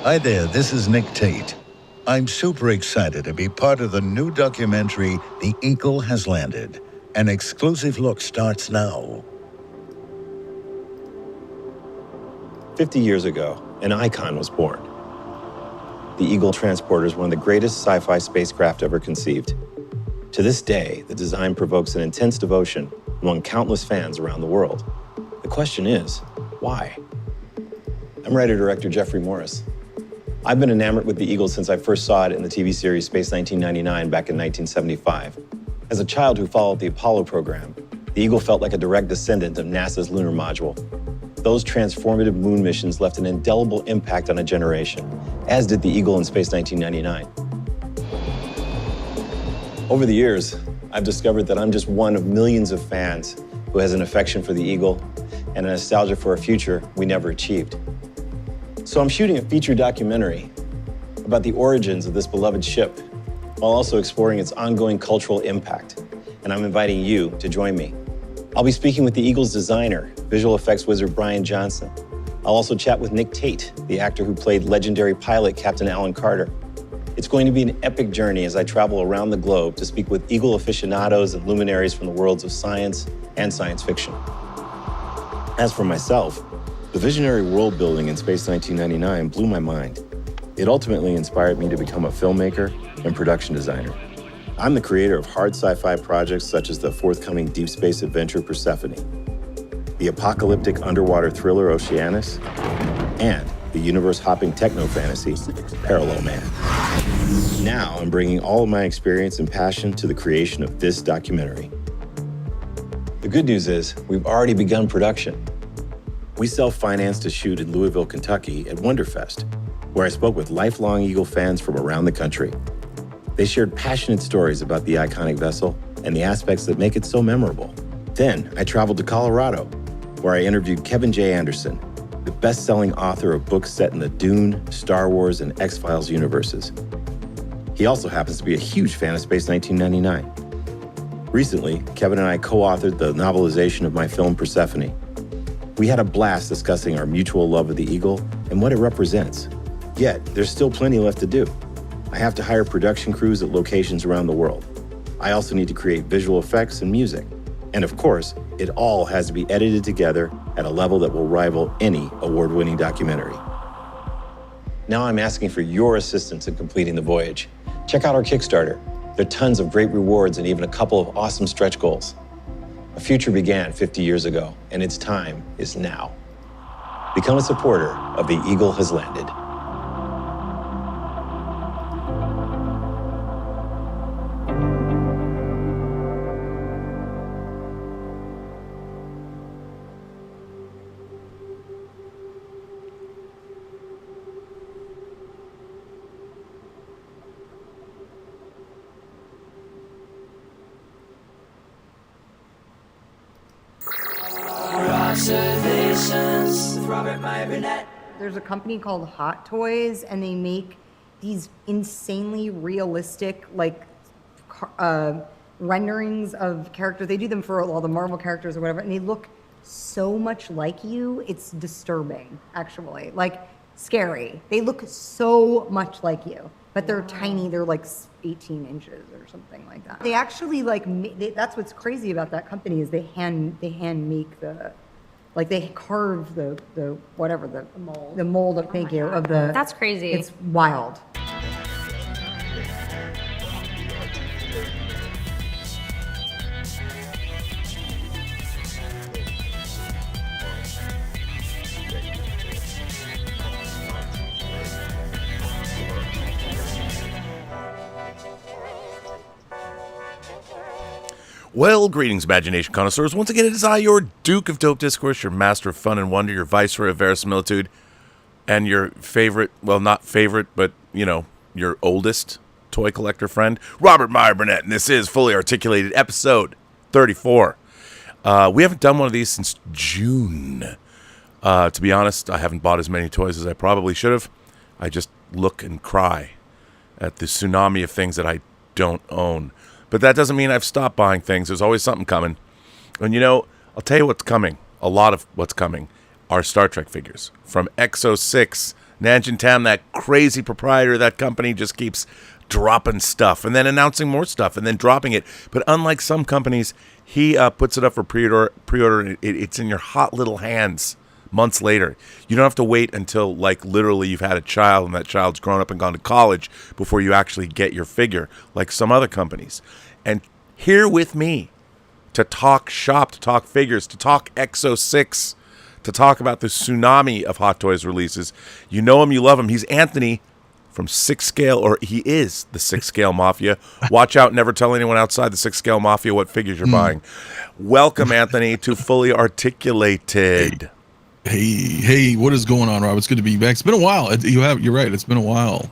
Hi there, this is Nick Tate. I'm super excited to be part of the new documentary, The Eagle Has Landed. An exclusive look starts now. 50 years ago, an icon was born. The Eagle transporter is one of the greatest sci-fi spacecraft ever conceived. To this day, the design provokes an intense devotion among countless fans around the world. The question is, why? I'm writer-director Jeffrey Morris. I've been enamored with the Eagle since I first saw it in the TV series Space 1999 back in 1975. As a child who followed the Apollo program, the Eagle felt like a direct descendant of NASA's lunar module. Those transformative moon missions left an indelible impact on a generation, as did the Eagle in Space 1999. Over the years, I've discovered that I'm just one of millions of fans who has an affection for the Eagle and a nostalgia for a future we never achieved. So I'm shooting a feature documentary about the origins of this beloved ship, while also exploring its ongoing cultural impact. And I'm inviting you to join me. I'll be speaking with the Eagle's designer, visual effects wizard Brian Johnson. I'll also chat with Nick Tate, the actor who played legendary pilot Captain Alan Carter. It's going to be an epic journey as I travel around the globe to speak with Eagle aficionados and luminaries from the worlds of science and science fiction. As for myself, the visionary world building in Space 1999 blew my mind. It ultimately inspired me to become a filmmaker and production designer. I'm the creator of hard sci-fi projects such as the forthcoming deep space adventure Persephone, the apocalyptic underwater thriller Oceanus, and the universe-hopping techno-fantasy Parallel Man. Now I'm bringing all of my experience and passion to the creation of this documentary. The good news is we've already begun production. We self-financed a shoot in Louisville, Kentucky at Wonderfest, where I spoke with lifelong Eagle fans from around the country. They shared passionate stories about the iconic vessel and the aspects that make it so memorable. Then I traveled to Colorado, where I interviewed Kevin J. Anderson, the best-selling author of books set in the Dune, Star Wars, and X-Files universes. He also happens to be a huge fan of Space 1999. Recently, Kevin and I co-authored the novelization of my film Persephone. We had a blast discussing our mutual love of the Eagle and what it represents. Yet, there's still plenty left to do. I have to hire production crews at locations around the world. I also need to create visual effects and music. And of course, it all has to be edited together at a level that will rival any award-winning documentary. Now I'm asking for your assistance in completing the voyage. Check out our Kickstarter. There are tons of great rewards and even a couple of awesome stretch goals. A future began 50 years ago, and its time is now. Become a supporter of The Eagle Has Landed. Observations with Robert Meyer Burnett. There's a company called Hot Toys, and they make these insanely realistic, like, renderings of characters. They do them for all the Marvel characters or whatever, and they look so much like you. It's disturbing, actually. Like, scary. They look so much like you, but they're tiny. They're like 18 inches or something like that. They actually, like, that's what's crazy about that company is they hand make the. Like they carve the mold of figure of the. That's crazy. It's wild. Well, greetings, imagination connoisseurs. Once again, it is I, your Duke of Dope Discourse, your master of fun and wonder, your viceroy of verisimilitude, and your favorite, well, not favorite, but, you know, your oldest toy collector friend, Robert Meyer Burnett, and this is Fully Articulated, episode 34. We haven't done one of these since June. To be honest, I haven't bought as many toys as I probably should have. I just look and cry at the tsunami of things that I don't own. But that doesn't mean I've stopped buying things. There's always something coming. And you know, I'll tell you what's coming. A lot of what's coming are Star Trek figures. From XO6 Nanjin Tam, that crazy proprietor of that company, just keeps dropping stuff and then announcing more stuff and then dropping it. But unlike some companies, he puts it up for pre-order and it's in your hot little hands months later. You don't have to wait until, like, literally you've had a child and that child's grown up and gone to college before you actually get your figure, like some other companies. And here with me to talk shop, to talk figures, to talk XO6, to talk about the tsunami of Hot Toys releases. You know him, you love him. He's Anthony from Sixth Scale, or he is the Sixth Scale Mafia. Watch out, never tell anyone outside the Sixth Scale Mafia what figures you're buying. Welcome, Anthony, to Fully Articulated. Hey, what is going on, Rob? It's good to be back. It's been a while. You're right. It's been a while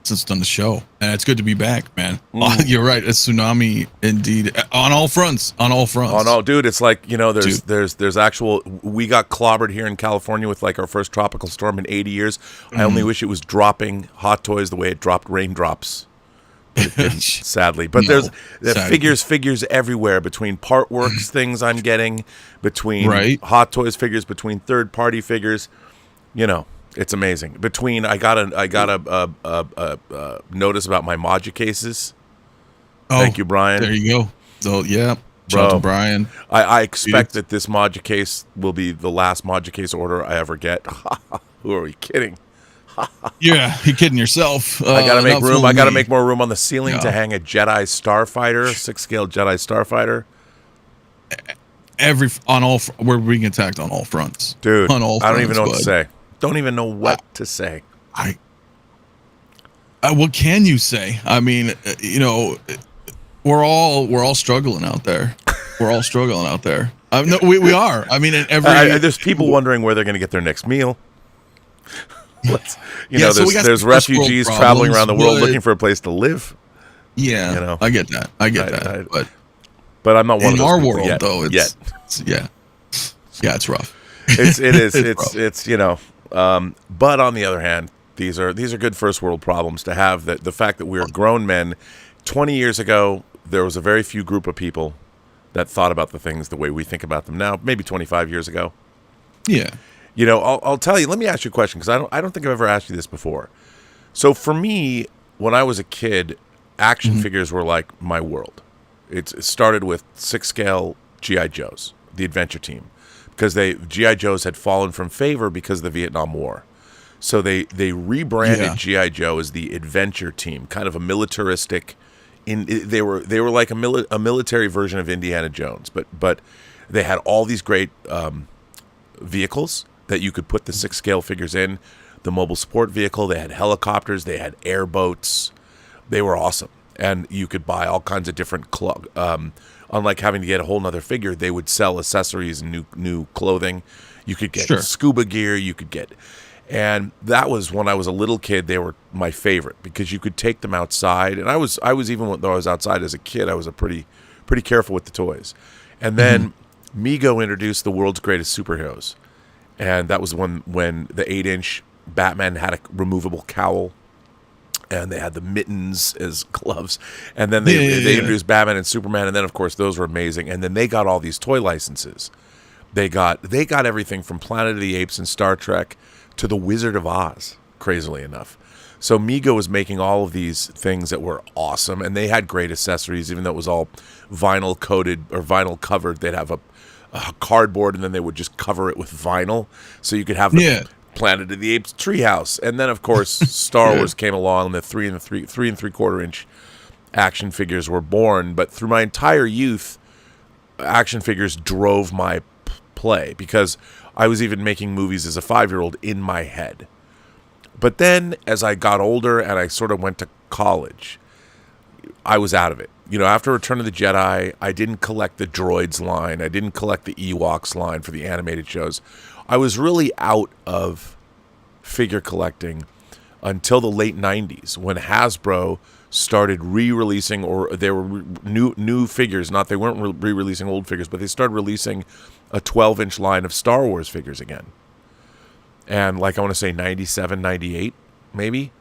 since done the show, and it's good to be back, man. You're right. It's tsunami indeed on all fronts. On all fronts. Oh no, dude! It's like, you know, there's actual. We got clobbered here in California with like our first tropical storm in 80 years. I only wish it was dropping Hot Toys the way it dropped raindrops. It didn't, sadly, but there's figures everywhere, between part works things I'm getting, between Hot Toys figures, between third party figures. You know, it's amazing. Between I got a notice about my Modja cases. Thank you, Brian. There you go. So yeah, shout out to Brian. I expect that this Modja case will be the last Modja case order I ever get. Who are we kidding? Yeah, you're kidding yourself. I gotta make room. I gotta make more room on the ceiling to hang a Jedi Starfighter, 6-scale Jedi Starfighter. We're being attacked on all fronts, dude. On all fronts, I don't even know what to say. Don't even know what to say. What can you say? I mean, you know, we're all struggling out there. We're all struggling out there. No, we are. I mean, there's people wondering where they're going to get their next meal. There's refugees traveling around the world looking for a place to live. Yeah, you know, I get that. But I'm not one of those in our people world, yet. though. It's rough. It's you know. But on the other hand, these are good first world problems to have. That the fact that we're grown men. 20 years ago, there was a very few group of people that thought about the things the way we think about them now. Maybe 25 years ago. Yeah. You know, I'll tell you. Let me ask you a question, because I don't think I've ever asked you this before. So for me, when I was a kid, action figures were like my world. It started with 6-scale GI Joes, the Adventure Team, because GI Joes had fallen from favor because of the Vietnam War. So they rebranded GI Joe as the Adventure Team, kind of a militaristic. They were like a military version of Indiana Jones, but they had all these great vehicles that you could put the 6-scale figures in. The mobile support vehicle, they had helicopters, they had airboats. They were awesome. And you could buy all kinds of different unlike having to get a whole nother figure, they would sell accessories and new clothing. You could get scuba gear, and that was when I was a little kid. They were my favorite because you could take them outside. And I was even though I was outside as a kid, I was pretty careful with the toys. And then Mego introduced the world's greatest superheroes. And that was when the 8-inch Batman had a removable cowl, and they had the mittens as gloves. And then they introduced Batman and Superman, and then of course those were amazing. And then they got all these toy licenses. They got everything from Planet of the Apes and Star Trek to the Wizard of Oz, crazily enough. So Mego was making all of these things that were awesome, and they had great accessories, even though it was all vinyl coated or vinyl covered. They'd have a cardboard, and then they would just cover it with vinyl, so you could have the Planet of the Apes treehouse. And then of course Star Wars came along, and the 3 3/4 inch action figures were born. But through my entire youth, action figures drove my play, because I was even making movies as a 5-year-old in my head. But then as I got older and I sort of went to college, I was out of it. You know, after Return of the Jedi, I didn't collect the droids line. I didn't collect the Ewoks line for the animated shows. I was really out of figure collecting until the late 90s, when Hasbro started re-releasing, or they were new figures. They weren't re-releasing old figures, but they started releasing a 12-inch line of Star Wars figures again. And like, I want to say 97, 98, maybe.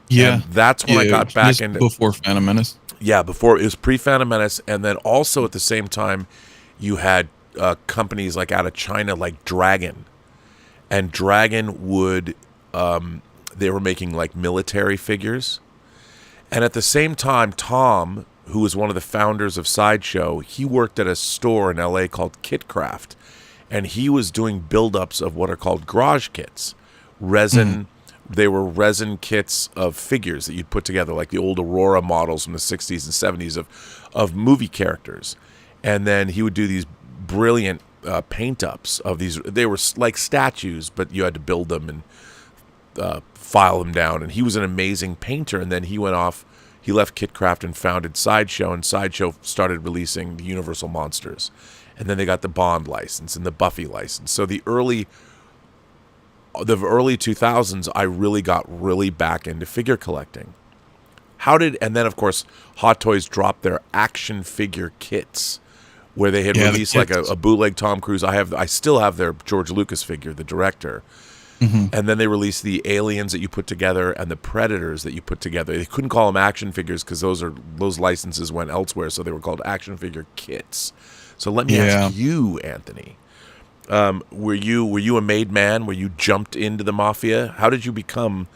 Yeah. And that's when I got back into... Before Phantom Menace. Yeah, before it was pre-Phantom Menace, and then also at the same time, you had companies like out of China, like Dragon, and Dragon would they were making like military figures. And at the same time, Tom, who was one of the founders of Sideshow, he worked at a store in LA called Kitcraft. And he was doing build-ups of what are called garage kits. Resin, they were resin kits of figures that you'd put together, like the old Aurora models from the 60s and 70s of movie characters. And then he would do these brilliant paint-ups of these. They were like statues, but you had to build them and file them down. And he was an amazing painter. And then he went off, he left Kitcraft and founded Sideshow, and Sideshow started releasing the Universal Monsters. And then they got the Bond license and the Buffy license. So the early 2000s, I really got really back into figure collecting. And then of course, Hot Toys dropped their action figure kits, where they had released like a bootleg Tom Cruise. I still have their George Lucas figure, the director. And then they released the aliens that you put together and the predators that you put together. They couldn't call them action figures because those licenses went elsewhere, so they were called action figure kits. So let me ask you, Anthony, were you a made man? Were you jumped into the Mafia? How did you become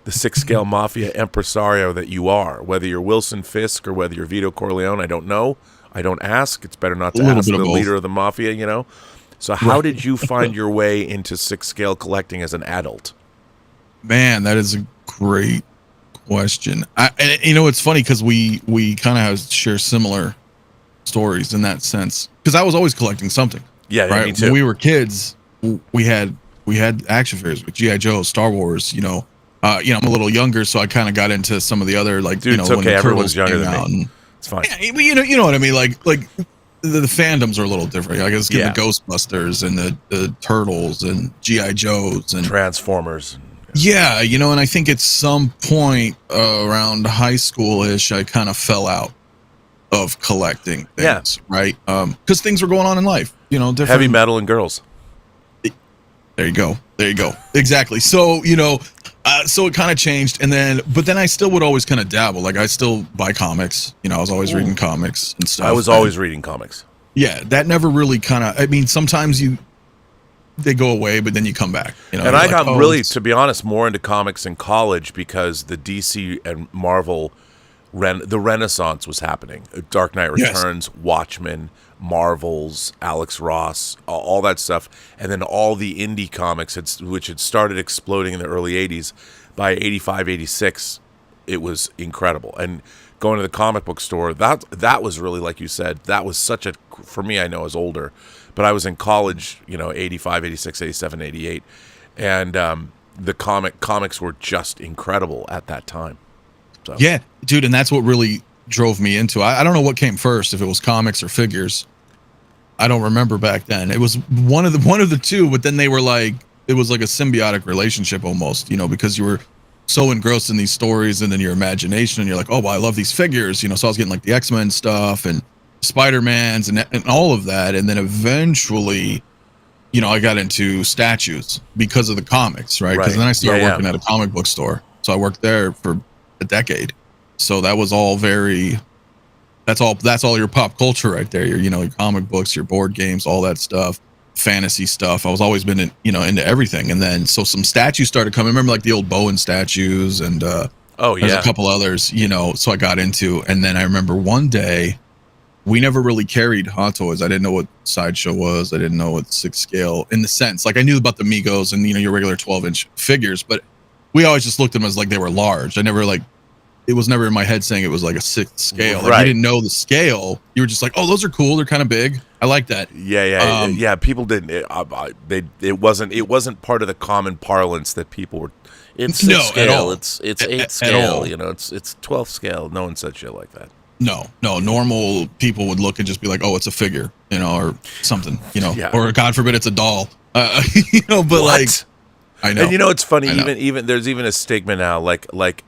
the SixthScaleMafia empresario that you are? Whether you're Wilson Fisk or whether you're Vito Corleone, I don't know. I don't ask. It's better not to ask the leader of the Mafia, you know? So how did you find your way into Sixth Scale collecting as an adult? Man, that is a great question. And it's funny because we kind of share similar stories in that sense, because I was always collecting something. Yeah, me too. When we were kids, we had action figures with G.I. Joe, Star Wars. I'm a little younger, so I kind of got into some of the other Dude, it's okay. Everyone's younger than me. It's fine. Yeah, you know what I mean. Like the fandoms are a little different. I guess the Ghostbusters and the Turtles and G.I. Joes and Transformers. Yeah, and I think at some point around high school-ish, I kind of fell out of collecting things, right? Because things were going on in life, different. Heavy metal and girls. There you go. Exactly. So, so it kind of changed, but then I still would always kind of dabble. Like I still buy comics, I was always reading comics and stuff. I was always reading comics. Yeah, that never really sometimes they go away, but then you come back. And I got really, to be honest, more into comics in college because the DC and Marvel the Renaissance was happening. Dark Knight Returns, Watchmen, Marvels, Alex Ross, all that stuff. And then all the indie comics, which had started exploding in the early 80s. By 85, 86, it was incredible. And going to the comic book store, that was really, like you said, that was for me, I know I was older, but I was in college, 85, 86, 87, 88. And the comics were just incredible at that time. So. Yeah, dude, and that's what really drove me into. I don't know what came first, if it was comics or figures. I don't remember back then. It was one of the two, but then they were like, it was like a symbiotic relationship almost, because you were so engrossed in these stories and then your imagination, and you're like, oh, well, I love these figures, so I was getting like the X-Men stuff and Spider-Mans and all of that, and then eventually, I got into statues because of the comics, right? Because then I started working at a comic book store, so I worked there for a decade. So that was all that's all your pop culture right there. Your comic books, your board games, all that stuff, fantasy stuff. I was always been into everything. And then so some statues started coming. I remember like the old Bowen statues and there's a couple others, so I got into. And then I remember one day we never really carried Hot Toys. I didn't know what Sideshow was. I didn't know what Sixth Scale in the sense. Like I knew about the Migos and your regular 12-inch figures, but we always just looked at them as like they were large. It was never in my head saying it was like a sixth scale. Like you didn't know the scale. You were just like, oh, those are cool. They're kind of big. I like that. Yeah. People didn't. It wasn't part of the common parlance that people were. It's sixth scale. It's 8th scale. It's 12th scale. No one said shit like that. No. Normal people would look and just be like, oh, it's a figure, or something, or God forbid it's a doll, but what? Like. I know. And it's funny. Even there's even a stigma now. Like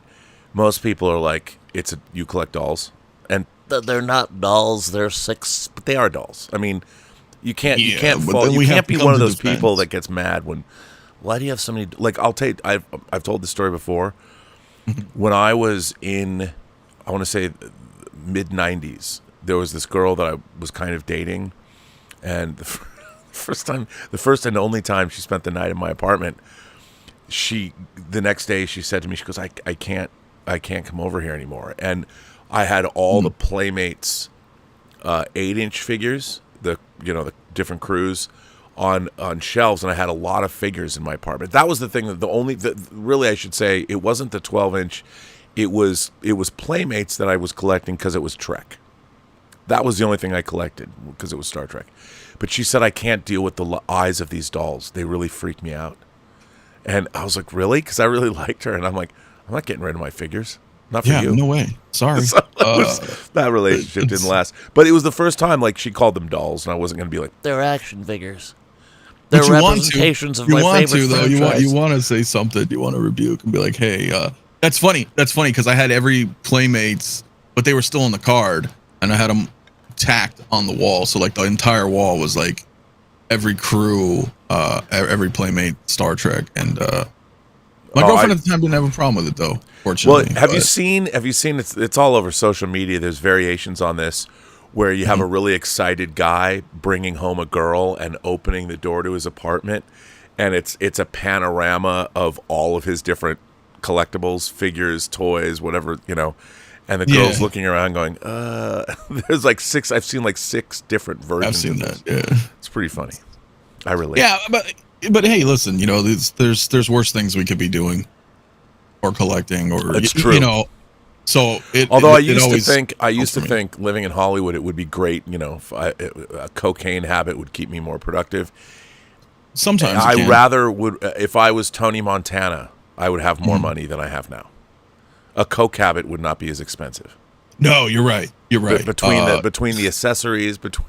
most people are like, you collect dolls, and they're not dolls. They're but they are dolls. I mean, you can't be one of those people that gets mad when. Why do you have so many? Like I've told this story before. When I was in, I want to say mid 90s, there was this girl that I was kind of dating, and the first and only time she spent the night in my apartment, the next day she said to me, she goes, I can't come over here anymore. And I had all the Playmates 8-inch figures, the different crews on shelves, and I had a lot of figures in my apartment. That was the thing that really I should say, it wasn't the 12-inch. It was Playmates that I was collecting because it was Trek. That was the only thing I collected because it was Star Trek. But she said, I can't deal with the eyes of these dolls. They really freak me out. And I was like, really? Because I really liked her. And I'm like, I'm not getting rid of my figures. Not for you. No way. Sorry. So that relationship didn't last. But it was the first time, like, she called them dolls, and I wasn't going to be like, they're action figures. They're representations of my favorite franchise. You want to say something. You want to rebuke and be like, hey, that's funny. That's funny because I had every Playmates, but they were still on the card, and I had them tacked on the wall. So, like, the entire wall was, like, every crew, every Playmate Star Trek, and my girlfriend at the time didn't have a problem with it, though. Fortunately. Well, have you seen? It's all over social media. There's variations on this, where you have a really excited guy bringing home a girl and opening the door to his apartment, and it's a panorama of all of his different collectibles, figures, toys, whatever, and the girl's looking around going, there's like 6. I've seen like 6 different versions. I've seen of that. Yeah, it's pretty funny. I relate. Yeah, but hey, listen, there's worse things we could be doing, or collecting, or it's true. So although I used to think living in Hollywood it would be great. A cocaine habit would keep me more productive. Sometimes I rather would if I was Tony Montana, I would have more money than I have now. A coke habit would not be as expensive. No, you're right. You're right. Between the accessories, between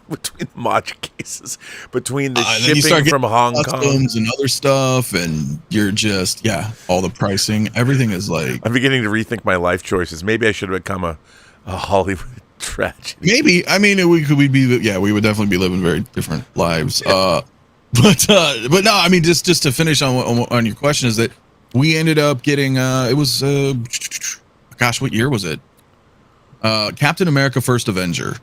the matcha cases, between the shipping from Hong Kong and other stuff, and you're just all the pricing, everything is like. I'm beginning to rethink my life choices. Maybe I should have become a Hollywood tragedy. Maybe we would definitely be living very different lives. But no, I mean just to finish on your question is that we ended up getting it was what year was it? Captain America: First Avenger.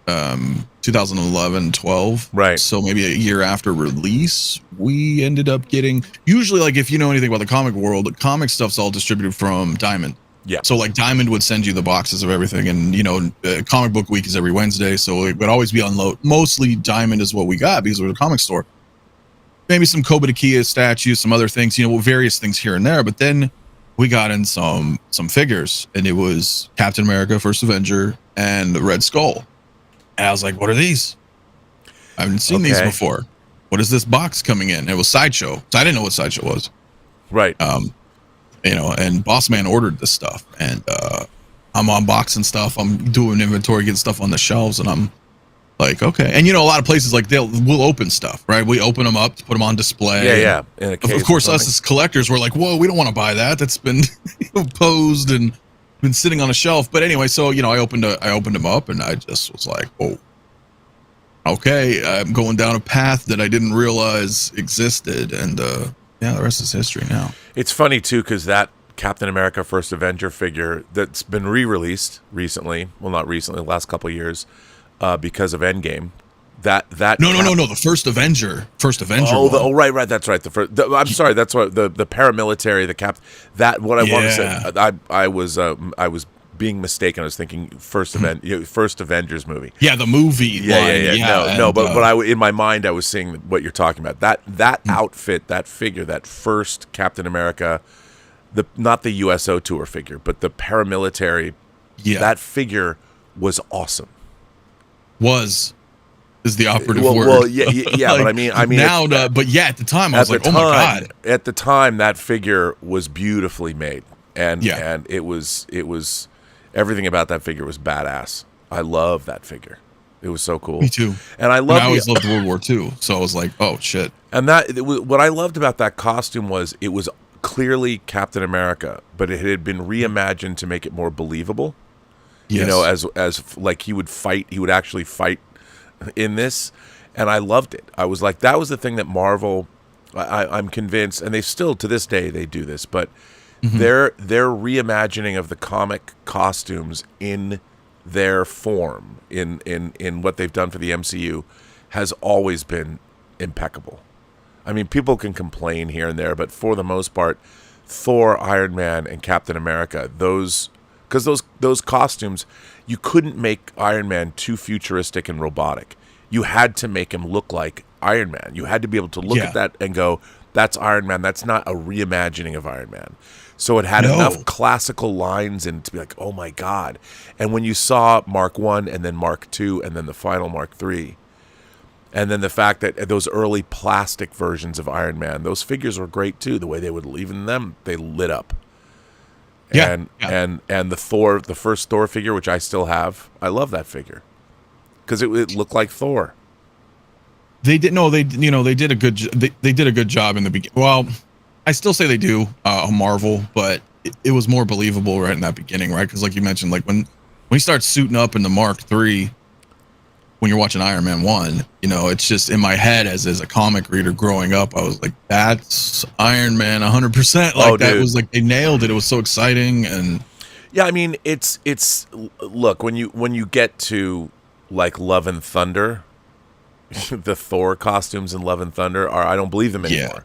2011-12, right? So maybe a year after release, we ended up getting. Usually, like if you know anything about the comic world, the comic stuff's all distributed from Diamond. Yeah. So like Diamond would send you the boxes of everything, and Comic Book Week is every Wednesday, so it would always be on load. Mostly Diamond is what we got because we're a comic store. Maybe some Cobra Kia statues, some other things, various things here and there. But then we got in some figures, and it was Captain America: First Avenger and the Red Skull. And I was like, what are these? I haven't seen these before. What is this box coming in? It was Sideshow. So I didn't know what Sideshow was. Right. And Boss Man ordered this stuff. And I'm unboxing stuff. I'm doing inventory, getting stuff on the shelves. And I'm like, okay. And, a lot of places, like, we'll open stuff, right? We open them up to put them on display. Yeah. Of course, us as collectors, we're like, whoa, we don't want to buy that. That's been posed and been sitting on a shelf. But anyway, so I opened them up, and I just was like, oh, okay, I'm going down a path that I didn't realize existed, and the rest is history now. It's funny too, because that Captain America: First Avenger figure that's been re-released recently, well, not recently, the last couple of years, because of Endgame. No, the First Avenger. Right. That's right. I'm sorry. That's what the paramilitary, the cap. That what I want to say. I was being mistaken. I was thinking First Avengers movie. Yeah, the movie. But in my mind, I was seeing what you're talking about. That outfit, that figure, that first Captain America, not the USO tour figure, but the paramilitary. Yeah, that figure was awesome. Is the operative word. Well, yeah, but I mean now, but at the time I was like, oh my god! At the time, that figure was beautifully made, and it was everything about that figure was badass. I love that figure. It was so cool. Me too. And I always loved World War II, so I was like, oh shit. And what I loved about that costume was it was clearly Captain America, but it had been reimagined to make it more believable. Yes. As like he would actually fight in this, and I loved it. I was like, that was the thing that Marvel, I'm convinced, and they still to this day they do this, but their reimagining of the comic costumes in their form in what they've done for the MCU has always been impeccable. I mean, people can complain here and there, but for the most part, Thor, Iron Man, and Captain America, those costumes, you couldn't make Iron Man too futuristic and robotic. You had to make him look like Iron Man. You had to be able to look at that and go, that's Iron Man. That's not a reimagining of Iron Man. So it had enough classical lines in to be like, oh my God. And when you saw Mark 1 and then Mark 2 and then the final Mark 3, and then the fact that those early plastic versions of Iron Man, those figures were great too. The way they would, even them, they lit up. And the Thor, the first Thor figure, which I still have, I love that figure because it looked like Thor. They did a good job in the beginning. Well, I still say they do a Marvel, but it was more believable right in that beginning, right? Because like you mentioned, like when he starts suiting up in the Mark 3, when you're watching Iron Man 1, it's just in my head as a comic reader growing up, I was like, that's Iron Man 100%. Like that was like, they nailed it. It was so exciting. And yeah, I mean, it's look, when you get to like Love and Thunder, the Thor costumes in Love and Thunder I don't believe them anymore.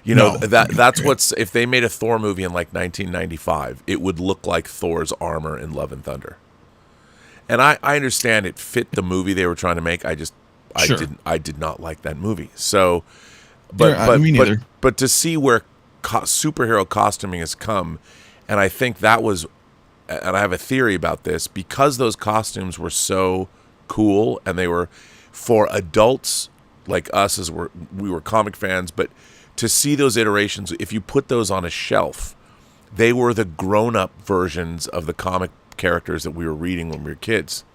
That's what's, if they made a Thor movie in like 1995, it would look like Thor's armor in Love and Thunder. And I understand it fit the movie they were trying to make. I did not like that movie. So, but to see where superhero costuming has come, and I think that was, and I have a theory about this, because those costumes were so cool and they were for adults like us, as we were comic fans, but to see those iterations, if you put those on a shelf, they were the grown-up versions of the comic characters that we were reading when we were kids.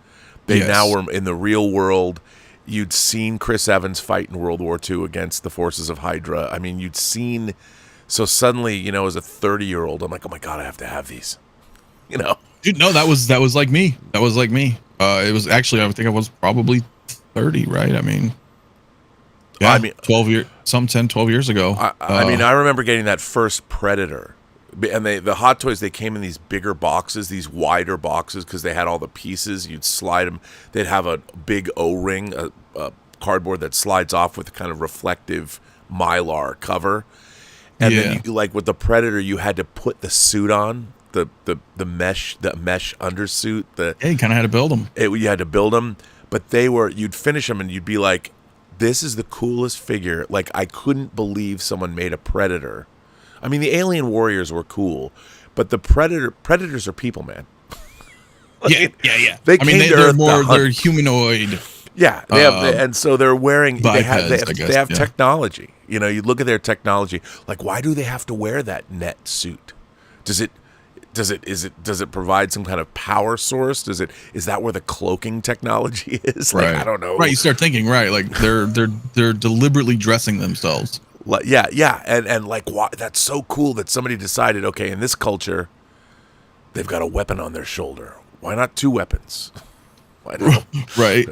They now were in the real world. You'd seen Chris Evans fight in World War II against the forces of Hydra. I mean, you'd seen, so suddenly, as a 30-year-old, I'm like, oh my God, I have to have these, Dude, no, that was like me. That was like me. It was actually, I think I was probably 30, right? I mean, 12 years ago. I mean, I remember getting that first Predator. And the Hot Toys, they came in these bigger boxes, these wider boxes, because they had all the pieces. You'd slide them. They'd have a big O-ring, a cardboard that slides off with a kind of reflective Mylar cover. And then, like with the Predator, you had to put the suit on, the mesh undersuit. You kind of had to build them. You had to build them, but you'd finish them, and you'd be like, "This is the coolest figure." Like, I couldn't believe someone made a Predator. I mean, the Alien Warriors were cool, but the Predators are people, man. Yeah. They're humanoid. Yeah, they have, and so they're wearing. Bipeds, they have technology. You look at their technology. Like, why do they have to wear that net suit? Does it provide some kind of power source? Is that where the cloaking technology is? Like, right. I don't know. Right, you start thinking, right? Like they're deliberately dressing themselves. Yeah, and like, why, that's so cool that somebody decided, okay, in this culture, they've got a weapon on their shoulder. Why not two weapons? Why not? Right,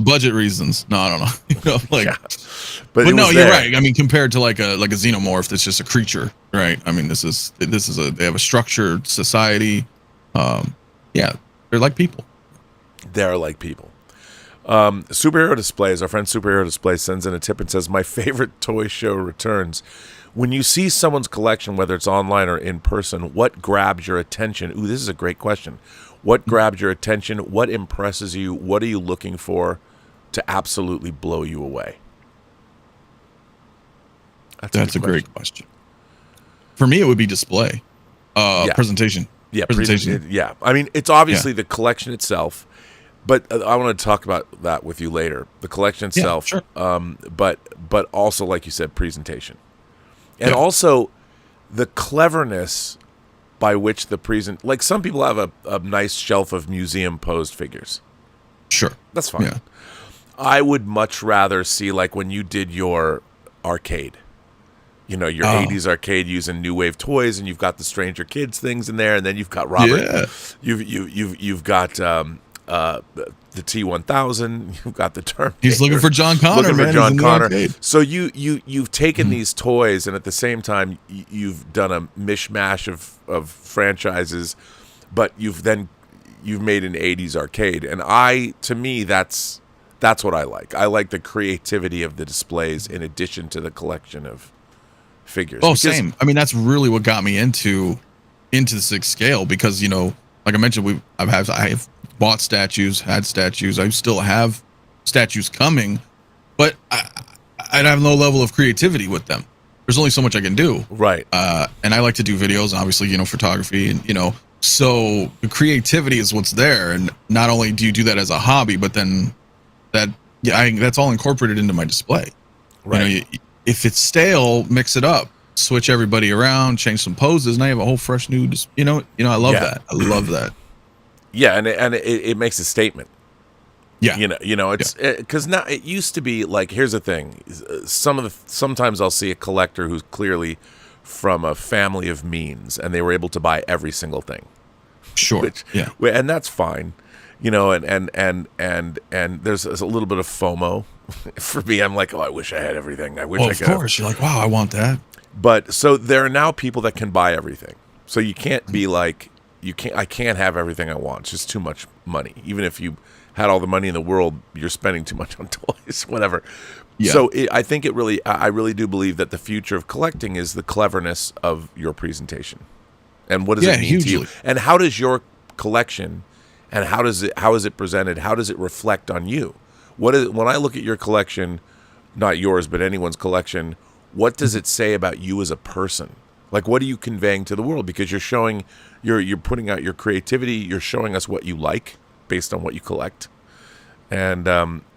budget reasons. No, I don't know. But no, you're right. I mean, compared to like a xenomorph, that's just a creature, right? I mean, they have a structured society. They're like people. They're like people. Superhero Displays, our friend Superhero Display sends in a tip and says, my favorite toy show returns. When you see someone's collection, whether it's online or in person, what grabs your attention? Ooh, this is a great question. What grabs your attention? What impresses you? What are you looking for to absolutely blow you away? That's a great question. For me, it would be display. Presentation. Yeah, presentation. Yeah. I mean, it's obviously the collection itself. But I want to talk about that with you later. The collection itself, sure. But also, like you said, presentation, and also the cleverness by which like some people have a nice shelf of museum posed figures. Sure, that's fine. Yeah. I would much rather see, like, when you did your arcade, your 80s arcade using new wave toys, and you've got the Stranger Kids things in there, and then you've got Robert. Yeah. You've got. The T-1000, you've got the Terminator. He's looking for John Connor, So you've taken these toys, and at the same time, you've done a mishmash of franchises, but you've made an 80s arcade. And to me, that's That's what I like. I like the creativity of the displays in addition to the collection of figures. Oh, same. I mean, that's really what got me into the 6th scale, because, you know, like I mentioned, I have bought statues, had statues. I still have statues coming, but I have no level of creativity with them. There's only so much I can do. Right. And I like to do videos, obviously, you know, photography, and, you know, so the creativity is what's there. And not only do you do that as a hobby, but then that's all incorporated into my display. Right. You know, if it's stale, mix it up, switch everybody around, change some poses, and I have a whole fresh new, you know, I love that. I love that. Yeah. And it makes a statement. Yeah. You know, it's because now it used to be like, here's the thing. Sometimes I'll see a collector who's clearly from a family of means, and they were able to buy every single thing. Sure. And that's fine. You know, and there's a little bit of FOMO for me. I'm like, oh, I wish I had everything. I wish I could. Of course. You're like, wow, I want that. But so there are now people that can buy everything. So you can't be like, I can't have everything I want. It's just too much money. Even if you had all the money in the world, you're spending too much on toys, whatever. Yeah. So I really do believe that the future of collecting is the cleverness of your presentation. And what does it mean to you? And how does your collection, and how is it presented? How does it reflect on you? When I look at your collection, not yours, but anyone's collection, what does it say about you as a person? Like, what are you conveying to the world? Because you're putting out your creativity. You're showing us what you like based on what you collect, and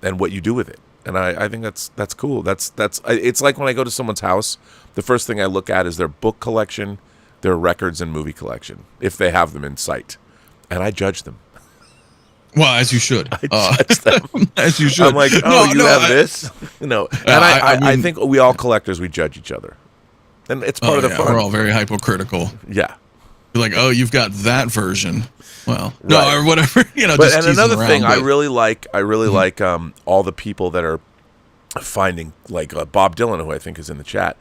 what you do with it. And I think that's cool. It's like when I go to someone's house, the first thing I look at is their book collection, their records and movie collection, if they have them in sight, and I judge them. Well, as you should. I judge them. As you should. I'm like, oh, you have this? No. And I think we all collectors, we judge each other. And it's part of the fun. We're all very hypocritical. Yeah. You're like, oh, you've got that version. Well, no, right. Or whatever. You know, but just and another around, thing, I really like all the people that are finding, like Bob Dylan, who I think is in the chat.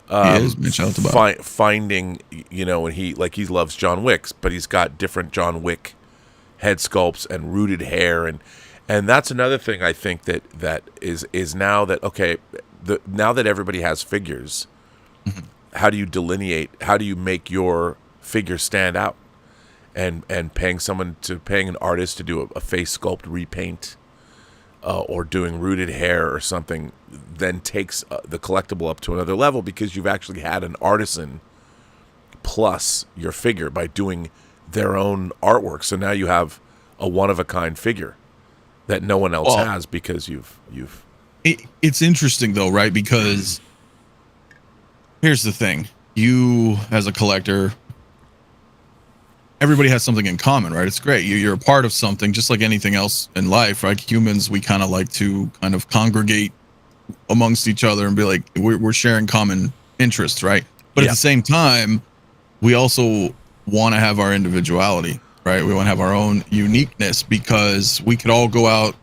He is. Shout out to Bob. Finding, you know, when he loves John Wick's, but he's got different John Wick head sculpts and rooted hair, and that's another thing I think that is now that, okay, now that everybody has figures, how do you delineate? How do you make your figure stand out? And paying an artist to do a face sculpt repaint, or doing rooted hair or something, then takes the collectible up to another level, because you've actually had an artisan plus your figure by doing their own artwork. So now you have a one-of-a-kind figure that no one else has, because you've. It's interesting though, right? Because here's the thing: you as a collector, everybody has something in common, right? It's great. You're a part of something, just like anything else in life, right? Humans, we kind of like to kind of congregate amongst each other and be like, we're sharing common interests, right? But at the same time, we also want to have our individuality, right? We want to have our own uniqueness, because we could all go out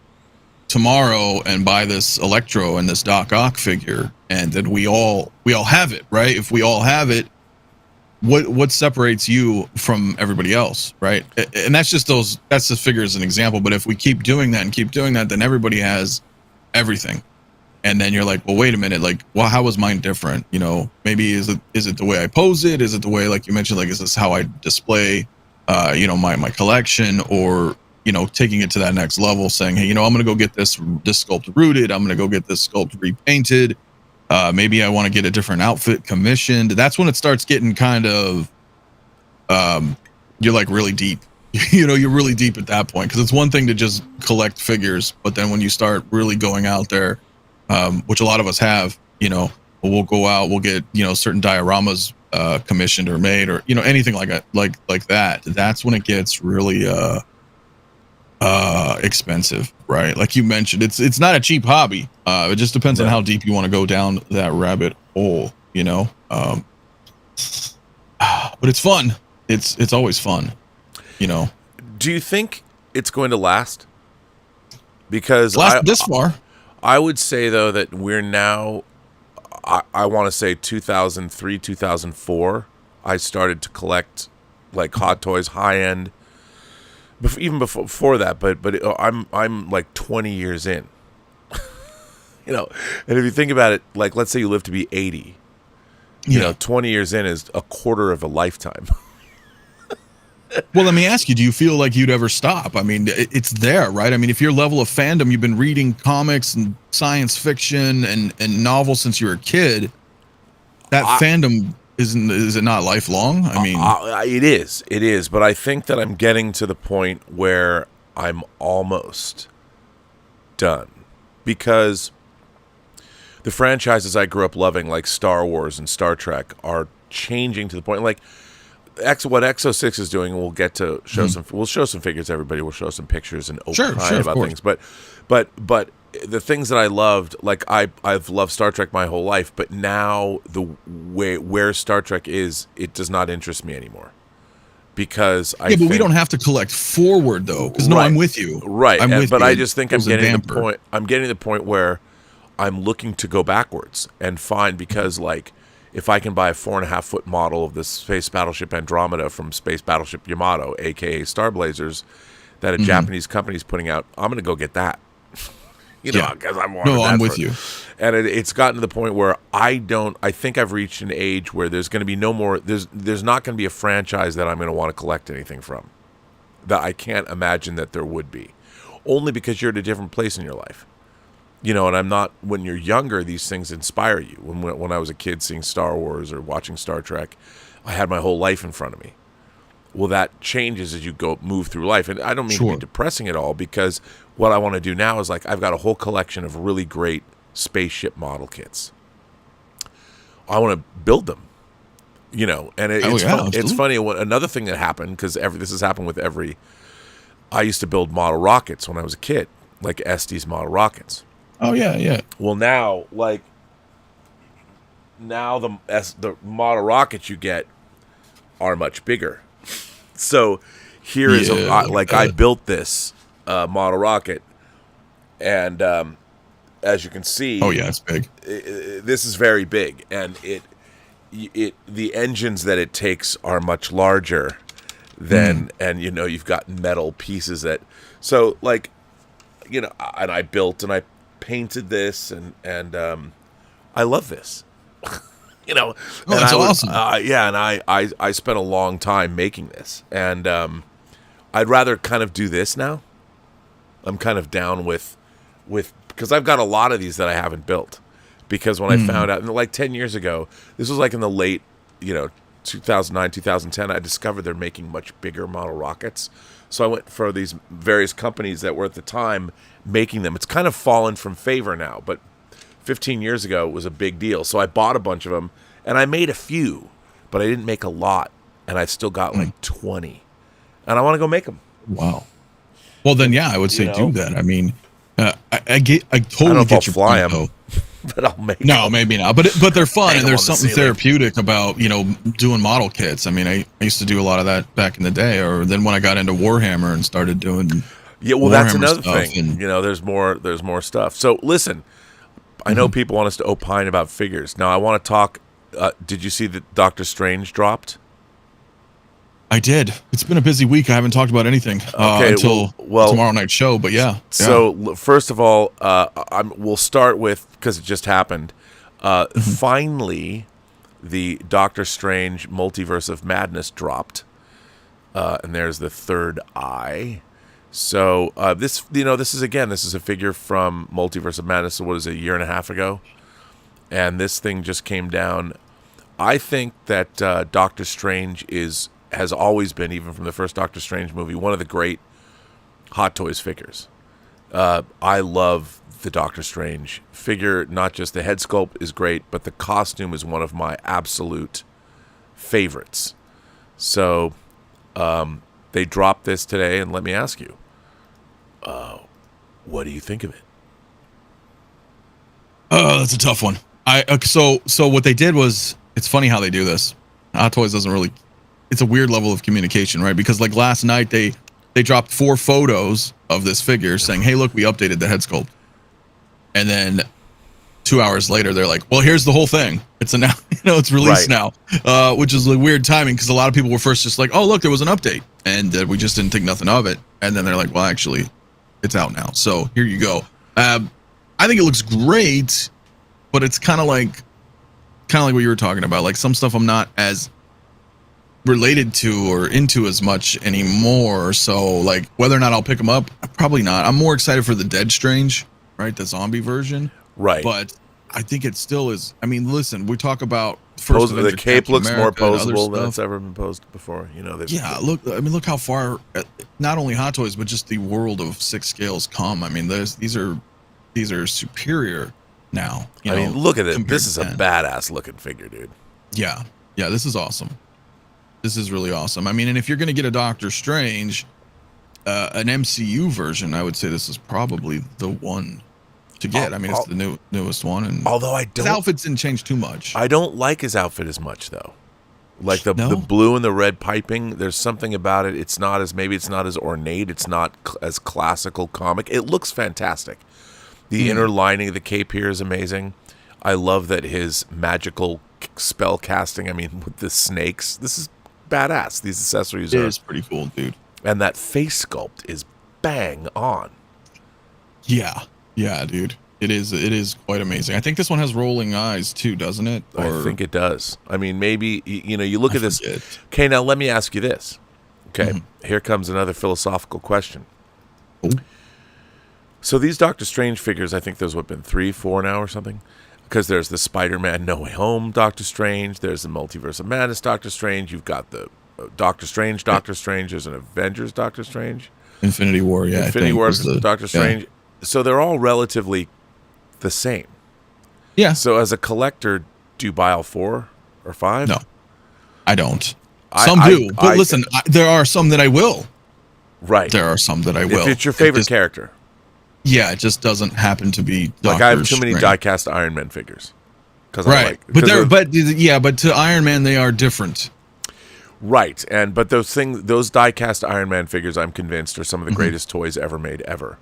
tomorrow and buy this Electro and this Doc Ock figure, and then we all have it, right? If we all have it, what separates you from everybody else, right? And that's the figure as an example. But if we keep doing that, then everybody has everything. And then you're like, well, wait a minute, like, well, how was mine different? You know, maybe is it the way I pose it? Is it the way, like you mentioned, like, is this how I display, my collection? Or, you know, taking it to that next level, saying, hey, you know, I'm going to go get this sculpt rooted. I'm going to go get this sculpt repainted. Maybe I want to get a different outfit commissioned. That's when it starts getting kind of, you're like really deep. You know, you're really deep at that point, because it's one thing to just collect figures, but then when you start really going out there, which a lot of us have, you know, we'll go out, we'll get, you know, certain dioramas commissioned or made, or, you know, anything like that, like that. That's when it gets really expensive, right? Like you mentioned, it's not a cheap hobby. It just depends on how deep you want to go down that rabbit hole, you know. But it's fun. It's always fun, you know. Do you think it's going to last? Because this far, I would say though that we're now, I want to say 2003, 2004, I started to collect like Hot Toys, high end. Even before that, but I'm like 20 years in, You know, and if you think about it, like, let's say you live to be 80, you know, 20 years in is a quarter of a lifetime. Well, let me ask you, do you feel like you'd ever stop? I mean, it's there, right? I mean, if your level of fandom, you've been reading comics and science fiction and novels since you were a kid, that fandom is it not lifelong? I mean, it is. But I think that I'm getting to the point where I'm almost done, because the franchises I grew up loving, like Star Wars and Star Trek, are changing to the point, like, what XO6 is doing, we'll get to show we'll show some figures, everybody, we'll show some pictures and opine about things, but the things that I loved, like I've loved Star Trek my whole life, but now the way where Star Trek is, it does not interest me anymore, because I but we don't have to collect forward though, because I'm with you, right? I'm with but you. I just think I'm getting to the point where I'm looking to go backwards and find, because like, if I can buy a 4.5-foot model of the space battleship Andromeda from Space Battleship Yamato, aka Star Blazers, that a Japanese company is putting out, I'm going to go get that. You know, because I'm with you. And it's gotten to the point where I think I've reached an age where there's going to be no more. There's not going to be a franchise that I'm going to want to collect anything from. That I can't imagine that there would be, only because you're at a different place in your life. You know, and I'm not, when you're younger, these things inspire you. When I was a kid seeing Star Wars or watching Star Trek, I had my whole life in front of me. Well, that changes as you move through life. And I don't mean to be depressing at all, because what I want to do now is, like, I've got a whole collection of really great spaceship model kits. I want to build them, you know, and it's funny. Another thing that happened, because this has happened with I used to build model rockets when I was a kid, like Estes model rockets. Oh yeah. Well, now the model rockets you get are much bigger. So here is I built this model rocket, and as you can see, it's big. This is very big, and the engines that it takes are much larger than, and you know, you've got metal pieces that, so like, you know, and I built and I painted this, and I love this. You know, that's awesome. And I spent a long time making this, and I'd rather kind of do this now. I'm kind of down with because I've got a lot of these that I haven't built, because when I found out, like 10 years ago, this was like in the late, you know, 2009, 2010, I discovered they're making much bigger model rockets. So I went for these various companies that were at the time making them. It's kind of fallen from favor now, but 15 years ago it was a big deal. So I bought a bunch of them, and I made a few, but I didn't make a lot, and I still got like 20. And I want to go make them. Wow. Well, then, I would say do that. I mean, I totally get your fly point, them, but I'll make No, them. maybe not. But they're fun, and there's something therapeutic about, you know, doing model kits. I mean, I used to do a lot of that back in the day, or then when I got into Warhammer and started doing well, that's another stuff, thing. You know, there's more stuff. So listen, I know people want us to opine about figures. Now I want to talk. Did you see that Doctor Strange dropped? I did. It's been a busy week. I haven't talked about anything until tomorrow night's show. But So first of all, we'll start with, because it just happened. Finally, the Doctor Strange Multiverse of Madness dropped, and there's the third eye. So this is a figure from Multiverse of Madness. What is it, a year and a half ago? And this thing just came down. I think that Doctor Strange has always been, even from the first Doctor Strange movie, one of the great Hot Toys figures. I love the Doctor Strange figure. Not just the head sculpt is great, but the costume is one of my absolute favorites. So they dropped this today, and let me ask you, what do you think of it? That's a tough one. So what they did was, it's funny how they do this. Hot Toys doesn't really. It's a weird level of communication, right? Because like last night they dropped 4 photos of this figure saying, "Hey, look, we updated the head sculpt," and then 2 hours later they're like, "Well, here's the whole thing. It's now, it's released now," which is like weird timing, because a lot of people were first just like, "Oh, look, there was an update," and we just didn't think nothing of it, and then they're like, "Well, actually, it's out now, so here you go." I think it looks great, but it's kind of like what you were talking about. Like some stuff I'm not as related to or into as much anymore. So like whether or not I'll pick them up, probably not. I'm more excited for the Dead Strange, right? The zombie version. Right. But I think it still is. I mean, listen, we talk about first the cape Captain looks more America and other posable than stuff. it's ever been posed before. You know, Look how far not only Hot Toys but just the world of 6 scales come. I mean, these are superior now. I mean, look at it. This is a to 10. badass looking figure, dude. Yeah, this is awesome. This is really awesome. I mean, and if you're going to get a Doctor Strange, an MCU version, I would say this is probably the one to get. I mean, it's the newest one. And although his outfits didn't change too much. I don't like his outfit as much, though. Like the blue and the red piping, there's something about it. It's not as ornate. It's not as classical comic. It looks fantastic. The inner lining of the cape here is amazing. I love that his magical spell casting, I mean, with the snakes, this is badass. These accessories are pretty cool, dude. And that face sculpt is bang on. Yeah, dude. It is quite amazing. I think this one has rolling eyes too, doesn't it? I think it does. I mean, maybe, you look at this. Okay, now let me ask you this. Okay, here comes another philosophical question. Ooh. So these Doctor Strange figures, I think there's been 3, 4 now or something. Because there's the Spider-Man No Way Home Doctor Strange. There's the Multiverse of Madness Doctor Strange. You've got the Doctor Strange. There's an Avengers Doctor Strange. Infinity War, yeah. Infinity War Doctor Strange. So they're all relatively the same. Yeah. So as a collector, do you buy all 4 or 5? No, I don't. Some do. But listen, there are some that I will. Right. There are some that I will. If it's your favorite character. Yeah, it just doesn't happen to be Like I have too many die-cast Iron Man figures. Right. But to Iron Man they are different. Right. But those die-cast Iron Man figures, I'm convinced, are some of the greatest toys ever made ever.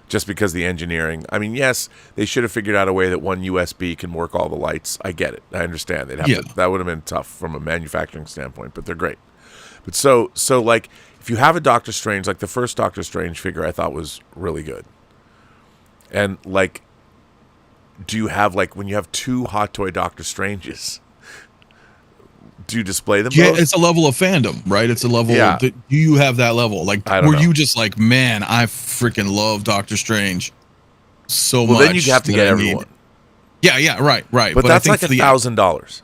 Just because the engineering. I mean, yes, they should have figured out a way that one USB can work all the lights. I get it. I understand. That would have been tough from a manufacturing standpoint, but they're great. But so like if you have a Doctor Strange, like the first Doctor Strange figure I thought was really good. And like, do you have like when you have 2 Hot Toy Doctor Stranges? Do you display them? Yeah, both? it's a level of fandom, right? It's a level. Yeah. Do you have that level? Like, were you just like, man, I freaking love Doctor Strange so much. Well, then you have to get everyone. Yeah, right. But that's like $1,000.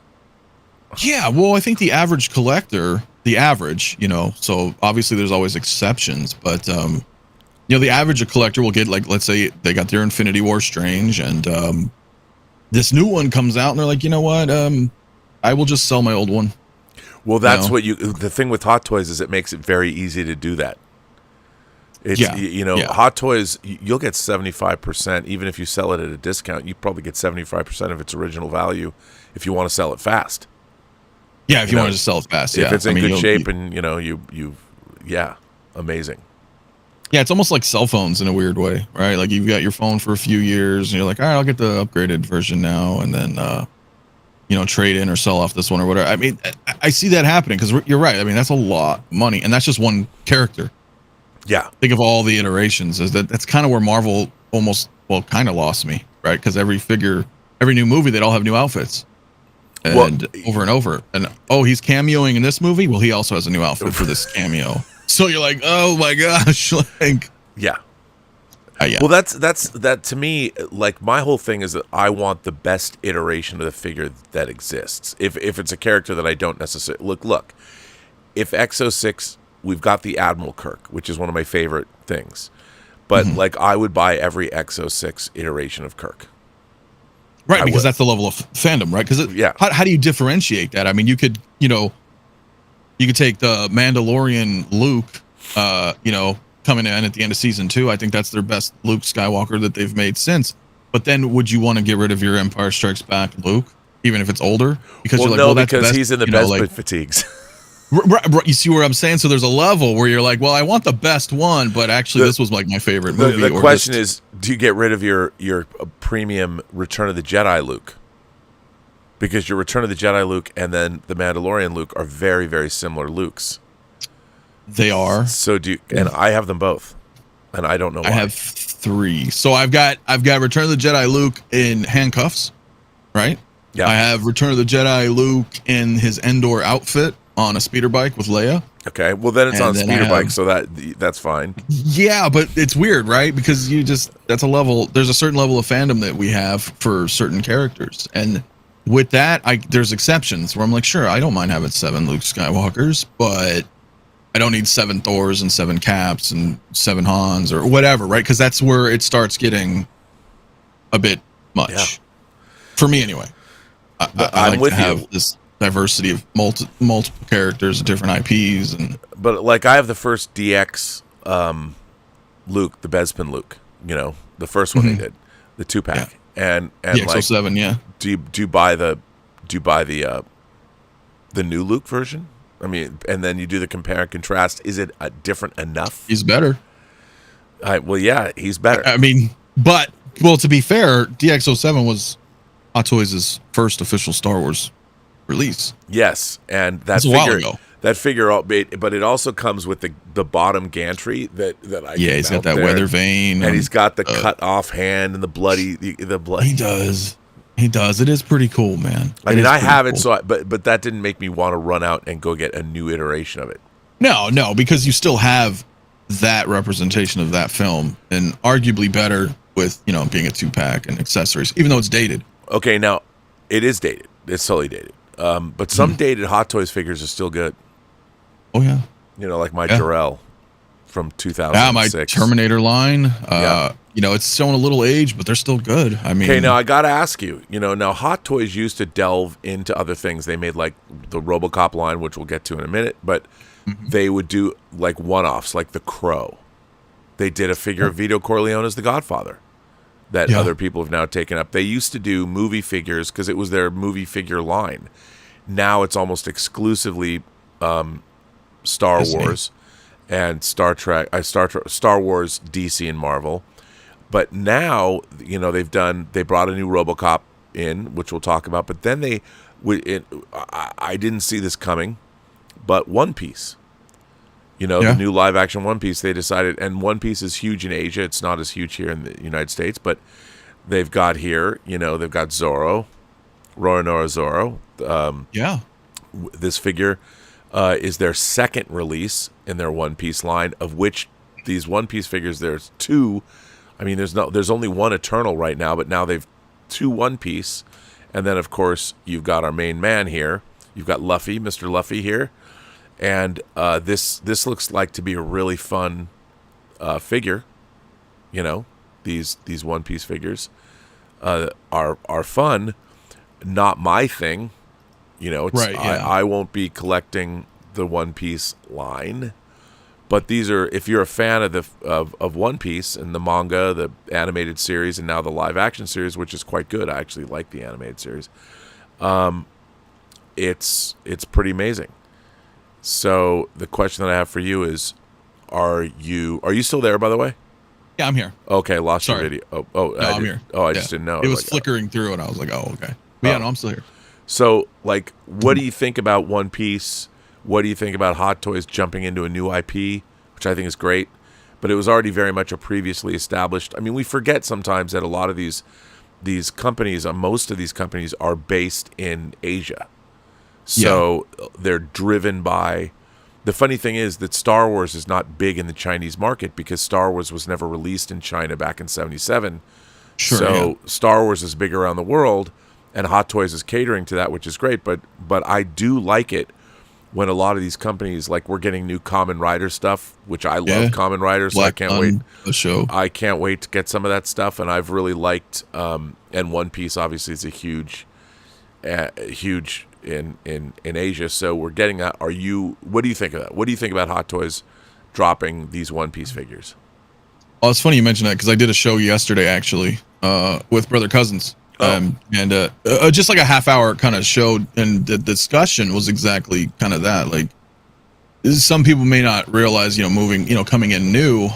Yeah, well, I think the average collector, so obviously there's always exceptions, but the average collector will get, like, let's say they got their Infinity War Strange, and this new one comes out, and they're like, you know what? I will just sell my old one. Well, that's the thing with Hot Toys is it makes it very easy to do that. It's, Hot Toys, you'll get 75%, even if you sell it at a discount, you probably get 75% of its original value if you want to sell it fast. Yeah, if you want to sell it fast, If it's in good shape and, amazing. Yeah, it's almost like cell phones in a weird way, right? Like you've got your phone for a few years and you're like, all right, I'll get the upgraded version now. And then, trade in or sell off this one or whatever. I mean, I see that happening because you're right. I mean, that's a lot of money and that's just one character. Yeah. Think of all the iterations. That's kind of where Marvel kind of lost me, right? Because every new movie, they'd all have new outfits. And over and over. And, he's cameoing in this movie? Well, he also has a new outfit for this cameo. So you're like, oh my gosh, like, yeah. Yeah. Well, that to me, like my whole thing is that I want the best iteration of the figure that exists. If it's a character that I don't necessarily look, if XO6, we've got the Admiral Kirk, which is one of my favorite things, but like I would buy every XO6 iteration of Kirk. Right, because that's the level of fandom, right? Because how do you differentiate that? I mean, you could take the Mandalorian Luke, coming in at the end of season 2. I think that's their best Luke Skywalker that they've made since. But then would you want to get rid of your Empire Strikes Back Luke, even if it's older? Because because he's in the best fatigues. Right, you see where I'm saying? So there's a level where you're like, well, I want the best one, but actually this was like my favorite movie. The question is, do you get rid of your premium Return of the Jedi Luke? Because your Return of the Jedi Luke and then the Mandalorian Luke are very, very similar Lukes. They are. So and I have them both, and I don't know why. I have 3. So I've got Return of the Jedi Luke in handcuffs, right? Yeah. I have Return of the Jedi Luke in his Endor outfit on a speeder bike with Leia. Okay, well then it's And on then speeder I bike, have- so that's fine. Yeah, but it's weird, right? Because that's a level. There's a certain level of fandom that we have for certain characters, and with that, there's exceptions where I'm like, sure, I don't mind having 7 Luke Skywalkers, but I don't need 7 Thors and 7 Caps and 7 Hans or whatever, right? Because that's where it starts getting a bit much. Yeah. For me, anyway. I I'm like with to have you. this diversity of multiple characters, different IPs, and But like I have the first DX Luke, the Bespin Luke, the first one they did, the 2-pack, and the like XO7, yeah. do you buy the new Luke version? I mean, and then you do the compare and contrast. Is it different enough? He's better. Well, yeah, he's better. I mean, but to be fair, DX07 was Hot Toys' first official Star Wars release. Yes, and that That's a while figure, ago. that figure, but it also comes with the bottom gantry that I Yeah, can he's got mount that there. weather vein, and he's got the cut off hand and the bloody. He does. It is pretty cool, man. I mean, I have it, cool. so but that didn't make me want to run out and go get a new iteration of it. No, because you still have that representation of that film, and arguably better with being a 2-pack and accessories, even though it's dated. Okay, now it is dated. It's totally dated. But some dated Hot Toys figures are still good. Oh yeah. Like my Yeah. Jarrell from 2006. Yeah, my Terminator line. Yeah. It's showing a little age, but they're still good. I mean, Okay, now I gotta ask you. Now Hot Toys used to delve into other things. They made like the RoboCop line, which we'll get to in a minute, but they would do like one-offs, like the Crow. They did a figure of Vito Corleone as the Godfather that other people have now taken up. They used to do movie figures because it was their movie figure line. Now it's almost exclusively Star Disney. Wars and Star Trek, Star Wars, DC, and Marvel. But now, they brought a new RoboCop in, which we'll talk about. But then I didn't see this coming, but One Piece. The new live action One Piece, they decided, and One Piece is huge in Asia. It's not as huge here in the United States, but they've got here, they've got Zoro, Roronoa Zoro. This figure is their second release in their One Piece line, of which these One Piece figures, there's 2. I mean, there's only one Eternal right now, but now they've 2 One Piece. And then, of course, you've got our main man here. You've got Luffy, Mr. Luffy here. And this looks like to be a really fun figure. These One Piece figures are fun. Not my thing. Right, yeah. I won't be collecting the One Piece line. But these are, if you're a fan of One Piece and the manga, the animated series, and now the live action series, which is quite good. I actually like the animated series. It's pretty amazing. So the question that I have for you is, are you still there, by the way? Yeah, I'm here. Okay, lost Sorry. your video. No, I'm here. I just didn't know. It was flickering through, and I was like, oh, okay. But yeah, no, I'm still here. So, like, what do you think about One Piece? What do you think about Hot Toys jumping into a new IP, which I think is great? But it was already very much a previously established. I mean, we forget sometimes that a lot of these companies, most of these companies, are based in Asia. So they're driven by. The funny thing is that Star Wars is not big in the Chinese market because Star Wars was never released in China back in '77. Sure. So Star Wars is big around the world, and Hot Toys is catering to that, which is great. But I do like it when a lot of these companies, like we're getting new Kamen Rider stuff, which I love Kamen Rider, so I can't wait. The show. I can't wait to get some of that stuff, and I've really liked. And One Piece obviously is a huge in Asia, so we're getting that. What do you think of that? What do you think about Hot Toys dropping these One Piece figures? Oh, it's funny you mentioned that because I did a show yesterday actually with Brother Cousins. And just like a half-hour kind of show, and the discussion was exactly kind of that. Like, some people may not realize, coming in new,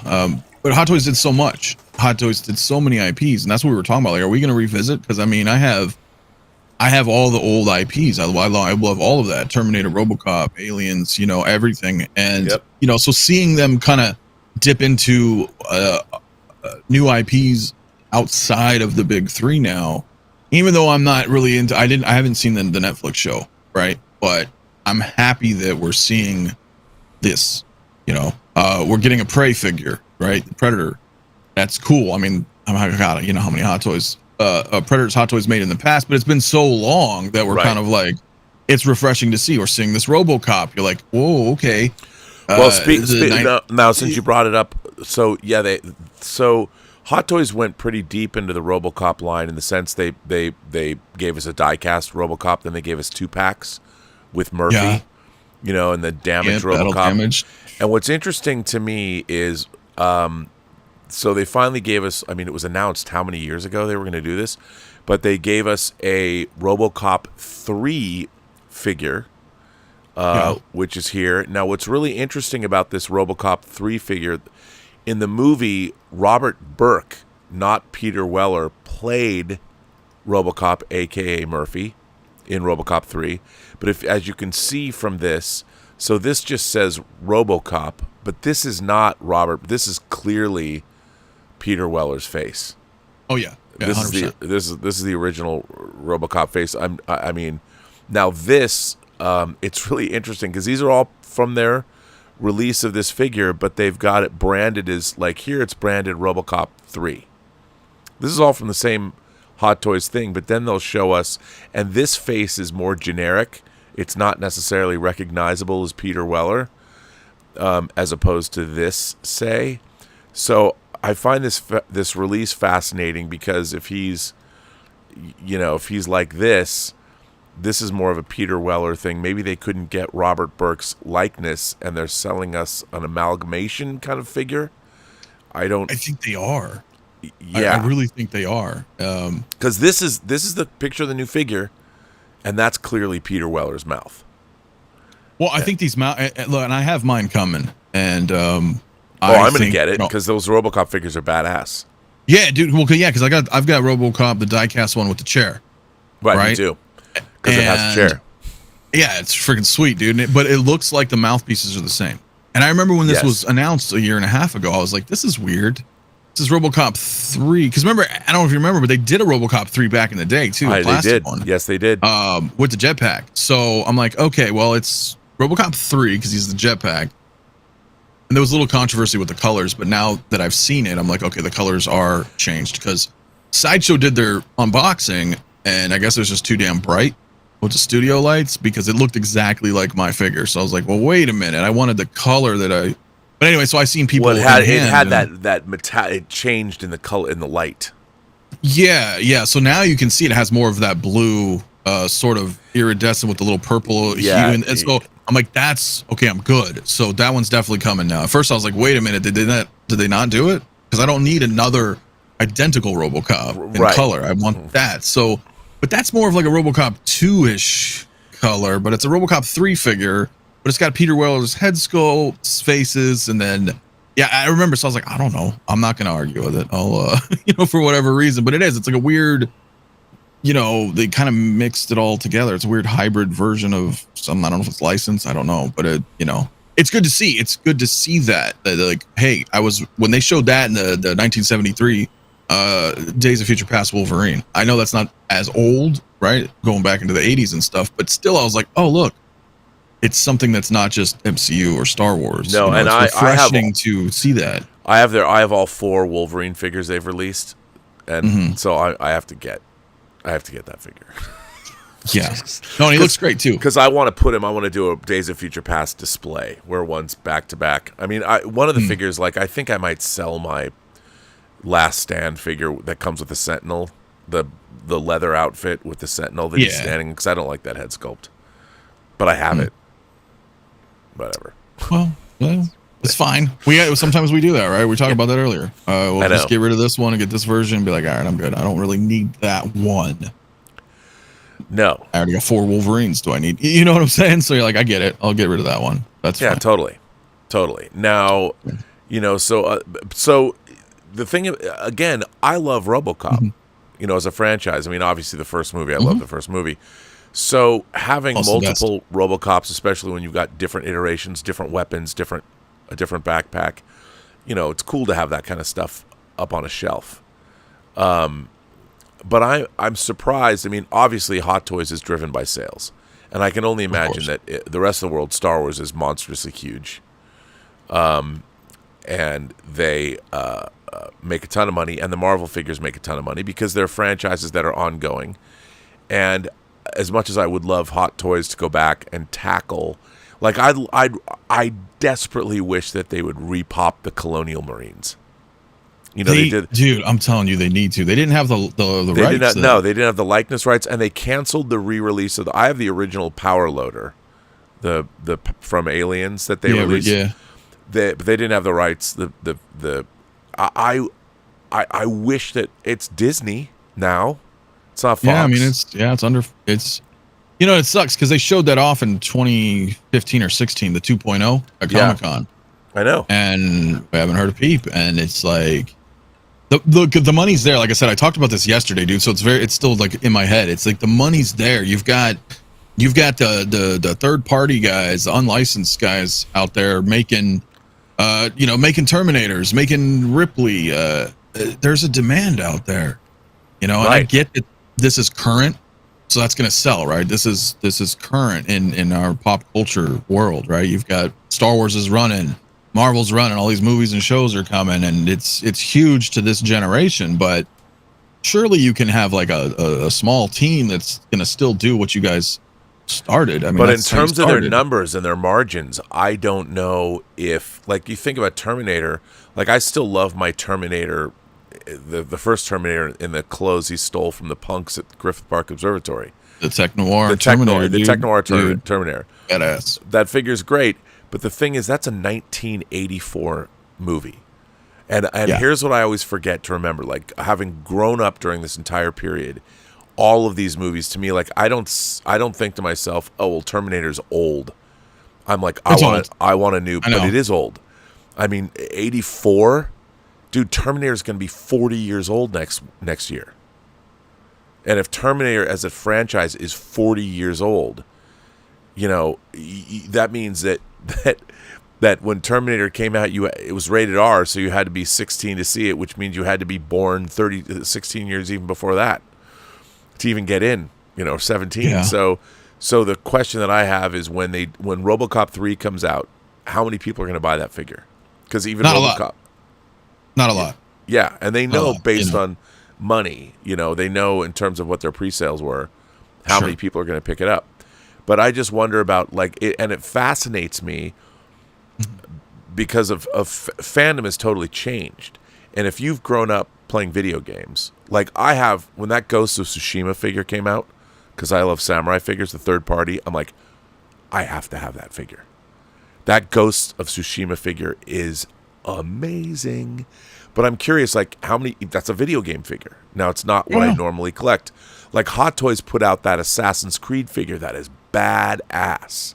but Hot Toys did so much. Hot Toys did so many IPs, and that's what we were talking about. Like, are we going to revisit? Because I mean, I have all the old IPs. I love all of that. Terminator, RoboCop, Aliens, everything. And so seeing them kind of dip into new IPs outside of the big three now. Even though I'm not really into, I haven't seen the Netflix show, right? But I'm happy that we're seeing this. You know, we're getting a Prey figure, right? The Predator. That's cool. I mean, God, you know how many Hot Toys, Predator's Hot Toys made in the past, but it's been so long that we're kind of like, it's refreshing to see. We're seeing this RoboCop. You're like, whoa, okay. Well, now since you brought it up, so yeah, so Hot Toys went pretty deep into the RoboCop line in the sense they gave us a die-cast RoboCop, then they gave us 2-packs with Murphy, you know, and the damaged RoboCop. Damaged. And what's interesting to me is, so they finally gave us, I mean, it was announced how many years ago they were going to do this, but they gave us a RoboCop 3 figure, which is here. Now, what's really interesting about this RoboCop 3 figure, in the movie, Robert Burke, not Peter Weller, played RoboCop, a.k.a. Murphy, in RoboCop 3. But as you can see from this, so this just says RoboCop, but this is not Robert. This is clearly Peter Weller's face. Oh yeah, this 100%. This is the original RoboCop face. I mean, now this it's really interesting because these are all from their release of this figure, but they've got it branded as, like, here it's branded RoboCop 3. This is all from the same Hot Toys thing, but then they'll show us, and this face is more generic. It's not necessarily recognizable as Peter Weller, as opposed to this, say. So I find this release fascinating because if he's like this is more of a Peter Weller thing. Maybe they couldn't get Robert Burke's likeness, and they're selling us an amalgamation kind of figure. I think they are. Yeah, I really think they are. Because this is the picture of the new figure, and that's clearly Peter Weller's mouth. Well, I think these look, and I have mine coming, and I'm gonna get it because those RoboCop figures are badass. Yeah, dude. Well, yeah, because I've got RoboCop, the die-cast one with the chair. Right, me too. Because it has a chair. Yeah, it's freaking sweet, dude. But it looks like the mouthpieces are the same. And I remember when this was announced a year and a half ago, I was like, this is weird. This is RoboCop 3. Because remember, I don't know if you remember, but they did a RoboCop 3 back in the day, too. They did. One, yes, they did. With the jetpack. So I'm like, okay, well, it's RoboCop 3 because he's the jetpack. And there was a little controversy with the colors, but now that I've seen it, I'm like, okay, the colors are changed. Because Sideshow did their unboxing, and I guess it was just too damn bright with the studio lights because it looked exactly like my figure. So I was like, well, wait a minute. I wanted the color that I... But anyway, so I seen people... Well, it changed in the color, in the light. Yeah. So now you can see it has more of that blue, sort of iridescent with the little purple hue. And so I'm like, that's... Okay, I'm good. So that one's definitely coming now. At first I was like, wait a minute. Did they not do it? Because I don't need another identical RoboCop in color. I want that. So... But that's more of like a RoboCop 2-ish color, but it's a RoboCop 3 figure, but it's got Peter Weller's head sculpts, faces, and then, yeah, I remember, so I was like, I don't know. I'm not going to argue with it. I'll, for whatever reason, but it's like a weird, they kind of mixed it all together. It's a weird hybrid version of some, I don't know if it's licensed, I don't know, but it's good to see. It's good to see that like, hey, when they showed that in the 1973 Days of Future Past Wolverine. I know that's not as old, right? Going back into the 80s and stuff, but still I was like, oh, look, it's something that's not just MCU or Star Wars. No, and it's refreshing to see that. I have all 4 Wolverine figures they've released, and so I have to get that figure. Yeah. No, and he looks great too. Because I want to put him. I want to do a Days of Future Past display where one's back to back. I mean, one of the figures, like, I think I might sell my Last Stand figure that comes with the Sentinel, the leather outfit with the Sentinel that he's standing, because I don't like that head sculpt, but I have it. Whatever. Well, it's fine. Sometimes we do that, right? We talked about that earlier. We'll just get rid of this one and get this version and be like, all right, I'm good. I don't really need that one. No, I already got 4 Wolverines. Do I need? You know what I'm saying? So you're like, I get it. I'll get rid of that one. That's fine. Totally. Now, so. The thing, again, I love RoboCop, as a franchise. I mean, obviously the first movie, I love the first movie. So having multiple RoboCops, especially when you've got different iterations, different weapons, a different backpack, it's cool to have that kind of stuff up on a shelf. But I'm surprised. I mean, obviously, Hot Toys is driven by sales, and I can only imagine that the rest of the world, Star Wars is monstrously huge, and they make a ton of money, and the Marvel figures make a ton of money because they're franchises that are ongoing. And as much as I would love Hot Toys to go back and tackle, like I desperately wish that they would repop the Colonial Marines. You know, they did, dude. I'm telling you, they need to. They didn't have the they rights. No, they didn't have the likeness rights, and they canceled the re-release of I have the original Power Loader, the from Aliens that they released. Yeah. But they didn't have the rights. I wish that it's Disney now. It's not Fox. Yeah, I mean it's you know, it sucks because they showed that off in 2015 or 16, the 2.0 at Comic-Con. I know, and we haven't heard a peep. And it's like the money's there. Like I said, I talked about this yesterday, dude. So it's still like in my head. It's like the money's there. You've got the third party guys, the unlicensed guys out there making making Terminators, making Ripley. There's a demand out there, you know. And I get that this is current, so that's going to sell, right? This is current in our pop culture world, right? You've got Star Wars is running, Marvel's running, all these movies and shows are coming, and it's huge to this generation. But surely you can have like a small team that's going to still do what you guys started. I mean, but in terms of their numbers and their margins, I don't know if, like, you think about Terminator. Like, I still love my Terminator, the first Terminator in the clothes he stole from the punks at Griffith Park Observatory. The Tech Noir Terminator. Terminator. Badass. That figure's great, but the thing is, that's a 1984 movie. And here's what I always forget to remember. Like, having grown up during this entire period, all of these movies, to me, like, I don't think to myself, oh, well, Terminator's old. I'm like, I want a new, but it is old. I mean, 84, dude, Terminator's going to be 40 years old next year. And if Terminator as a franchise is 40 years old, you know, that means that when Terminator came out, it was rated R, so you had to be 16 to see it, which means you had to be born 16 years even before that to even get in, 17. Yeah. So the question that I have is when RoboCop 3 comes out, how many people are going to buy that figure? Because even not a lot. Yeah, and they know based on money, they know in terms of what their pre-sales were, how many people are going to pick it up. But I just wonder about, like, it, and it fascinates me because of fandom has totally changed. And if you've grown up playing video games, like I have, when that Ghost of Tsushima figure came out, because I love samurai figures, the third party, I'm like, I have to have that figure. That Ghost of Tsushima figure is amazing. But I'm curious, like, how many, that's a video game figure. Now, it's not what I normally collect. Like, Hot Toys put out that Assassin's Creed figure that is badass.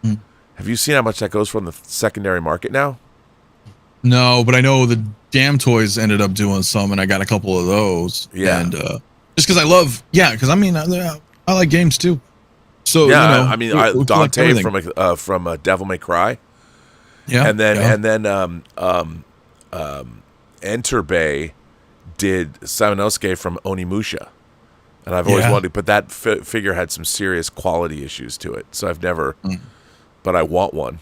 Have you seen how much that goes from the secondary market now? No, but I know the Damn Toys ended up doing some, and I got a couple of those. Yeah. And just because I love, because I mean, I like games too. So, yeah, I mean, Dante from Devil May Cry. Yeah. And then Enterbay did Samanosuke from Onimusha. And I've always wanted to, but that figure had some serious quality issues to it. So I've never, but I want one.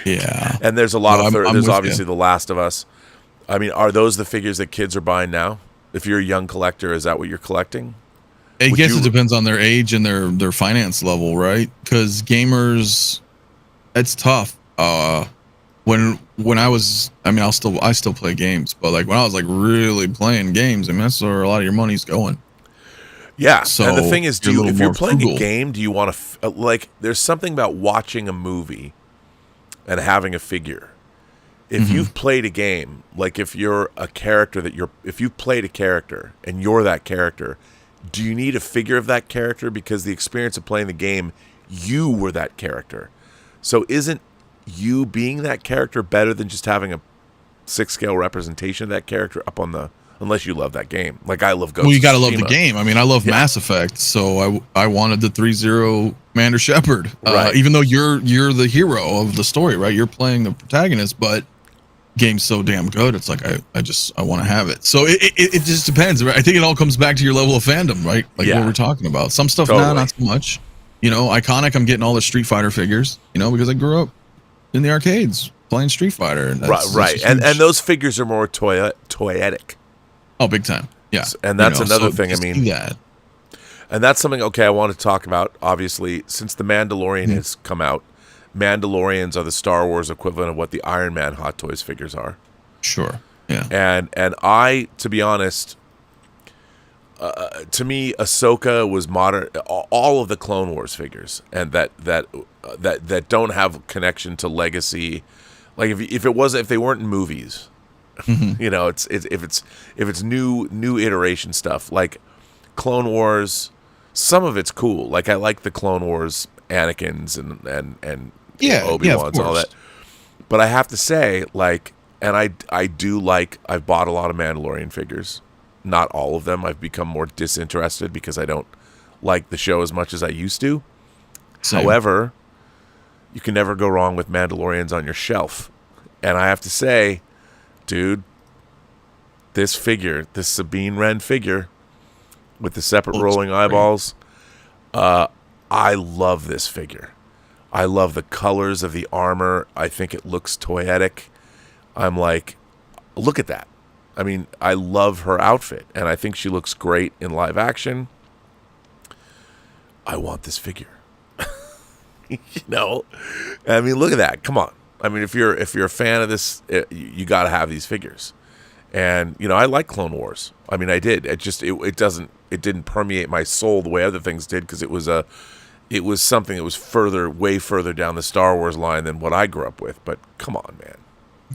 And there's a lot of, there's obviously The Last of Us. I mean, are those the figures that kids are buying now? If you're a young collector, is that what you're collecting? I guess it depends on their age and their finance level, right? Because gamers, it's tough. When I was, I mean, I still play games, but like when I was like really playing games, I mean, that's where a lot of your money's going. Yeah. So and the thing is, if you're playing a game, do you want to like? There's something about watching a movie and having a figure. If you've played a game, like if you're a character if you've played a character and you're that character, do you need a figure of that character? Because the experience of playing the game, you were that character. So isn't you being that character better than just having a 6-scale representation of that character up on the, unless you love that game. Like I love Ghost. Well, you got to love the game. I mean, I love Mass Effect, so I wanted the 3-0 Commander Shepard. Even though you're the hero of the story, right? You're playing the protagonist, but game's so damn good. It's like I want to have it. So it just depends, right? I think it all comes back to your level of fandom, right? Like what we're talking about. Some stuff not so much. You know, Iconic. I'm getting all the Street Fighter figures. You know, because I grew up in the arcades playing Street Fighter. And right. And those figures are more toyetic. Oh, big time. Yeah. And that's another thing. I mean, and that's something. Okay, I want to talk about. Obviously, since the Mandalorian has come out. Mandalorians are the Star Wars equivalent of what the Iron Man Hot Toys figures are. Sure. Yeah. And I, to be honest, to me, Ahsoka was modern. All of the Clone Wars figures, and that don't have connection to legacy. Like if they weren't in movies, you know, it's if it's new iteration stuff like Clone Wars. Some of it's cool. Like I like the Clone Wars Anakins and Obi-Wan's and all that. But I have to say, like, and I do like, I've bought a lot of Mandalorian figures. Not all of them. I've become more disinterested because I don't like the show as much as I used to. Same. However, you can never go wrong with Mandalorians on your shelf. And I have to say, dude, this Sabine Wren figure with the separate rolling eyeballs, I love this figure. I love the colors of the armor. I think it looks toyetic. I'm like, look at that. I mean, I love her outfit, and I think she looks great in live action. I want this figure. You know? I mean, look at that. Come on. I mean, if you're a fan of this, you got to have these figures. And, you know, I like Clone Wars. I mean, I did. It didn't permeate my soul the way other things did because it was something that was way further down the Star Wars line than what I grew up with. But come on, man.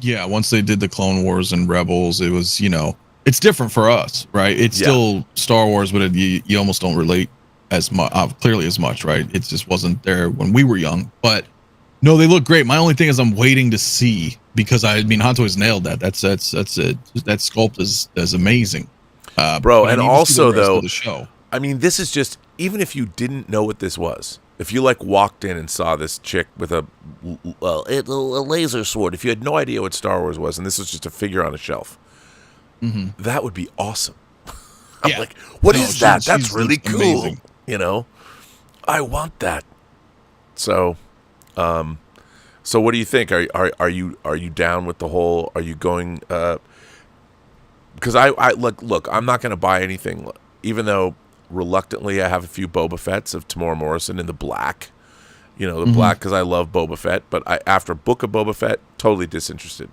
Yeah, once they did the Clone Wars and Rebels, it was, you know, it's different for us, right? It's still Star Wars, but you almost don't relate as much, clearly as much, right? It just wasn't there when we were young. But no, they look great. My only thing is I'm waiting to see, because I mean, Hot Toys nailed that. That's it. That sculpt is amazing, bro. And also though, the show. I mean, this is just, even if you didn't know what this was, if you like walked in and saw this chick with a laser sword, if you had no idea what Star Wars was, and this was just a figure on a shelf, that would be awesome. I'm like, what is that? That's really cool. Amazing. You know, I want that. So what do you think? Are you down with the whole? Are you going? Because I look, I'm not going to buy anything, even though reluctantly I have a few Boba Fett's of Tamora Morrison in the black. You know, the black, because I love Boba Fett. But after Book of Boba Fett, totally disinterested.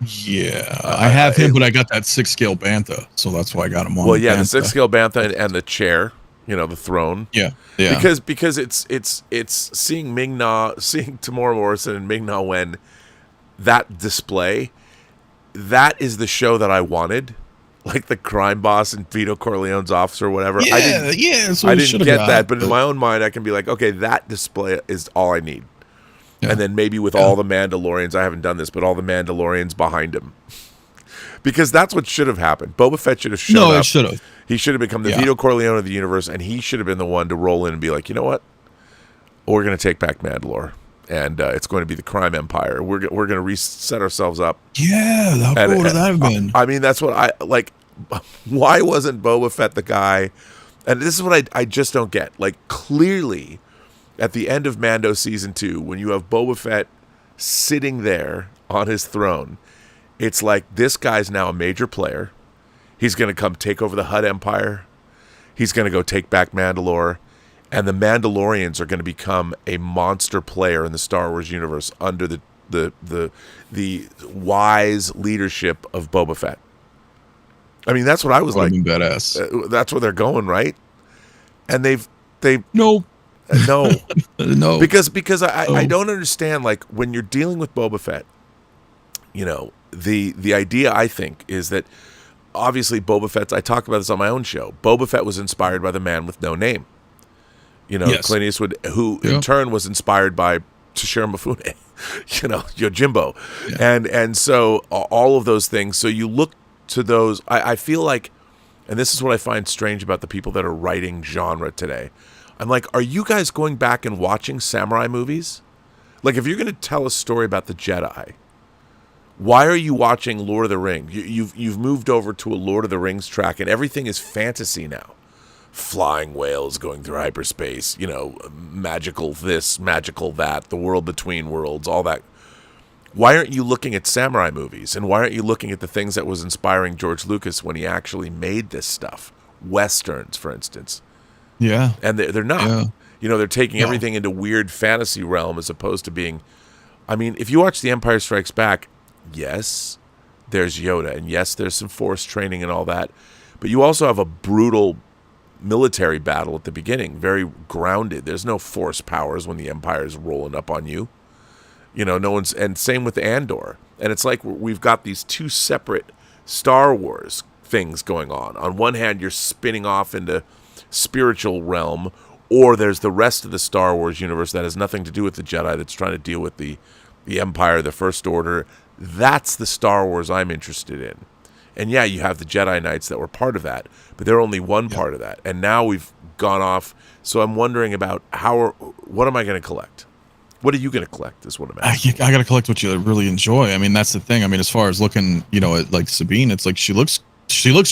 Yeah, I have him, but I got that 6 scale Bantha, so that's why I got him on. Well, yeah, the 6 scale Bantha and the chair. You know, the throne. Yeah. Because it's seeing Tamora Morrison and Ming-Na Wen, that display, that is the show that I wanted. Like the crime boss and Vito Corleone's office or whatever. Yeah, I didn't get that, but in my own mind, I can be like, okay, that display is all I need. Yeah. And then maybe with all the Mandalorians, I haven't done this, but all the Mandalorians behind him. Because that's what should have happened. Boba Fett should have shown up. No, it should have. He should have become the Vito Corleone of the universe, and he should have been the one to roll in and be like, you know what? We're going to take back Mandalore, and it's going to be the crime empire. We're going to reset ourselves up. Yeah, how cool would that have been? I mean, that's what I like. Why wasn't Boba Fett the guy? And this is what I just don't get. Like, clearly, at the end of Mando Season 2, when you have Boba Fett sitting there on his throne, it's like this guy's now a major player. He's going to come take over the Hutt Empire. He's going to go take back Mandalore. And the Mandalorians are going to become a monster player in the Star Wars universe under the wise leadership of Boba Fett. I mean, that's what I was like. Badass. That's where they're going, right? And they've no. Because I don't understand, like, when you're dealing with Boba Fett, you know, the idea, I think, is that obviously Boba Fett's, I talk about this on my own show, Boba Fett was inspired by the man with no name. You know, Clint Eastwood, who in turn was inspired by Toshiro Mifune, you know, Yojimbo. Yeah. And so all of those things. So you look to those, I feel like, and this is what I find strange about the people that are writing genre today. I'm like, are you guys going back and watching samurai movies? Like, if you're going to tell a story about the Jedi, Why are you watching Lord of the Rings? You've moved over to a Lord of the Rings track, and everything is fantasy now. Flying whales going through hyperspace, magical this, magical that, the world between worlds, all that. Why aren't you looking at samurai movies? And why aren't you looking at the things that was inspiring George Lucas when he actually made this stuff? Westerns, for instance. Yeah. And they're not. Yeah. They're taking everything into weird fantasy realm as opposed to being... I mean, if you watch The Empire Strikes Back, yes, there's Yoda, and yes, there's some Force training and all that, but you also have a brutal military battle at the beginning, very grounded. There's no Force powers when the Empire is rolling up on you. No one's... And same with Andor. And it's like we've got these two separate Star Wars things going on. On one hand, you're spinning off into spiritual realm, or there's the rest of the Star Wars universe that has nothing to do with the Jedi, that's trying to deal with the Empire, the First Order. That's the Star Wars I'm interested in. And yeah, you have the Jedi Knights that were part of that, but they're only one part of that. And now we've gone off. So I'm wondering about what am I going to collect? What are you going to collect is what I'm asking. I got to collect what you really enjoy. I mean, that's the thing. I mean, as far as looking, at like Sabine, it's like she looks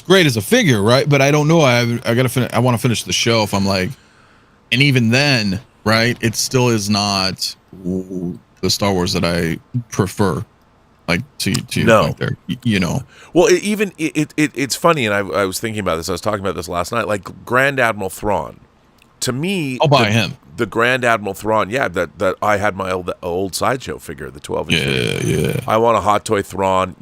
great as a figure, right? But I don't know. I got to finish. I want to finish the show. If I'm like, and even then, right, it still is not the Star Wars that I prefer. Like to no. Like there, Well, it's funny, and I was thinking about this. I was talking about this last night. Like Grand Admiral Thrawn, to me, I'll buy him. The Grand Admiral Thrawn, that I had my old Sideshow figure, the 12-inch. Yeah. I want a Hot Toy Thrawn,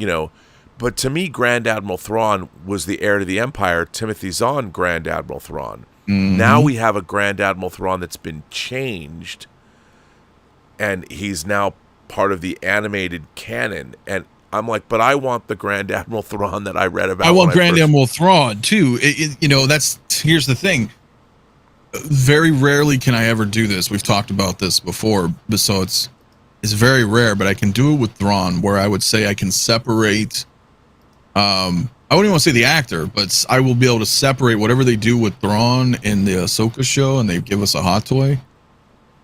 But to me, Grand Admiral Thrawn was the heir to the Empire. Timothy Zahn, Grand Admiral Thrawn. Mm-hmm. Now we have a Grand Admiral Thrawn that's been changed, and he's now part of the animated canon. And I'm like, but I want the Grand Admiral Thrawn that I read about. I want Grand Admiral Thrawn too. Here's the thing. Very rarely can I ever do this. We've talked about this before, so it's very rare. But I can do it with Thrawn, where I would say I can separate. I wouldn't even want to say the actor, but I will be able to separate whatever they do with Thrawn in the Ahsoka show, and they give us a hot toy.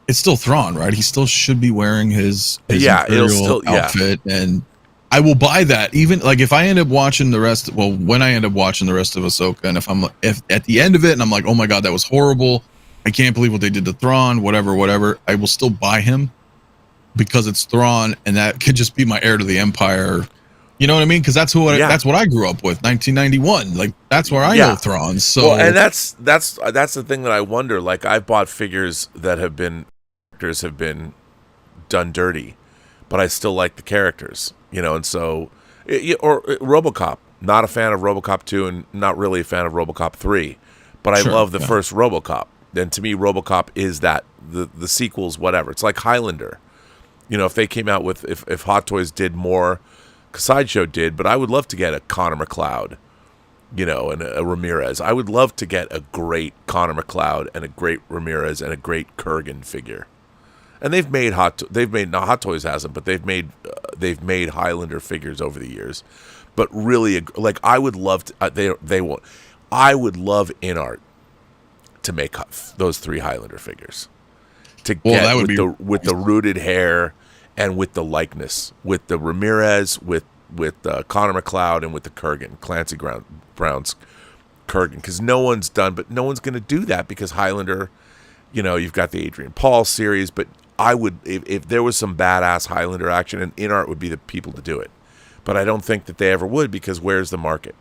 It's still Thrawn, right? He still should be wearing his Imperial outfit, and I will buy that. Even like if I end up watching the rest, when I end up watching the rest of Ahsoka, and if at the end of it, and I'm like, oh my god, that was horrible. I can't believe what they did to Thrawn. Whatever. I will still buy him because it's Thrawn, and that could just be my heir to the Empire. You know what I mean? Because that's what I grew up with. 1991. Like that's where I know Thrawn. So, and that's the thing that I wonder. Like I've bought figures that have been done dirty, but I still like the characters. And so, or RoboCop. Not a fan of RoboCop 2, and not really a fan of RoboCop 3, but I love the first RoboCop. And to me, RoboCop is that the sequels, whatever. It's like Highlander. If they came out with if Hot Toys did more. Sideshow did, but I would love to get a Connor McLeod, and a Ramirez. I would love to get a great Connor McLeod and a great Ramirez and a great Kurgan figure. And they've made Hot Toys hasn't, but they've made Highlander figures over the years. But really, like I would love to. They won't. I would love InArt to make those 3 Highlander figures. With the rooted hair. And with the likeness, with the Ramirez, with Connor McLeod, and with the Kurgan, Clancy Brown's Kurgan, because no one's going to do that because Highlander, you've got the Adrian Paul series, but I would, if there was some badass Highlander action, and InArt would be the people to do it, but I don't think that they ever would because where's the market?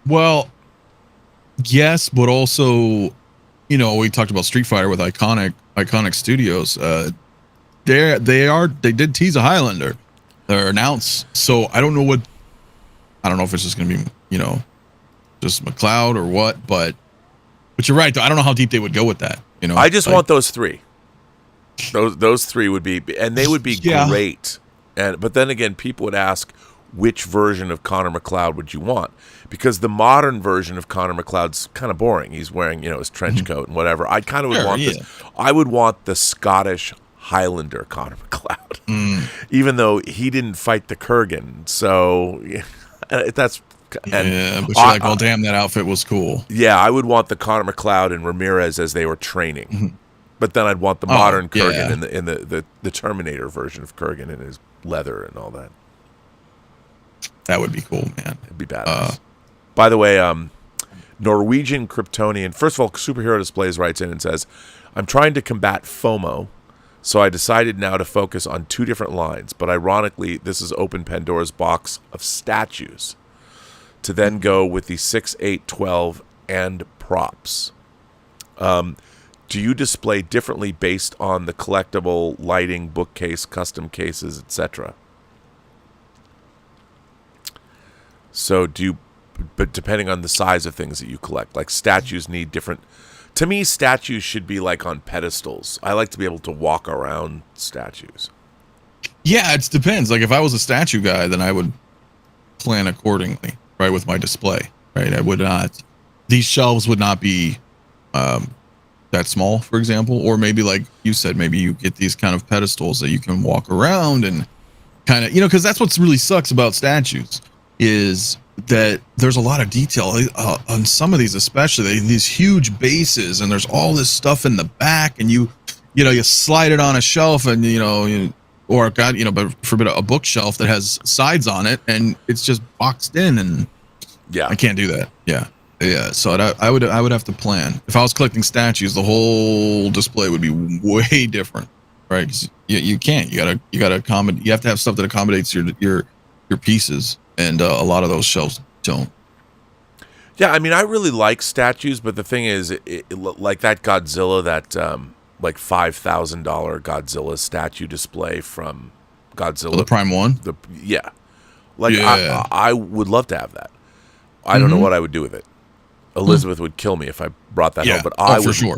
Well, yes, but also, we talked about Street Fighter with Iconic Studios. They did tease a Highlander or announce, so I don't know if it's just gonna be just McLeod or what, but you're right though. I don't know how deep they would go with that. I just want those 3. Those 3 would be, and they would be great. But then again, people would ask, which version of Connor McLeod would you want? Because the modern version of Connor McLeod's kind of boring. He's wearing his trench coat and whatever. I kind of would want this. I would want the Scottish Highlander Connor McLeod, even though he didn't fight the Kurgan. So that's but you're like, well, damn, that outfit was cool. Yeah, I would want the Connor McLeod and Ramirez as they were training, but then I'd want the modern Kurgan in the Terminator version of Kurgan in his leather and all that. That would be cool, man. It'd be badass. By the way, Norwegian Kryptonian, first of all, Superhero Displays writes in and says, I'm trying to combat FOMO, so I decided now to focus on 2 different lines. But ironically, this has opened Pandora's box of statues to then go with the 6, 8, 12, and props. Do you display differently based on the collectible, lighting, bookcase, custom cases, etc.? So but depending on the size of things that you collect, like statues need different. To me, statues should be like on pedestals. I like to be able to walk around statues. Yeah, it depends. Like if I was a statue guy, then I would plan accordingly, right, with my display, right? I would not. These shelves would not be that small, for example, or maybe like you said, maybe you get these kind of pedestals that you can walk around and kind of, because that's what's really sucks about statues is that there's a lot of detail on some of these, especially these huge bases, and there's all this stuff in the back, and you slide it on a shelf, and but forbid a bookshelf that has sides on it, and it's just boxed in, and yeah, I can't do that. Yeah. So I would have to plan. If I was collecting statues, the whole display would be way different, right? 'Cause you can't. You gotta accommodate. You have to have stuff that accommodates your pieces. And a lot of those shelves don't. Yeah, I mean, I really like statues, but the thing is, like that Godzilla, that like $5,000 Godzilla statue display from Godzilla, the Prime One. I would love to have that. I don't know what I would do with it. Elizabeth would kill me if I brought that home, but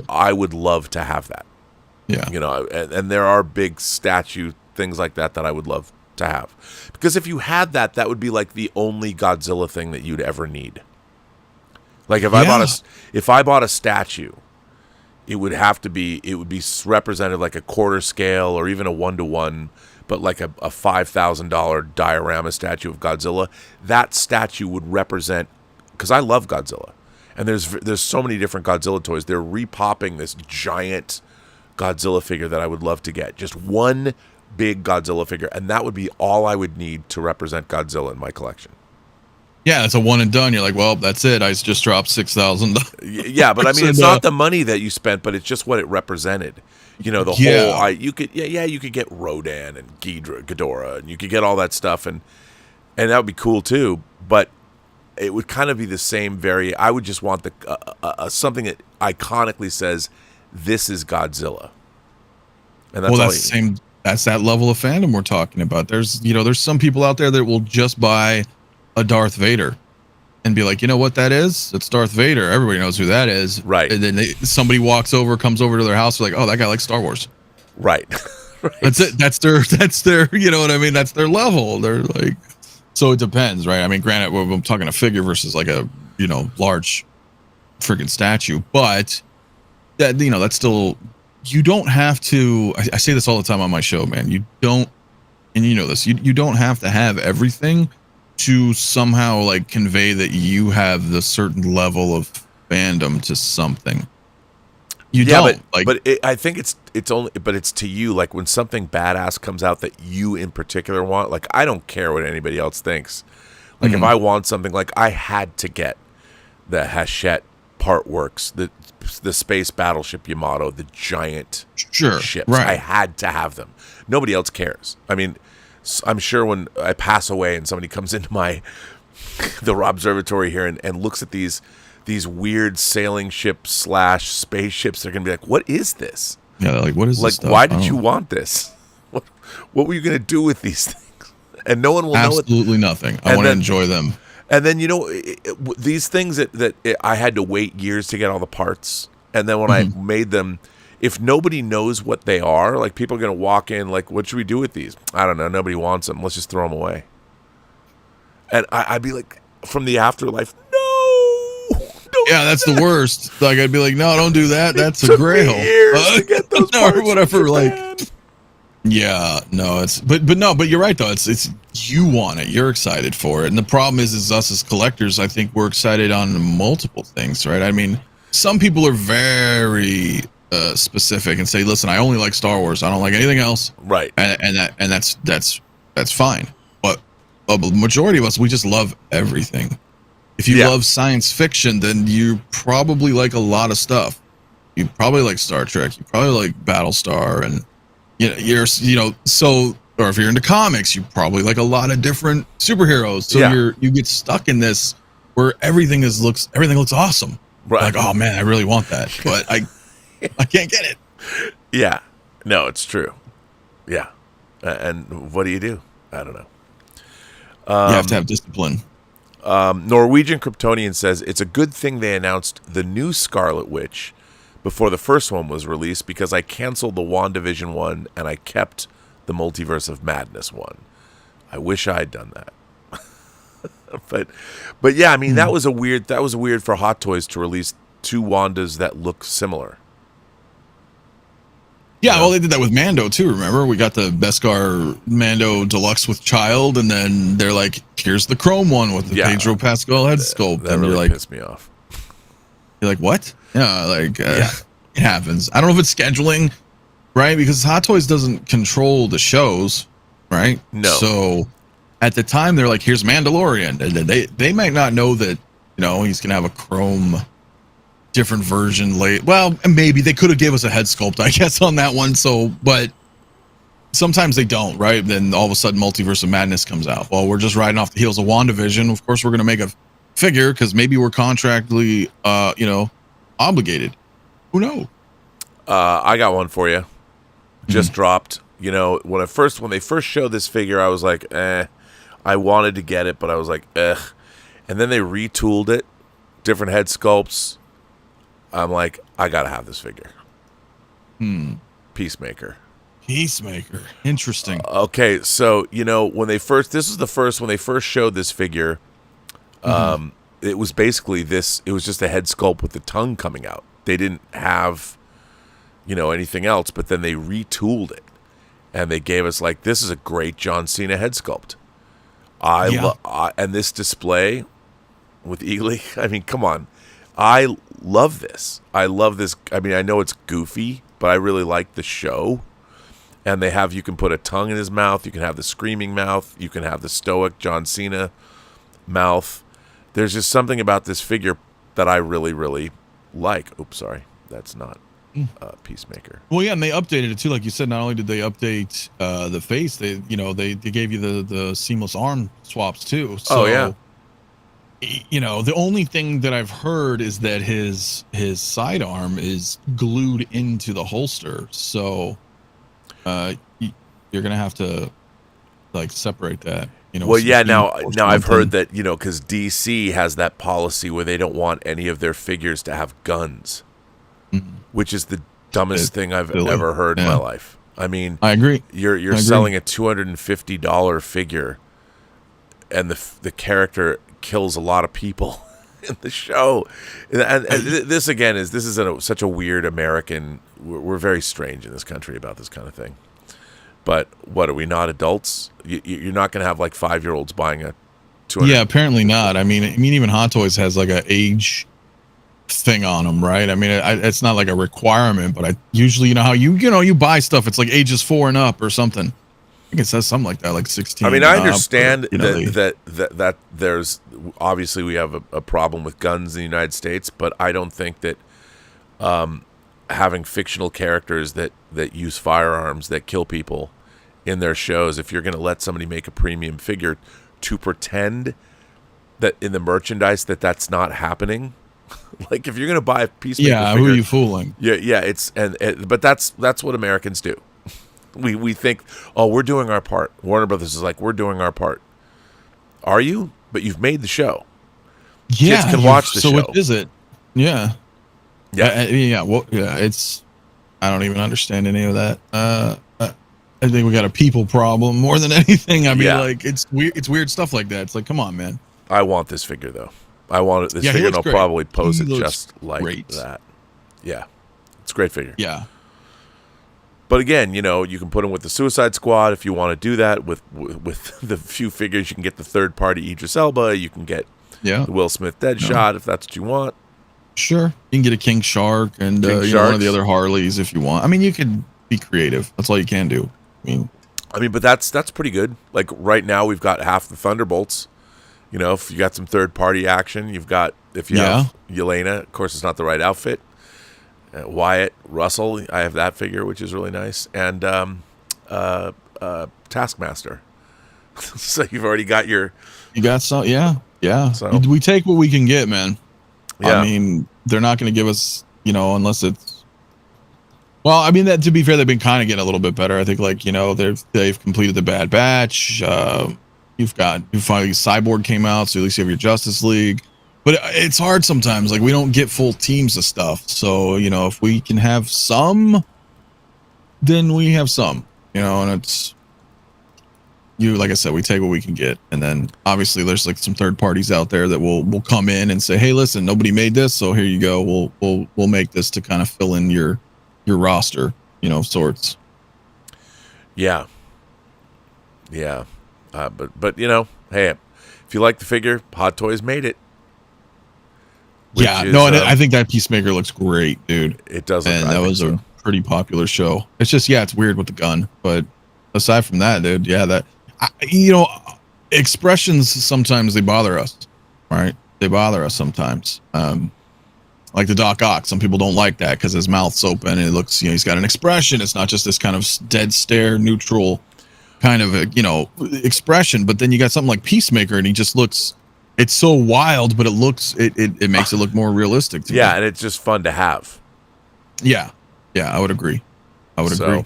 I would love to have that. Yeah, and there are big statue things like that I would love to have, because if you had that would be like the only Godzilla thing that you'd ever need. Like if I bought a statue, it would be represented like a quarter scale or even a 1-to-1, but like a $5,000 diorama statue of Godzilla. That statue would represent, because I love Godzilla, and there's so many different Godzilla toys. They're repopping this giant Godzilla figure that I would love to get, just one big Godzilla figure, and that would be all I would need to represent Godzilla in my collection. Yeah, it's a one and done. You're like, well, that's it. I just dropped $6,000. Yeah, but I mean, it's not the money that you spent, but it's just what it represented. Whole. You could get Rodan and Ghidorah, and you could get all that stuff, and that would be cool too. But it would kind of be the same. I would just want something that iconically says, "This is Godzilla," and that's that's the same. That's that level of fandom we're talking about. There's some people out there that will just buy a Darth Vader and be like, you know what that is? It's Darth Vader. Everybody knows who that is. Right. And then somebody comes over to their house, like, oh, that guy likes Star Wars. Right. Right. That's it. That's their, you know what I mean? That's their level. They're like, so it depends, right? I mean, granted, I'm talking a figure versus like a, large freaking statue, but that, that's still, you don't have to, I say this all the time on my show, man. You don't, and you know this, you don't have to have everything to somehow like convey that you have the certain level of fandom to something. I think it's to you. Like when something badass comes out that you in particular want, like I don't care what anybody else thinks. Like if I want something, like I had to get the Hachette part works, the space battleship Yamato, the giant ships. Right. I had to have them. Nobody else cares. I mean, I'm sure when I pass away and somebody comes into the observatory here and looks at these weird sailing ships / spaceships, they're gonna be like, "What is this? Yeah, like what is this stuff? Why did you want this? What were you gonna do with these things?" And no one will know. Absolutely nothing. I want to enjoy them. And then these things that I had to wait years to get all the parts, and then when I made them, if nobody knows what they are, like people are gonna walk in, like, what should we do with these? I don't know. Nobody wants them. Let's just throw them away. And I'd be like, from the afterlife, no. Yeah, that's the worst. Like I'd be like, no, don't do that. That's a grail. To get those parts or whatever. Like, yeah, no, but you're right though. It's you want it. You're excited for it, and the problem is us as collectors. I think we're excited on multiple things, right? I mean, some people are very specific and say, listen, I only like Star Wars. I don't like anything else. Right. And that's fine. But a majority of us, we just love everything. If you love science fiction, then you probably like a lot of stuff. You probably like Star Trek. You probably like Battlestar, and or if you're into comics, you probably like a lot of different superheroes. So you get stuck in this where everything looks awesome. Right. Like, oh man, I really want that, but I can't get it. Yeah, no, it's true. Yeah, and what do? I don't know. You have to have discipline. Norwegian Kryptonian says it's a good thing they announced the new Scarlet Witch before the first one was released, because I canceled the WandaVision one and I kept the Multiverse of Madness one. I wish I had done that. but yeah, I mean that was weird for Hot Toys to release two Wandas that look similar. Yeah, well, they did that with Mando too. Remember, we got the Beskar Mando Deluxe with Child, and then they're like, "Here's the Chrome one with the Pedro Pascal head sculpt." That and really you're like, pissed me off. You're like, what? Yeah, it happens. I don't know if it's scheduling, right? Because Hot Toys doesn't control the shows, right? No. So at the time, they're like, "Here's Mandalorian," and they might not know that he's gonna have a Chrome different version late. Well, maybe they could have gave us a head sculpt, I guess, on that one. So, but sometimes they don't, right? Then all of a sudden, Multiverse of Madness comes out. Well, we're just riding off the heels of WandaVision. Of course, we're going to make a figure because maybe we're contractually, obligated. Who knows? I got one for you. Just dropped. When they first showed this figure, I was like, I wanted to get it, but I was like, ugh. And then they retooled it, different head sculpts. I'm like, I gotta have this figure. Peacemaker. Interesting. Okay, so when they first showed this figure, it was basically this. It was just a head sculpt with the tongue coming out. They didn't have, anything else. But then they retooled it, and they gave us this is a great John Cena head sculpt. And this display with Eagly. I mean, come on. I love this. I mean, I know it's goofy, but I really like the show. And you can put a tongue in his mouth. You can have the screaming mouth. You can have the stoic John Cena mouth. There's just something about this figure that I really, really like. Oops, sorry. That's not Peacemaker. Well, yeah, and they updated it too. Like you said, not only did they update the face, they gave you the seamless arm swaps too. So, oh, yeah. The only thing that I've heard is that his sidearm is glued into the holster. So you're gonna have to separate that. Well, yeah. Now I've heard that because DC has that policy where they don't want any of their figures to have guns, which is the dumbest thing I've ever heard in my life. I mean, I agree. You're selling a $250 figure, and the character kills a lot of people in the show, and this is such a weird American. We're very strange in this country about this kind of thing. But what, are we not adults? You're not going to have 5-year-olds buying a 200. Yeah, apparently not. I mean, even Hot Toys has a age thing on them, right? I mean, it's not a requirement, but I usually how you buy stuff. It's ages 4 and up or something. I think it says something like that, 16. I mean, I understand that there's obviously we have a problem with guns in the United States, but I don't think that having fictional characters that use firearms that kill people in their shows, if you're going to let somebody make a premium figure to pretend that in the merchandise that's not happening, if you're going to buy a Peacemaker figure, who are you fooling? Yeah, but that's what Americans do. We think, oh, we're doing our part. Warner Brothers is we're doing our part. Are you? But you've made the show. Yeah, kids can watch the show. So what is it? Yeah. Yeah. Well, yeah. It's. I don't even understand any of that. I think we got a people problem more than anything. I mean, it's weird. It's weird stuff like that. It's come on, man. I want this figure though. I want this figure, and I'll probably pose it just like that. Yeah, it's a great figure. Yeah. But again, you can put him with the Suicide Squad if you want to do that. With the few figures, you can get the third-party Idris Elba. You can get the Will Smith Deadshot if that's what you want. Sure, you can get a King Shark and one of the other Harleys if you want. I mean, you can be creative. That's all you can do. I mean, I mean, but that's pretty good. Like right now, we've got half the Thunderbolts. You know, if you got some third-party action, if you have Yelena, of course, it's not the right outfit. Wyatt, Russell, I have that figure, which is really nice, and Taskmaster. So you've already got your. You got some, yeah. So. We take what we can get, man. Yeah. I mean, they're not going to give us, unless it's. Well, I mean, that to be fair, they've been kind of getting a little bit better. I think, they've completed the Bad Batch. You finally Cyborg came out, so at least you have your Justice League. But it's hard sometimes. Like, we don't get full teams of stuff. So, if we can have some, then we have some. And it's like I said, we take what we can get. And then obviously there's some third parties out there that will come in and say, hey, listen, nobody made this, so here you go. We'll make this to kind of fill in your roster, sorts. Yeah. But hey, if you like the figure, Hot Toys made it. And I think that Peacemaker looks great, dude. It does. And that was a pretty popular show. It's just, it's weird with the gun, but aside from that, dude, expressions sometimes they bother us, right? They bother us sometimes. Like the Doc Ock, some people don't like that because his mouth's open and it looks, he's got an expression. It's not just this kind of dead stare, neutral kind of expression. But then you got something like Peacemaker, and he just looks. It's so wild, but it makes it look more realistic to me. And it's just fun to have. Yeah, I would agree. Agree.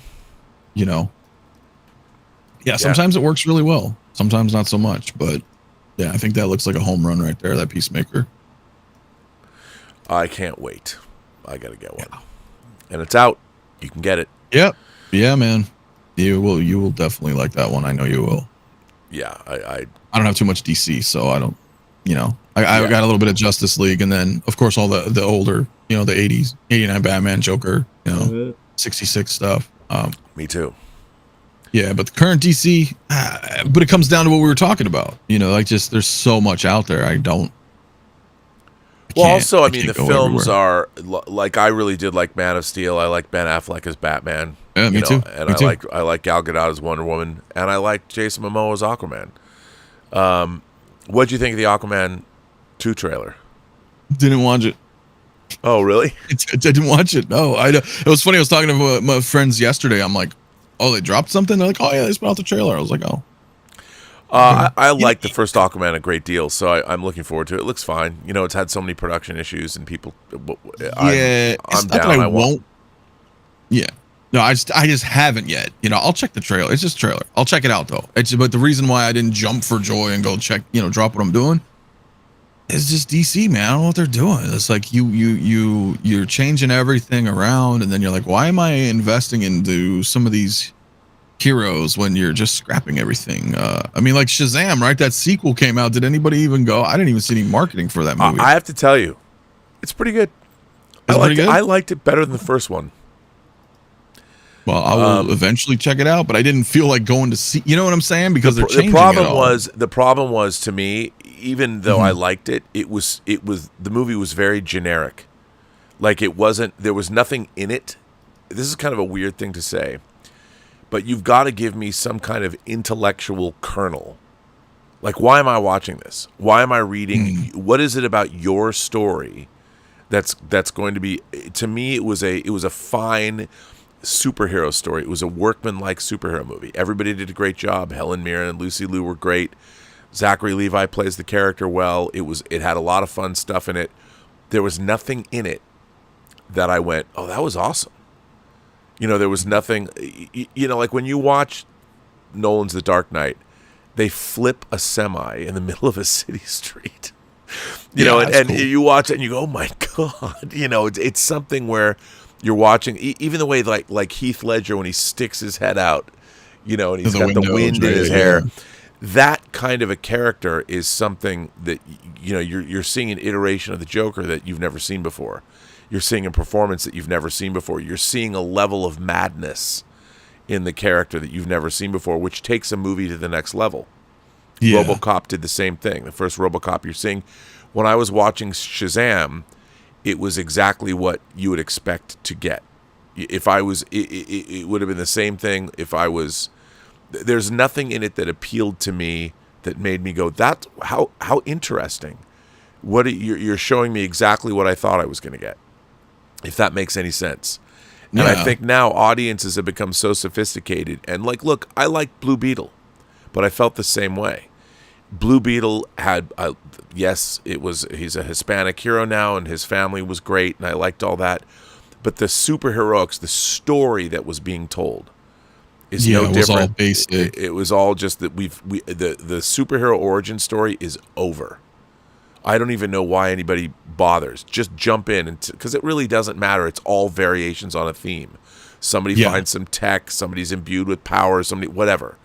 Sometimes it works really well. Sometimes not so much, but I think that looks like a home run right there, that Peacemaker. I can't wait. I got to get one. And it's out. You can get it. Yep. Yeah, man. You will definitely like that one. I know you will. Yeah, I don't have too much DC, so I don't, I got a little bit of Justice League, and then of course all the older, the 80s, 89 Batman, Joker, 66 stuff. Me too. Yeah, but the current DC, but it comes down to what we were talking about. There's so much out there. I mean, the films are like, I really did like Man of Steel. I like Ben Affleck as Batman. Yeah, me too. And I like Gal Gadot as Wonder Woman, and I like Jason Momoa as Aquaman. What'd you think of the Aquaman 2 trailer? Didn't watch it. Oh, really? I didn't watch it. No, it was funny. I was talking to my friends yesterday. I'm like, oh, they dropped something? They're like, oh yeah, they put out the trailer. I was like, oh. I like the first Aquaman a great deal, so I'm looking forward to it. It looks fine. It's had so many production issues, and people. I'm down. I won't. Yeah. No, I just haven't yet. I'll check the trailer. It's just a trailer. I'll check it out though. But the reason why I didn't jump for joy and go check, drop what I'm doing, is just DC, man. I don't know what they're doing. It's like you're changing everything around, and then you're like, why am I investing into some of these heroes when you're just scrapping everything? I mean, like Shazam, right? That sequel came out. Did anybody even go? I didn't even see any marketing for that movie. I have to tell you, it's pretty good. I liked it better than the first one. Well, I will eventually check it out, but I didn't feel like going to see. You know what I'm saying? Because they're changing the problem was to me, even though I liked it, it was the movie was very generic. Like there was nothing in it. This is kind of a weird thing to say, but you've got to give me some kind of intellectual kernel. Like, why am I watching this? Why am I reading? What is it about your story that's going to be? To me, it was a fine superhero story. It was a workman-like superhero movie. Everybody did a great job. Helen Mirren and Lucy Liu were great. Zachary Levi plays the character well. It had a lot of fun stuff in it. There was nothing in it that I went, oh, that was awesome. There was nothing, like when you watch Nolan's The Dark Knight, they flip a semi in the middle of a city street. And cool. You watch it and you go, oh my God. It's something where you're watching, even the way like Heath Ledger when he sticks his head out, and he's got the wind in his hair. That kind of a character is something that you're seeing an iteration of the Joker that you've never seen before. You're seeing a performance that you've never seen before. You're seeing a level of madness in the character that you've never seen before, which takes a movie to the next level. Yeah. RoboCop did the same thing. The first RoboCop you're seeing. When I was watching Shazam, it was exactly what you would expect to get. If I was, it would have been the same thing if I was there's nothing in it that appealed to me that made me go, that how interesting. You're showing me exactly what I thought I was going to get, if that makes any sense. And I think now audiences have become so sophisticated. And like, look, I like Blue Beetle, but I felt the same way. Blue Beetle had, yes, he's a Hispanic hero now, and his family was great, and I liked all that. But the superheroics, the story that was being told, is no different. It was all basic. It was all just that the superhero origin story is over. I don't even know why anybody bothers. Just jump in, because it really doesn't matter. It's all variations on a theme. Somebody finds some tech, somebody's imbued with power, somebody whatever.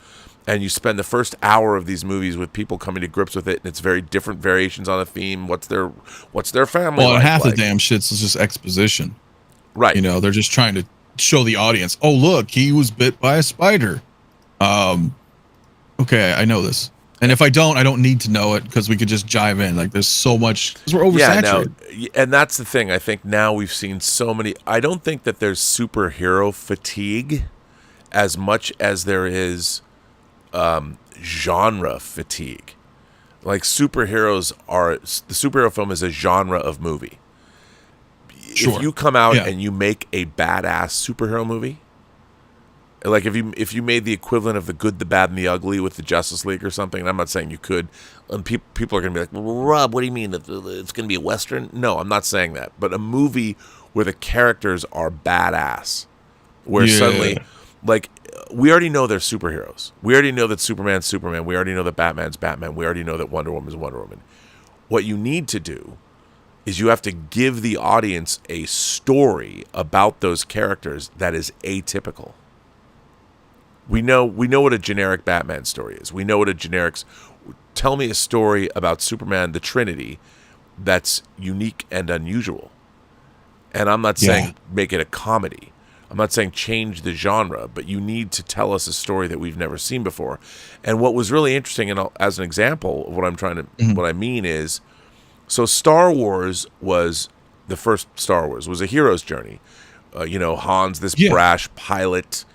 And you spend the first hour of these movies with people coming to grips with it, and it's very different variations on a theme. What's their family? Well, and half the damn shit's just exposition. Right. You know, they're just trying to show the audience, oh, look, he was bit by a spider. Okay, I know this. And if I don't need to know it, because we could just jive in. Like, there's so much, because we're oversaturated. Yeah, and that's the thing. I think now we've seen so many. I don't think that there's superhero fatigue as much as there is genre fatigue. Like, the superhero film is a genre of movie. Sure. If you come out and you make a badass superhero movie, like if you made the equivalent of The Good, the Bad, and the Ugly with the Justice League or something, and I'm not saying you could, and people are going to be like, well, Rob, what do you mean? It's going to be a Western? No, I'm not saying that. But a movie where the characters are badass, where suddenly, like, we already know they're superheroes. We already know that Superman's Superman. We already know that Batman's Batman. We already know that Wonder Woman's Wonder Woman. What you need to do is you have to give the audience a story about those characters that is atypical. We know what a generic Batman story is. We know what a tell me a story about Superman, the Trinity, that's unique and unusual. And I'm not saying make it a comedy. I'm not saying change the genre, but you need to tell us a story that we've never seen before. And what was really interesting, and as an example of what I mean is, so Star Wars was the first Star Wars was a hero's journey. Han's this brash pilot.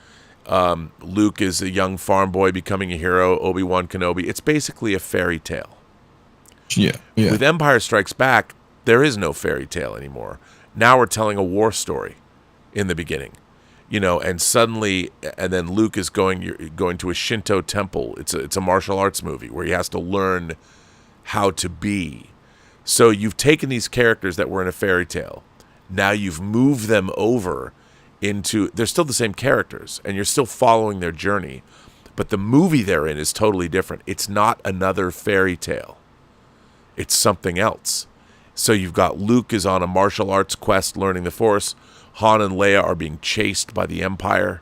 Luke is a young farm boy becoming a hero. Obi-Wan Kenobi. It's basically a fairy tale. Yeah. With Empire Strikes Back, there is no fairy tale anymore. Now we're telling a war story in the beginning. And suddenly, and then Luke is going to a Shinto temple. It's a martial arts movie where he has to learn how to be. So you've taken these characters that were in a fairy tale. Now you've moved them over into, they're still the same characters, and you're still following their journey. But the movie they're in is totally different. It's not another fairy tale. It's something else. So you've got Luke is on a martial arts quest learning the Force. Han and Leia are being chased by the Empire.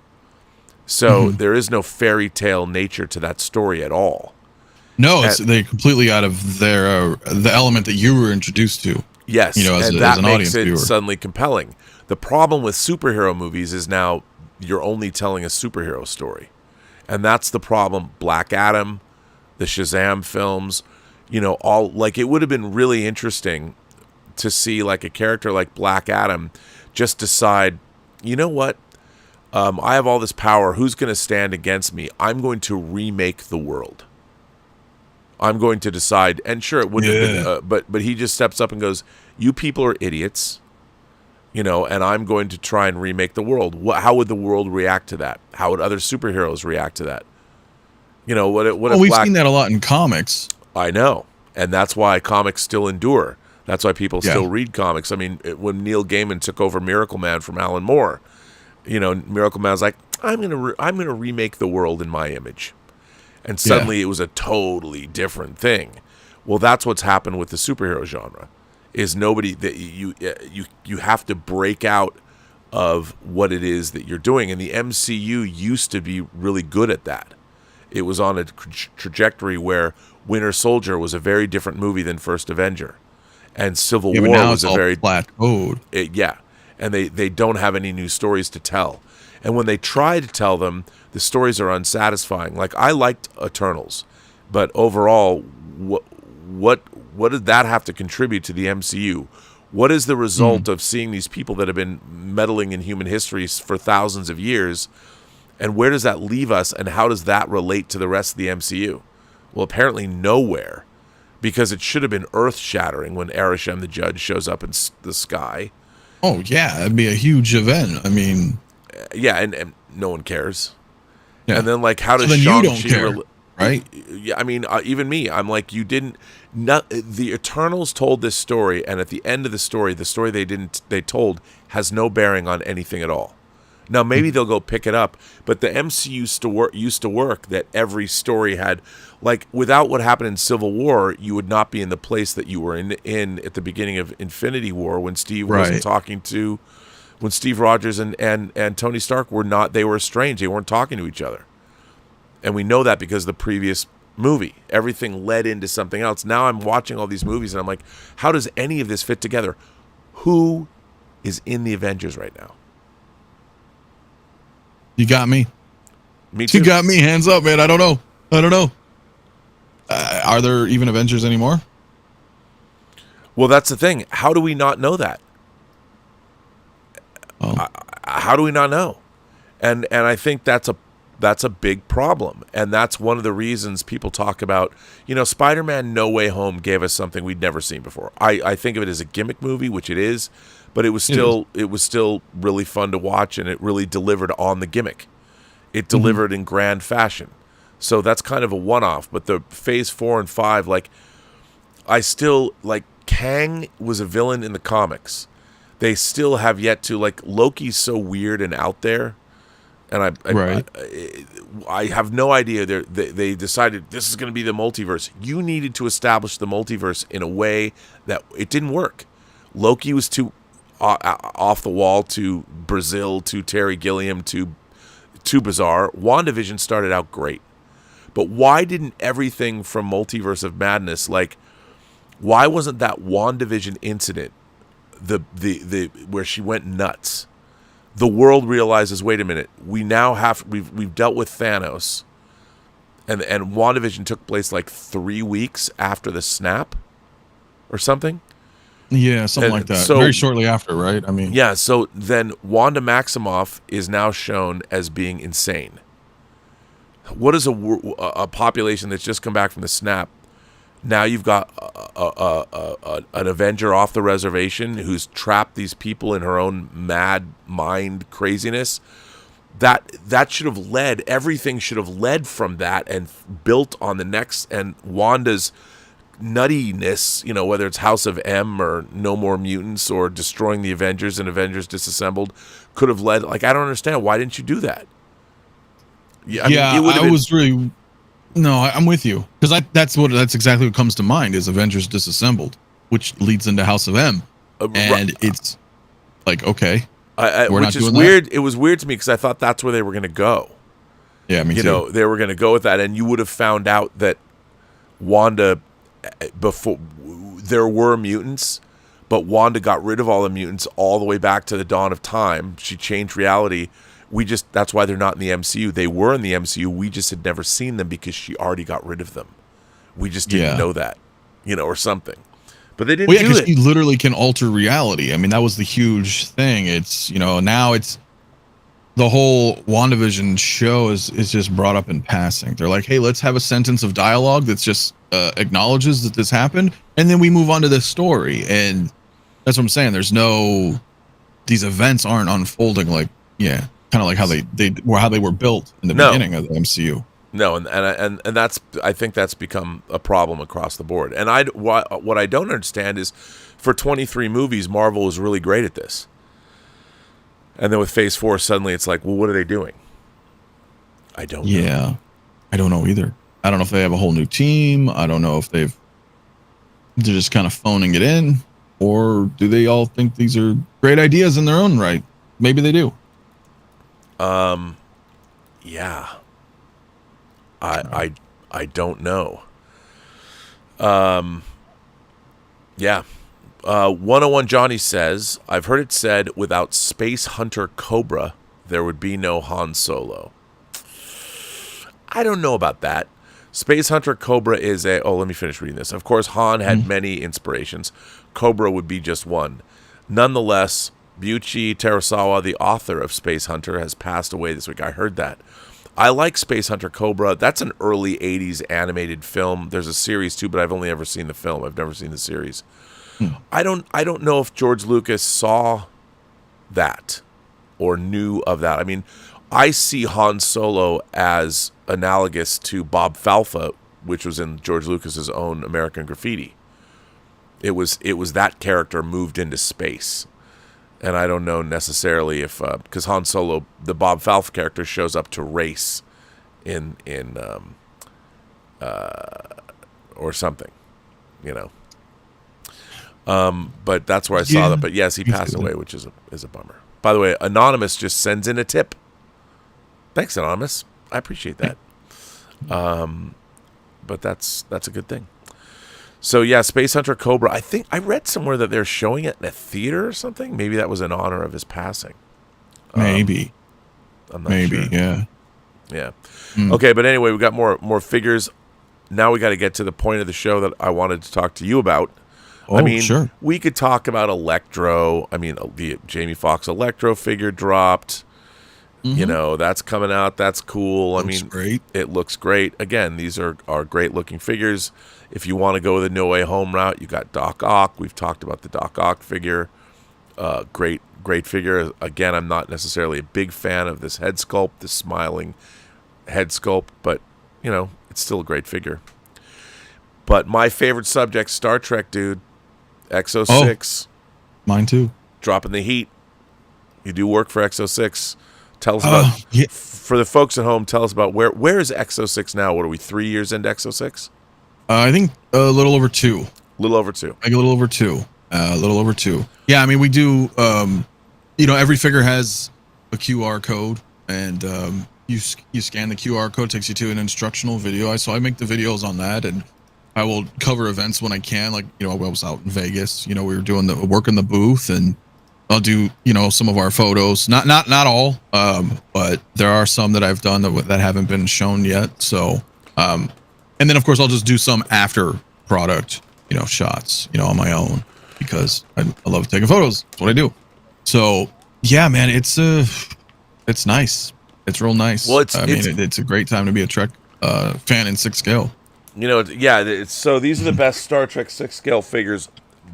So there is no fairy tale nature to that story at all. No, they're completely out of their the element that you were introduced to. Yes, as that an makes audience it viewer. suddenly compelling. The problem with superhero movies is now you're only telling a superhero story. And that's the problem. Black Adam, the Shazam films, all, like, it would have been really interesting to see, like, a character like Black Adam just decide, you know what? I have all this power. Who's going to stand against me? I'm going to remake the world. I'm going to decide. And sure, it wouldn't have been, but he just steps up and goes, you people are idiots, and I'm going to try and remake the world. How would the world react to that? How would other superheroes react to that? We've seen that a lot in comics. I know. And that's why comics still endure. That's why people still read comics. I mean, when Neil Gaiman took over Miracle Man from Alan Moore, Miracle Man's like, I'm gonna remake the world in my image. And suddenly it was a totally different thing. Well, that's what's happened with the superhero genre. Is nobody that you have to break out of what it is that you're doing, and the MCU used to be really good at that. It was on a trajectory where Winter Soldier was a very different movie than First Avenger, and Civil War was a very plateaued. And they don't have any new stories to tell. And when they try to tell them, the stories are unsatisfying. Like, I liked Eternals, but overall, what did that have to contribute to the MCU? What is the result of seeing these people that have been meddling in human history for thousands of years And where does that leave us, and how does that relate to the rest of the MCU? Well, apparently nowhere, because it should have been earth-shattering when Arishem the Judge shows up in the sky. Oh, yeah, it'd be a huge event. I mean... Yeah, and no one cares. Yeah. And then, like, how does then Shang-Chi... you don't care, right? Yeah, I mean, even me, I'm like, you didn't... the Eternals told this story, and at the end of the story they told has no bearing on anything at all. Now, maybe they'll go pick it up, but the MCU used to work that every story had, like, without what happened in Civil War, you would not be in the place that you were in at the beginning of Infinity War when Steve wasn't talking to, when Steve Rogers and Tony Stark they were estranged. They weren't talking to each other. And we know that because of the previous movie. Everything led into something else. Now I'm watching all these movies and I'm like, how does any of this fit together? Who is in the Avengers right now? You got me. Me too. You got me. Hands up, man. I don't know. Are there even Avengers anymore? Well, that's the thing. How do we not know that? Oh. How do we not know? And I think that's a big problem. And that's one of the reasons people talk about, Spider-Man No Way Home gave us something we'd never seen before. I think of it as a gimmick movie, which it is. But it was still really fun to watch, and it really delivered on the gimmick. It delivered in grand fashion. So that's kind of a one-off. But the Phase 4 and 5, Kang was a villain in the comics. They still have yet to, Loki's so weird and out there. And I have no idea. They decided this is going to be the multiverse. You needed to establish the multiverse in a way that it didn't work. Loki was too off the wall, to Brazil, to Terry Gilliam, to bizarre. WandaVision started out great, but why didn't everything from Multiverse of Madness, why wasn't that WandaVision incident the where she went nuts? The world realizes, wait a minute, we've dealt with Thanos, and WandaVision took place 3 weeks after the snap, or something. Yeah, something like that. So, very shortly after, right? I mean, yeah. So then Wanda Maximoff is now shown as being insane. What is a population that's just come back from the snap? Now you've got an Avenger off the reservation who's trapped these people in her own mad mind craziness. That should have led, everything should have led from that and built on the next, and Wanda's nuttiness, whether it's House of M or No More Mutants or destroying the Avengers and Avengers Disassembled, could have led. I don't understand. Why didn't you do that? I'm with you, because that's exactly what comes to mind is Avengers Disassembled, which leads into House of M, and it's okay, we're which not is doing weird. That. It was weird to me because I thought that's where they were going to go. Yeah, me too. They were going to go with that, and you would have found out that Wanda, before there were mutants, but Wanda got rid of all the mutants all the way back to the dawn of time. She changed reality. That's why they're not in the MCU. They were in the MCU. We just had never seen them because she already got rid of them. We just didn't know that, or something. But they didn't do it. Because she literally can alter reality. I mean, that was the huge thing. It's, now it's the whole WandaVision show is just brought up in passing. They're like, hey, let's have a sentence of dialogue that's just acknowledges that this happened, and then we move on to this story. And that's what I'm saying. These events aren't unfolding kind of like how they were built in the beginning of the MCU. No, and that's, I think that's become a problem across the board. And what I don't understand is, for 23 movies, Marvel was really great at this. And then with Phase 4, suddenly it's like, well, what are they doing? I don't know. Yeah, I don't know either. I don't know if they have a whole new team. I don't know if they're just kind of phoning it in, or do they all think these are great ideas in their own right? Maybe they do. Yeah. I don't know. Yeah. 101 Johnny says, I've heard it said without Space Hunter Cobra, there would be no Han Solo. I don't know about that. Space Hunter Cobra is let me finish reading this. Of course, Han had many inspirations. Cobra would be just one. Nonetheless, Buichi Terasawa, the author of Space Hunter, has passed away this week. I heard that. I like Space Hunter Cobra. That's an early 80s animated film. There's a series too, but I've only ever seen the film. I've never seen the series. I don't know if George Lucas saw that or knew of that. I mean, I see Han Solo as analogous to Bob Falfa, which was in George Lucas's own American Graffiti. It was that character moved into space. And I don't know necessarily if, because Han Solo, the Bob Falfa character, shows up to race or something, you know. But that's where I saw that. But yes, he passed away, which is a bummer. By the way, Anonymous just sends in a tip. Thanks, Anonymous. I appreciate that. But that's a good thing. So yeah, Space Hunter Cobra. I think I read somewhere that they're showing it in a theater or something. Maybe that was in honor of his passing. Maybe. I'm not sure. Yeah. Yeah. Okay, but anyway, we got more figures. Now we got to get to the point of the show that I wanted to talk to you about. Oh, I mean, sure. We could talk about Electro. I mean, the Jamie Foxx Electro figure dropped. You know, that's coming out. That's cool. Looks great. It looks great. Again, these are great looking figures. If you want to go the No Way Home route, you got Doc Ock. We've talked about the Doc Ock figure. Great figure. Again, I'm not necessarily a big fan of this head sculpt, this smiling head sculpt, but, you know, it's still a great figure. But my favorite subject, Star Trek, dude. XO6. Mine too. Dropping the heat. You do work for XO6. Tell us about, for the folks at home, tell us about where is XO6 now? What are we, 3 years into XO6? I think a little over 2. Little over 2. Like a little over 2. A little over 2. Yeah, I mean, we do, you know, every figure has a QR code, and you scan the QR code, takes you to an instructional video. So I make the videos on that, and I will cover events when I can. Like, you know, I was out in Vegas, you know, we were doing the work in the booth, and I'll do, you know, some of our photos, not all, but there are some that I've done that haven't been shown yet. So, and then of course I'll just do some after product, you know, shots, you know, on my own, because I love taking photos. That's what I do. So yeah, man, it's nice. It's real nice. Well, it's a great time to be a Trek fan in 6th scale. You know, yeah. So these are the best Star Trek 6th scale figures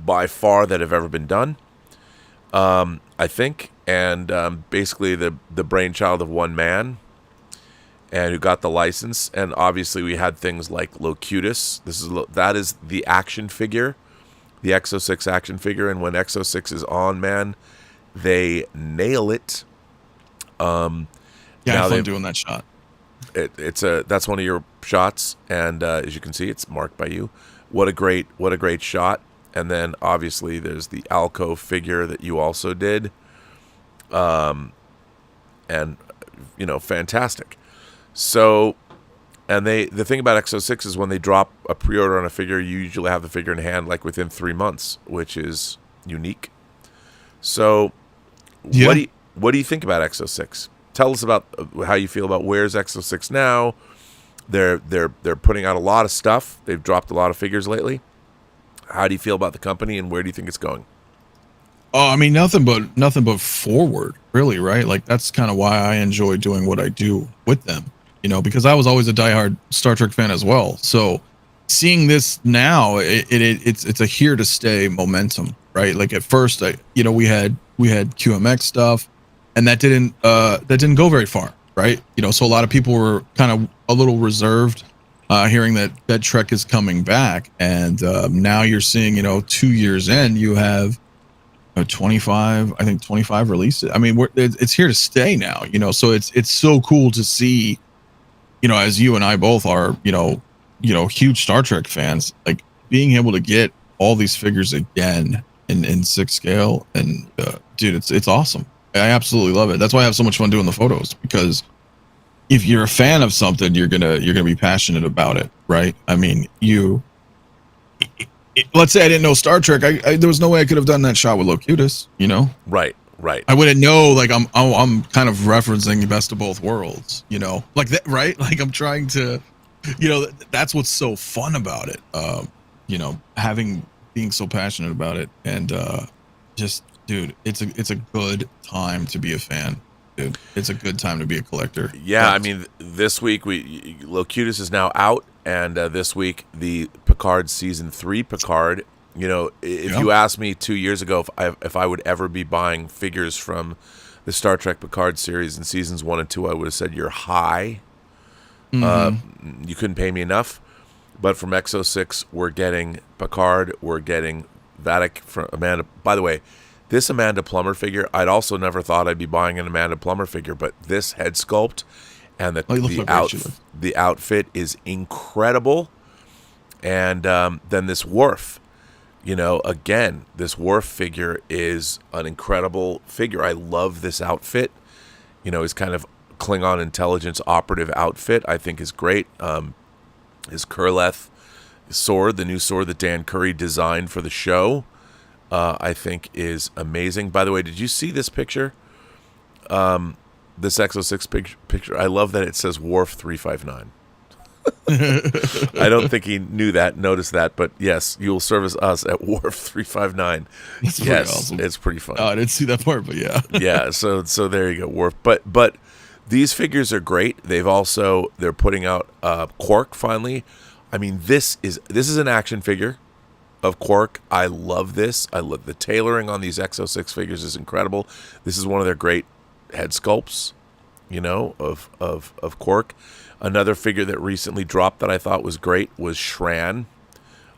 by far that have ever been done. I think, and basically the brainchild of one man, and who got the license. And obviously we had things like Locutus. That is the action figure, the XO6 action figure. And when XO6 is on, man, they nail it. Yeah, I fun doing that shot. That's one of your shots, and as you can see, it's marked by you. What a great shot. And then obviously there's the Alcove figure that you also did. And, you know, fantastic. So, and the thing about XO6 is when they drop a pre-order on a figure, you usually have the figure in hand like within 3 months, which is unique. So, yeah. What do you think about XO6? Tell us about how you feel about where's XO6 now. They're putting out a lot of stuff. They've dropped a lot of figures lately. How do you feel about the company, and where do you think it's going? Oh, I mean, nothing but forward, really, right? Like, that's kind of why I enjoy doing what I do with them, you know, because I was always a diehard Star Trek fan as well. So seeing this now, it's a here to stay momentum, right? Like at first, you know, we had QMX stuff, and that didn't go very far, right? You know, so a lot of people were kind of a little reserved. Hearing that Trek is coming back, and now you're seeing, you know, 2 years in, you have 25 releases. I mean, it's here to stay now, you know. So it's so cool to see, you know, as you and I both are, you know, huge Star Trek fans, like being able to get all these figures again in 6th scale, and dude, it's awesome. I absolutely love it. That's why I have so much fun doing the photos, because if you're a fan of something, you're gonna be passionate about it, right? I mean, let's say I didn't know Star Trek. There was no way I could have done that shot with Locutus, you know? Right. I wouldn't know. Like I'm kind of referencing Best of Both Worlds, you know, like that, right? Like I'm trying to, you know, that's what's so fun about it. You know, being so passionate about it, and just dude, it's a good time to be a fan, dude. It's a good time to be a collector. Yeah, I mean, this week Locutus is now out, and this week the Picard season 3 Picard. You know, if you asked me 2 years ago if I would ever be buying figures from the Star Trek Picard series in seasons 1 and 2, I would have said you're high. You couldn't pay me enough. But from XO6, we're getting Picard, we're getting Vatic from Amanda. By the way, this Amanda Plummer figure, I'd also never thought I'd be buying an Amanda Plummer figure, but this head sculpt and the outfit is incredible. And then this Worf, you know, again, this Worf figure is an incredible figure. I love this outfit. You know, his kind of Klingon intelligence operative outfit, I think is great. His Kurleth sword, the new sword that Dan Curry designed for the show, I think is amazing. By the way, did you see this picture? This XO6 picture. I love that it says Worf 359. I don't think he noticed that, but yes, you will service us at Worf 359. That's yes, awesome. It's pretty fun. Oh, I didn't see that part, but yeah. Yeah, so there you go, Worf. But these figures are great. They're putting out Quark finally. I mean, this is an action figure of Quark. I love this. I love the tailoring on these XO6 figures is incredible. This is one of their great head sculpts, you know, of Quark. Another figure that recently dropped that I thought was great was Shran,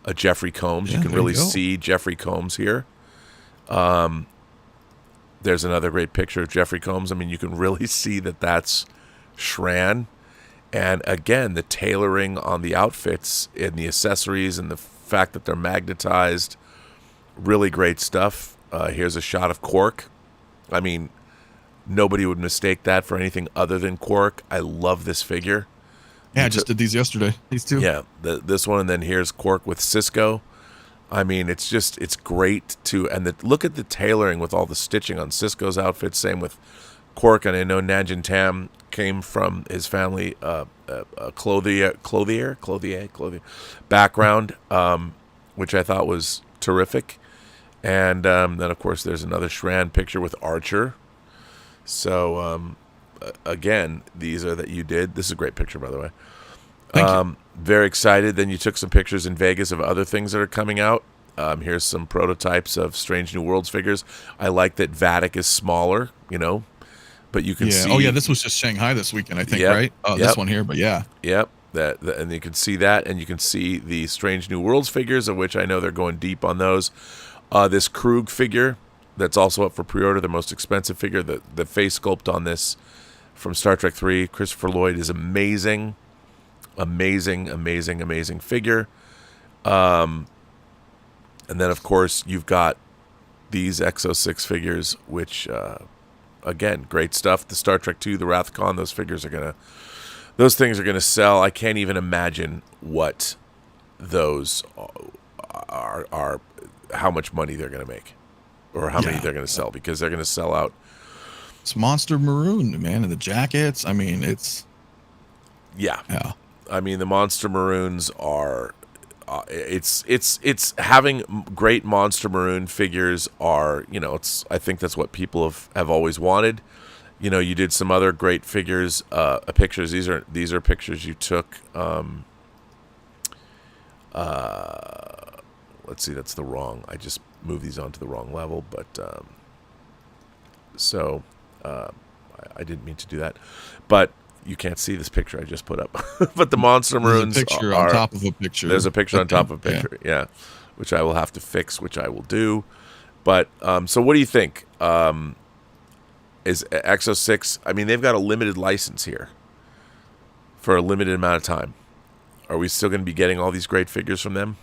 a Jeffrey Combs. Yeah, you can really see Jeffrey Combs here. There's another great picture of Jeffrey Combs. I mean, you can really see that that's Shran. And again, the tailoring on the outfits and the accessories and the fact that they're magnetized, really great stuff. Here's a shot of Quark. I mean, nobody would mistake that for anything other than Quark. I love this figure. Yeah, I just did these yesterday. These two. Yeah, this one, and then here's Quark with Cisco. I mean, it's great too. And look at the tailoring with all the stitching on Cisco's outfit. Same with Quark, and I know Nanjin Tam came from his family clothier background, which I thought was terrific. And then of course there's another Shran picture with Archer. So again, these are that you did. This is a great picture, by the way. Thank you. Very excited. Then you took some pictures in Vegas of other things that are coming out. Here's some prototypes of Strange New Worlds figures. I like that Vatic is smaller, you know, but you can see. Oh yeah, this was just Shanghai this weekend, I think, right? Oh, this one here, but yeah. Yep. And you can see that, and you can see the Strange New Worlds figures, of which I know they're going deep on those. This Krug figure that's also up for pre-order, the most expensive figure. The face sculpt on this from Star Trek 3, Christopher Lloyd, is amazing. Amazing figure. And then, of course, you've got these XO6 figures, which, again, great stuff. The Star Trek 2, the Wrath of Khan, those things are gonna sell. I can't even imagine what those are how much money they're gonna make, or how many they're gonna sell, because they're gonna sell out. It's Monster Maroon, man, and the jackets. I mean, it's yeah. I mean, the Monster Maroons are. It's having great Monster Maroon figures are, you know, I think that's what people have always wanted. You know, you did some other great figures, pictures. These are pictures you took. Let's see, that's the wrong. I just moved these onto the wrong level, but I didn't mean to do that. But you can't see this picture I just put up. But the Monster Maroons There's a picture on top of a picture. There's a picture on top of a picture, yeah, which I will have to fix, which I will do. But so what do you think? Is XO6? I mean, they've got a limited license here for a limited amount of time. Are we still going to be getting all these great figures from them?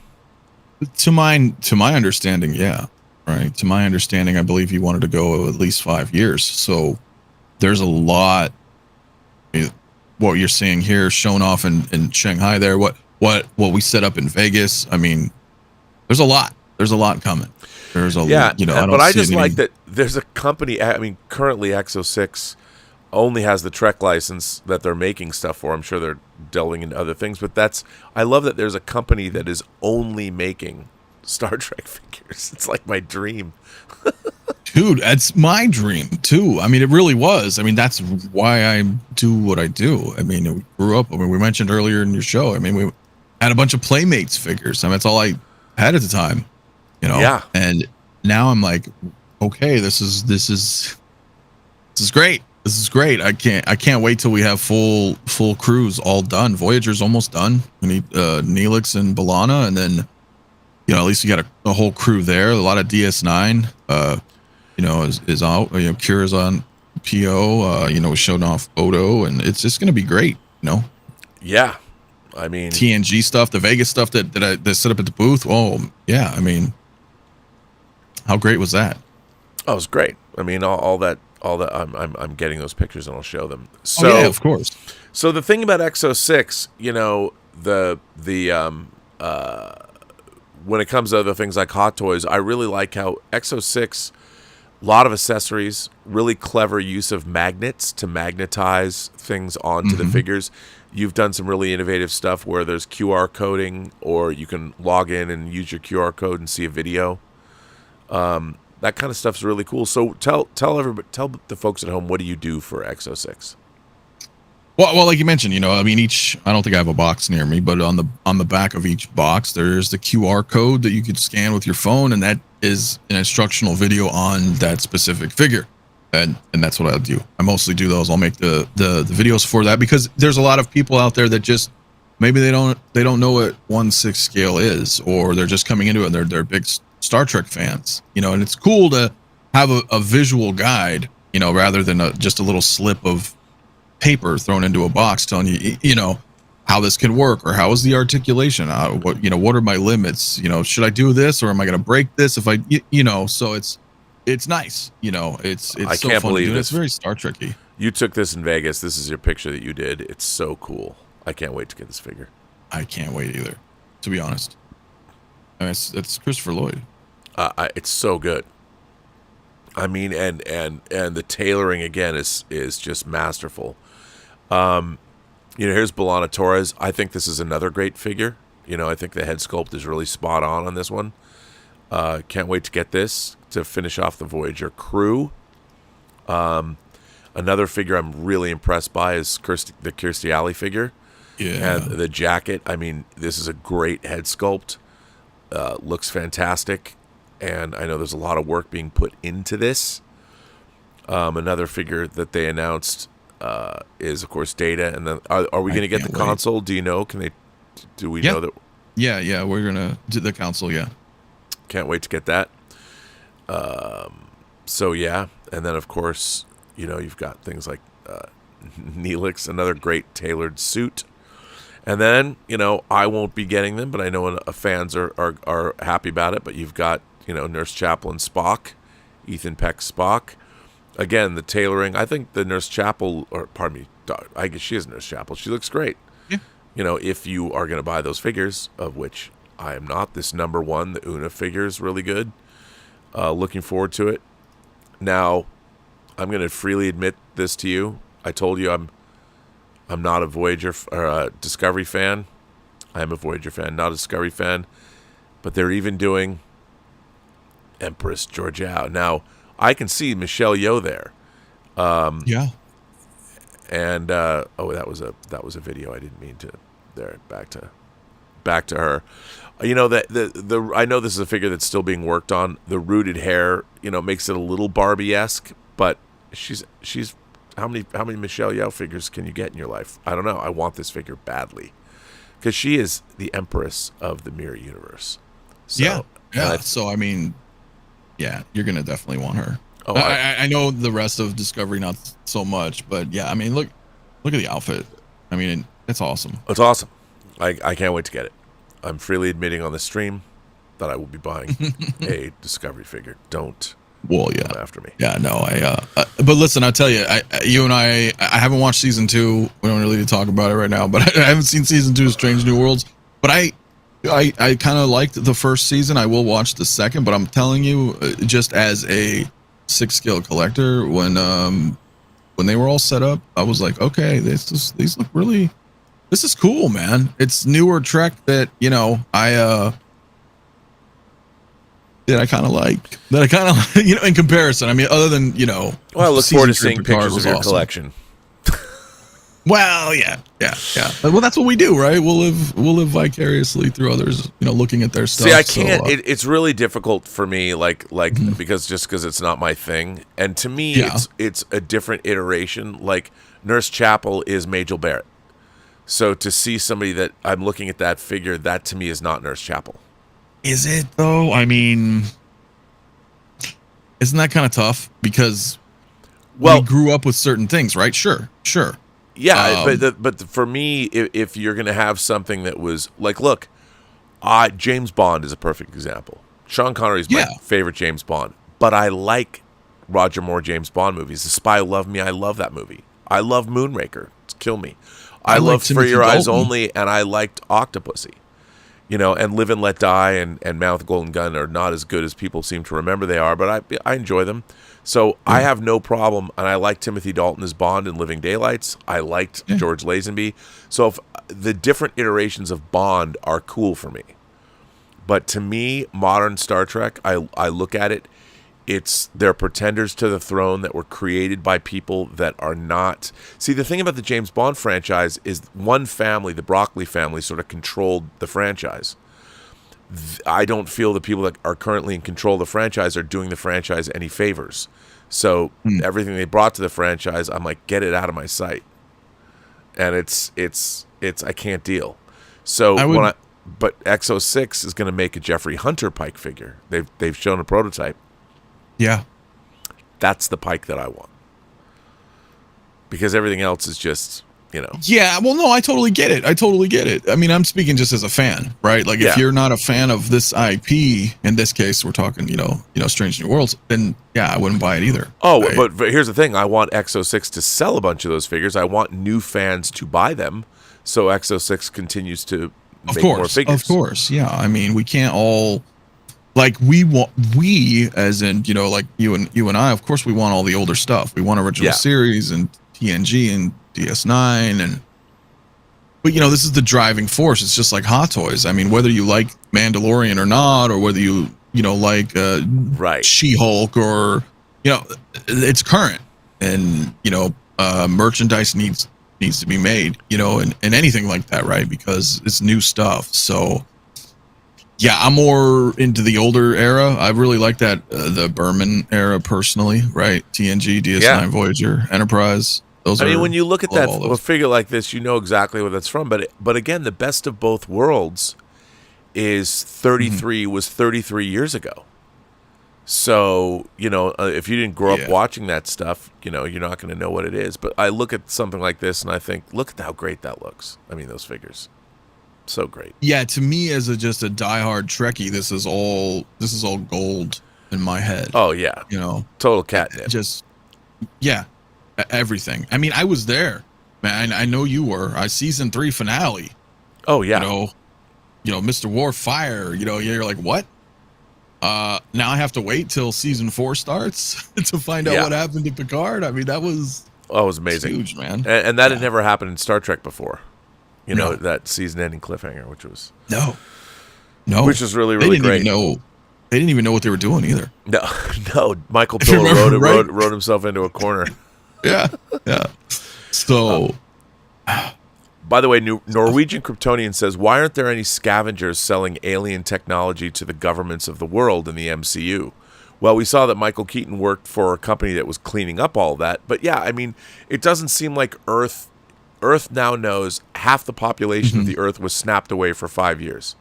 To my understanding, yeah. Right. To my understanding, I believe he wanted to go at least 5 years. So there's a lot. What you're seeing here shown off in Shanghai there, what we set up in Vegas. I mean, there's a lot coming. There's a lot, you know, I just like that there's a company. I mean, currently XO6 only has the Trek license that they're making stuff for. I'm sure they're delving into other things, but I love that there's a company that is only making Star Trek figures. It's like my dream. Dude, that's my dream too. I mean, it really was. I mean, that's why I do what I do. I mean, we grew up. I mean, we mentioned earlier in your show. I mean, we had a bunch of Playmates figures. I mean, that's all I had at the time, you know. Yeah. And now I'm like, okay, this is great. This is great. I can't wait till we have full crews all done. Voyager's almost done. We need Neelix and B'Elanna, and then you know, at least you got a whole crew there. A lot of DS9. You know, is out. You know, Kira's on PO. You know, we showed off Odo, and it's just gonna be great. You know. Yeah, I mean TNG stuff, the Vegas stuff that I set up at the booth. Oh yeah, I mean, how great was that? Oh, it was great. I mean, all that. I'm getting those pictures and I'll show them. So, oh, yeah, of course. So the thing about XO6, you know, when it comes to other things like Hot Toys, I really like how XO6, a lot of accessories, really clever use of magnets to magnetize things onto the figures. You've done some really innovative stuff where there's QR coding, or you can log in and use your QR code and see a video. That kind of stuff's really cool. So tell the folks at home, what do you do for XO6? Well, like you mentioned, you know, I mean, I don't think I have a box near me, but on the back of each box, there's the QR code that you could scan with your phone, and that is an instructional video on that specific figure. And that's what I'll do. I mostly do those. I'll make the videos for that, because there's a lot of people out there that just maybe they don't know what 1/6 scale is, or they're just coming into it and they're big Star Trek fans, you know, and it's cool to have a visual guide, you know, rather than just a little slip of paper thrown into a box telling you, you know, how this can work, or how is the articulation, what are my limits, you know, should I do this, or am I going to break this if I, you know, so it's nice, you know, it's I so can't fun believe to do. this. It's very Star Trek-y. You took this in Vegas. This is your picture that you did. It's so cool. I can't wait to get this figure. I can't wait either, to be honest. I mean, it's Christopher Lloyd. It's so good. I mean, and the tailoring again is just masterful. You know, here's B'Elanna Torres. I think this is another great figure. You know, I think the head sculpt is really spot on this one. Can't wait to get this to finish off the Voyager crew. Another figure I'm really impressed by is the Kirstie Alley figure. Yeah. And the jacket. I mean, this is a great head sculpt. Looks fantastic. And I know there's a lot of work being put into this. Another figure that they announced is, of course, Data. And then, are we going to get the console? Do you know? Do we know that? Yeah, we're going to do the console, yeah. Can't wait to get that. So, yeah. And then, of course, you know, you've got things like Neelix, another great tailored suit. And then, you know, I won't be getting them, but I know fans are happy about it. But you've got, you know, Nurse Chapel and Spock, Ethan Peck Spock. Again, the tailoring. I think the Nurse Chapel, or pardon me, I guess she is Nurse Chapel. She looks great. Yeah. You know, if you are going to buy those figures, of which I am not, this #1, the Una figure is really good. Looking forward to it. Now, I'm going to freely admit this to you. I told you I'm not a Voyager or a Discovery fan. I am a Voyager fan, not a Discovery fan. But they're even doing Empress Georgiou. Now, I can see Michelle Yeoh there. Yeah. And that was a video. I didn't mean to. There, back to her. You know that I know this is a figure that's still being worked on. The rooted hair, you know, makes it a little Barbie-esque, but she's how many Michelle Yeoh figures can you get in your life? I don't know. I want this figure badly because she is the Empress of the Mirror Universe. So, yeah. So I mean, yeah, you're gonna definitely want her. Oh, I know the rest of Discovery not so much, but yeah, I mean, look at the outfit. I mean, it's awesome. It's awesome. I can't wait to get it. I'm freely admitting on the stream that I will be buying a Discovery figure. Don't come after me. Yeah, no, but listen, I'll tell you, you and I haven't watched season 2. We don't really need to talk about it right now, but I haven't seen season 2 of Strange New Worlds. But I kind of liked the first season. I will watch the second, but I'm telling you, just as a 6 scale collector, when they were all set up, I was like, okay, these look really. This is cool, man. It's newer Trek that, you know, that I kind of like. In comparison. I mean, other than Well, I look forward to seeing Picard pictures was of your awesome. collection. Well, yeah. Well, that's what we do, right? We'll live vicariously through others, looking at their stuff. See, I can't. So, It's really difficult for me, because it's not my thing. And to me, it's a different iteration. Like Nurse Chapel is Majel Barrett. So to see somebody that I'm looking at that figure, that to me is not Nurse Chapel. is it though? I mean, isn't that kind of tough? Because we grew up with certain things, right? Sure. Yeah, but for me, if you're going to have something that was like, look, James Bond is a perfect example. Sean Connery is my favorite James Bond, but I like Roger Moore James Bond movies. The Spy Who Loved Me, I love that movie. I love Moonraker. Kill Me. I love For Your Eyes Only, and I liked Octopussy. And Live and Let Die and Man with the Golden Gun are not as good as people seem to remember they are, but I enjoy them. So I have no problem, and I like Timothy Dalton as Bond in Living Daylights. I liked George Lazenby. So if the different iterations of Bond are cool for me. But to me, modern Star Trek, I look at it, they're pretenders to the throne that were created by people that are not. See, the thing about the James Bond franchise is one family, the Broccoli family, sort of controlled the franchise. I don't feel the people that are currently in control of the franchise are doing the franchise any favors. So everything they brought to the franchise, I'm like, get it out of my sight. And it's I can't deal. So but XO6 is going to make a Jeffrey Hunter Pike figure. They've shown a prototype. Yeah. That's the Pike that I want. Because everything else is just, Yeah, well, no, I totally get it. I mean, I'm speaking just as a fan, right? Like, if you're not a fan of this IP, in this case, we're talking, Strange New Worlds, then, I wouldn't buy it either. Oh, right? but here's the thing. I want XO6 to sell a bunch of those figures. I want new fans to buy them, so XO6 continues to make more figures. Of course, yeah. I mean, we can't all... Like we as in, like you and I, of course we want all the older stuff. We want original series and TNG and DS9 but this is the driving force. It's just like Hot Toys. I mean, whether you like Mandalorian or not, or whether you like She-Hulk or it's current, and merchandise needs to be made, and anything like that, right? Because it's new stuff. So yeah, I'm more into the older era. I really like that the Berman era personally, right? TNG, DS9, Voyager, Enterprise. When you look at a figure like this, you know exactly where that's from. But again, the best of both worlds is 33 was 33 years ago. So if you didn't grow up watching that stuff, you're not going to know what it is. But I look at something like this and I think, look at how great that looks. I mean, those figures. So great. Yeah, to me as just a diehard Trekkie, this is all gold in my head. Oh yeah, total catnip. Just everything. I mean, I was there, man. I know you were. Season 3 finale. Oh yeah. Mr. Worf fire. You're like, what? Now I have to wait till season 4 starts to find out what happened to Picard. I mean, that was amazing, huge, man. And that had never happened in Star Trek before. That season-ending cliffhanger, which was which was really, really great. They didn't even know what they were doing either. No. Michael Pillow wrote himself into a corner. Yeah. So, by the way, Norwegian Kryptonian says, "Why aren't there any scavengers selling alien technology to the governments of the world in the MCU?" Well, we saw that Michael Keaton worked for a company that was cleaning up all that. But yeah, I mean, it doesn't seem like Earth now knows half the population of the Earth was snapped away for 5 years.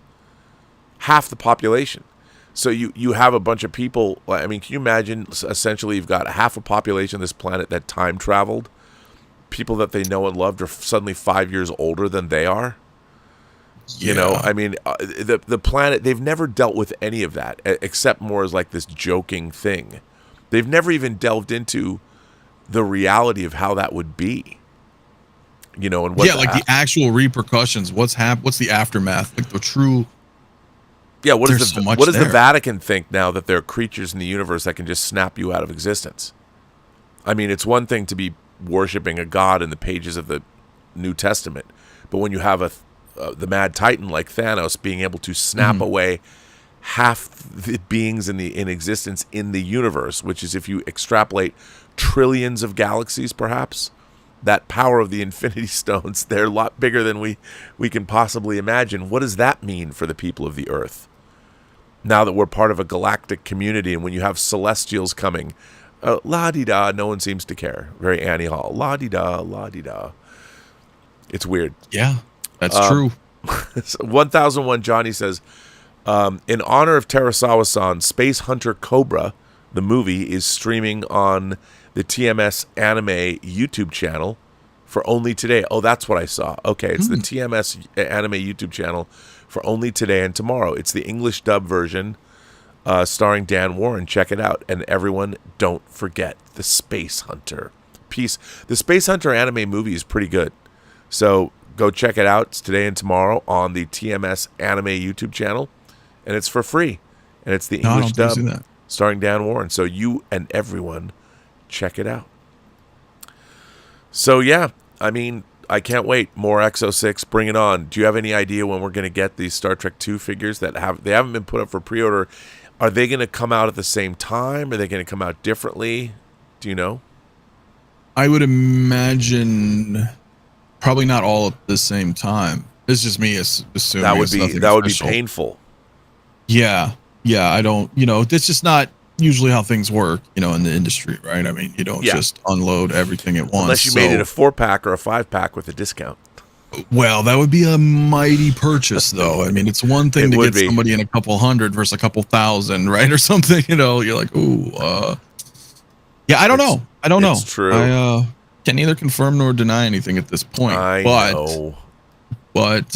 Half the population. So you have a bunch of people. I mean, can you imagine? Essentially, you've got half a population of this planet that time traveled. People that they know and loved are suddenly 5 years older than they are. Yeah. I mean, the planet, they've never dealt with any of that, except more as like this joking thing. They've never even delved into the reality of how that would be. And what the actual repercussions. What's the aftermath? Like the true. Yeah, what does the Vatican think now that there are creatures in the universe that can just snap you out of existence? I mean, it's one thing to be worshiping a god in the pages of the New Testament, but when you have the Mad Titan like Thanos being able to snap away half the beings in existence in the universe, which is if you extrapolate trillions of galaxies, perhaps, that power of the Infinity Stones, they're a lot bigger than we can possibly imagine. What does that mean for the people of the Earth? Now that we're part of a galactic community, and when you have Celestials coming, la-di-da, no one seems to care. Very Annie Hall. La-di-da, la-di-da. It's weird. Yeah, that's true. 1001 Johnny says, in honor of Terasawa-san, Space Hunter Cobra, the movie, is streaming on the TMS Anime YouTube channel for only today. Oh, that's what I saw. Okay, it's the TMS Anime YouTube channel for only today and tomorrow. It's the English dub version starring Dan Warren. Check it out. And everyone, don't forget the Space Hunter piece. The Space Hunter anime movie is pretty good. So go check it out. It's today and tomorrow on the TMS Anime YouTube channel. And it's for free. And it's the English dub starring Dan Warren. So you and everyone, check it out. So yeah, I mean, I can't wait. More XO6, bring it on. Do you have any idea when we're going to get these Star Trek 2 figures that they haven't been put up for pre-order? Are they going to come out at the same time? Are they going to come out differently? Do you know? I would imagine probably not all at the same time. It's just me assuming that would be painful. Yeah. I don't. That's just not usually how things work, in the industry, right? I mean, you don't just unload everything at once. Unless you made it a 4-pack or a 5-pack with a discount. Well, that would be a mighty purchase, though. I mean, it's one thing to get somebody in a couple hundred versus a couple thousand, right? Or something, you're like, ooh, yeah, I don't know. It's true. I can neither confirm nor deny anything at this point. I know. But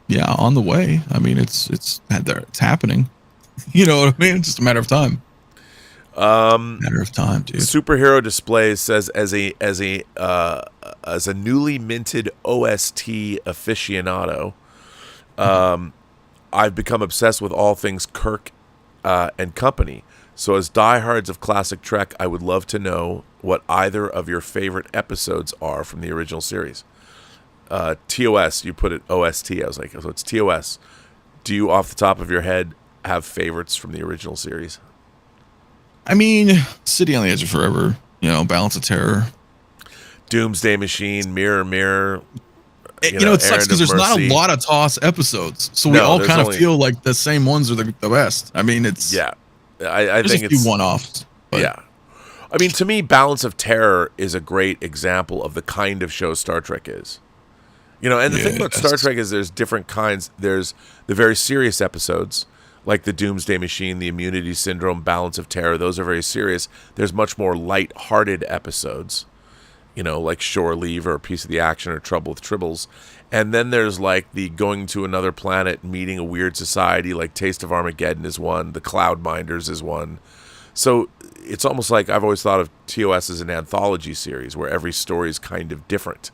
yeah, on the way. I mean, it's happening. You know what I mean? It's just a matter of time. Matter of time, dude. Superhero Displays says as a newly minted OST aficionado, I've become obsessed with all things Kirk and company. So as diehards of classic Trek, I would love to know what either of your favorite episodes are from the original series. TOS, you put it OST. I was like, so it's TOS. Do you, off the top of your head, have favorites from the original series? I mean, City on the Edge of Forever, Balance of Terror, Doomsday Machine, Mirror. It sucks because there's not a lot of TOS episodes, so we all kind of feel like the same ones are the best. I mean, it's I think it's one-offs. Yeah, I mean, to me, Balance of Terror is a great example of the kind of show Star Trek is. And the thing about Star Trek is there's different kinds. There's the very serious episodes, like the Doomsday Machine, the Immunity Syndrome, Balance of Terror. Those are very serious. There's much more light-hearted episodes, like Shore Leave or A Piece of the Action or Trouble with Tribbles. And then there's like the going to another planet, meeting a weird society, like Taste of Armageddon is one. The Cloudminders is one. So it's almost like I've always thought of TOS as an anthology series where every story is kind of different.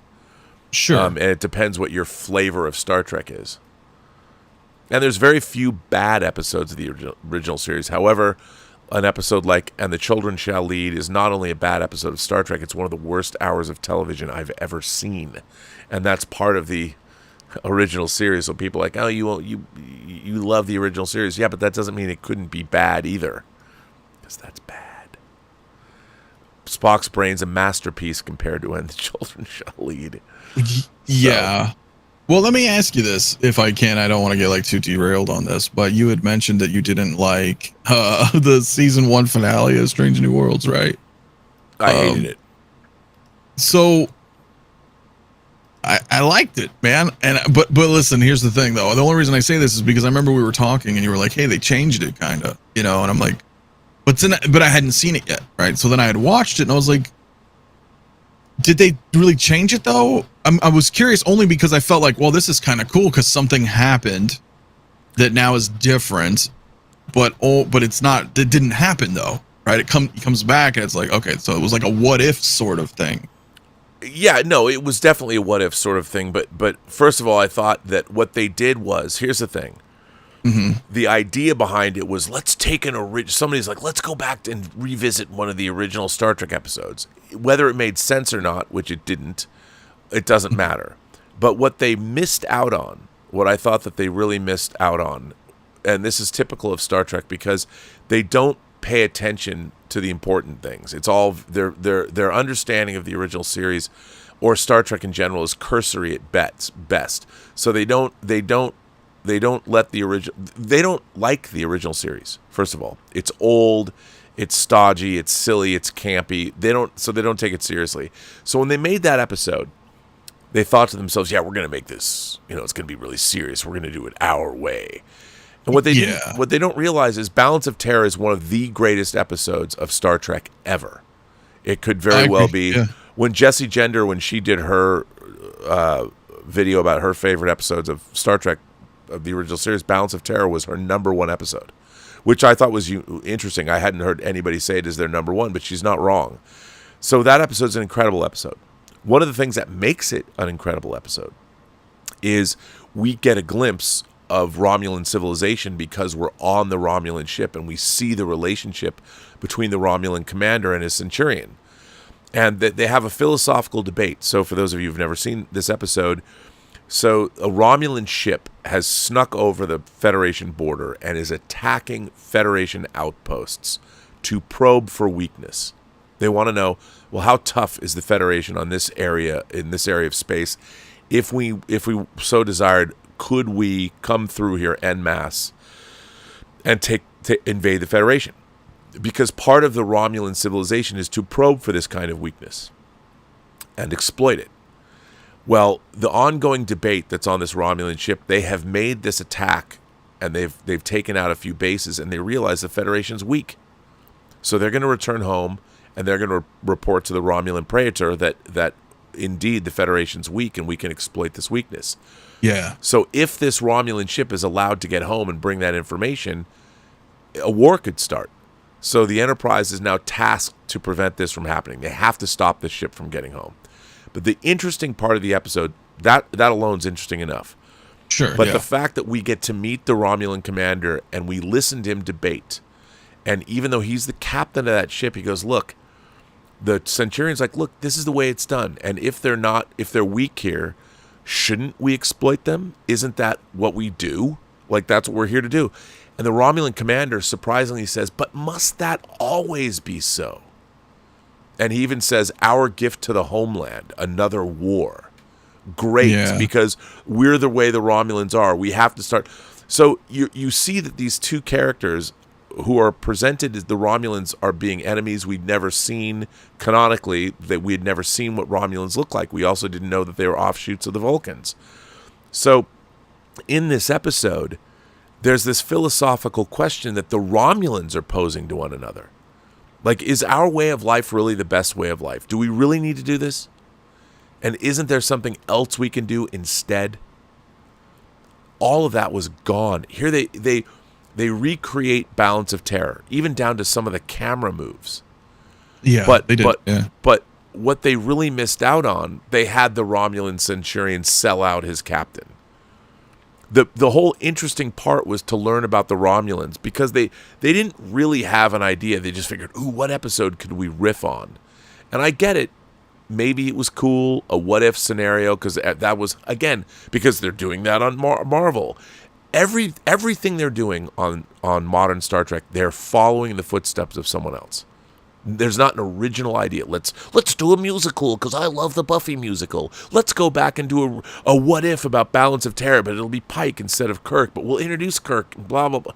Sure. And it depends what your flavor of Star Trek is. And there's very few bad episodes of the original series. However, an episode like And the Children Shall Lead is not only a bad episode of Star Trek, it's one of the worst hours of television I've ever seen. And that's part of the original series. So people are like, oh, you love the original series. Yeah, but that doesn't mean it couldn't be bad either. Because that's bad. Spock's brain's a masterpiece compared to When the Children Shall Lead. Yeah. Well, let me ask you this, if I can. I don't want to get too derailed on this, but you had mentioned that you didn't like the season 1 finale of Strange New Worlds, right? I hated it. So I liked it, man. But listen, here's the thing, though. The only reason I say this is because I remember we were talking and you were like, "Hey, they changed it, kind of," and I'm like, but I hadn't seen it yet, right? So then I had watched it and I was like, did they really change it though? I was curious only because I felt like, well, this is kind of cool because something happened that now is different, but it's not. It didn't happen though, right? It comes back and it's like, okay, so it was like a what if sort of thing. Yeah, no, it was definitely a what if sort of thing. But first of all, I thought that what they did was, here's the thing. Mm-hmm. The idea behind it was, let's take somebody's like, let's go back and revisit one of the original Star Trek episodes. Whether it made sense or not, which it didn't, it doesn't matter. But what they missed out on, what I thought that they really missed out on, and this is typical of Star Trek because they don't pay attention to the important things. It's all their understanding of the original series or Star Trek in general is cursory at best. So they don't like the original series. First of all, it's old, it's stodgy, it's silly, it's campy. They don't take it seriously. So when they made that episode, they thought to themselves, yeah, we're going to make this, it's going to be really serious. We're going to do it our way. And what they don't realize is Balance of Terror is one of the greatest episodes of Star Trek ever. It could very well be. Yeah. When Jessie Gender, when she did her video about her favorite episodes of Star Trek, of the original series, Balance of Terror was her number one episode, which I thought was interesting. I hadn't heard anybody say it as their number one, but she's not wrong. So that episode's an incredible episode. One of the things that makes it an incredible episode is we get a glimpse of Romulan civilization because we're on the Romulan ship and we see the relationship between the Romulan commander and his Centurion. And that they have a philosophical debate. So for those of you who've never seen this episode, so a Romulan ship has snuck over the Federation border and is attacking Federation outposts to probe for weakness. They want to know, well, how tough is the Federation on this area, in this area of space? If we so desired, could we come through here en masse and invade the Federation? Because part of the Romulan civilization is to probe for this kind of weakness and exploit it. Well, the ongoing debate that's on this Romulan ship, they have made this attack and they've taken out a few bases and they realize the Federation's weak. So they're going to return home and they're going to report to the Romulan Praetor that indeed the Federation's weak and we can exploit this weakness. Yeah. So if this Romulan ship is allowed to get home and bring that information, a war could start. So the Enterprise is now tasked to prevent this from happening. They have to stop the ship from getting home. But the interesting part of the episode, that alone is interesting enough. Sure. But the fact that we get to meet the Romulan commander and we listen to him debate, and even though he's the captain of that ship, he goes, look, the Centurion's like, look, this is the way it's done. And if they're weak here, shouldn't we exploit them? Isn't that what we do? Like, that's what we're here to do. And the Romulan commander surprisingly says, but must that always be so? And he even says, our gift to the homeland, another war. Great, because we're the way the Romulans are. We have to start. So you see that these two characters who are presented as the Romulans are being enemies we'd never seen canonically, that we had never seen what Romulans look like. We also didn't know that they were offshoots of the Vulcans. So in this episode, there's this philosophical question that the Romulans are posing to one another. Like, is our way of life really the best way of life? Do we really need to do this? And isn't there something else we can do instead? All of that was gone. Here they recreate Balance of Terror, even down to some of the camera moves. Yeah, but they did. But what they really missed out on, they had the Romulan Centurion sell out his captain. The whole interesting part was to learn about the Romulans because they didn't really have an idea. They just figured, ooh, what episode could we riff on? And I get it. Maybe it was cool, a what-if scenario, because that was, again, because they're doing that on Marvel. Everything they're doing on modern Star Trek, they're following the footsteps of someone else. There's not an original idea. Let's do a musical because I love the Buffy musical. Let's go back and do a what if about Balance of Terror, but it'll be Pike instead of Kirk. But we'll introduce Kirk. Blah blah blah.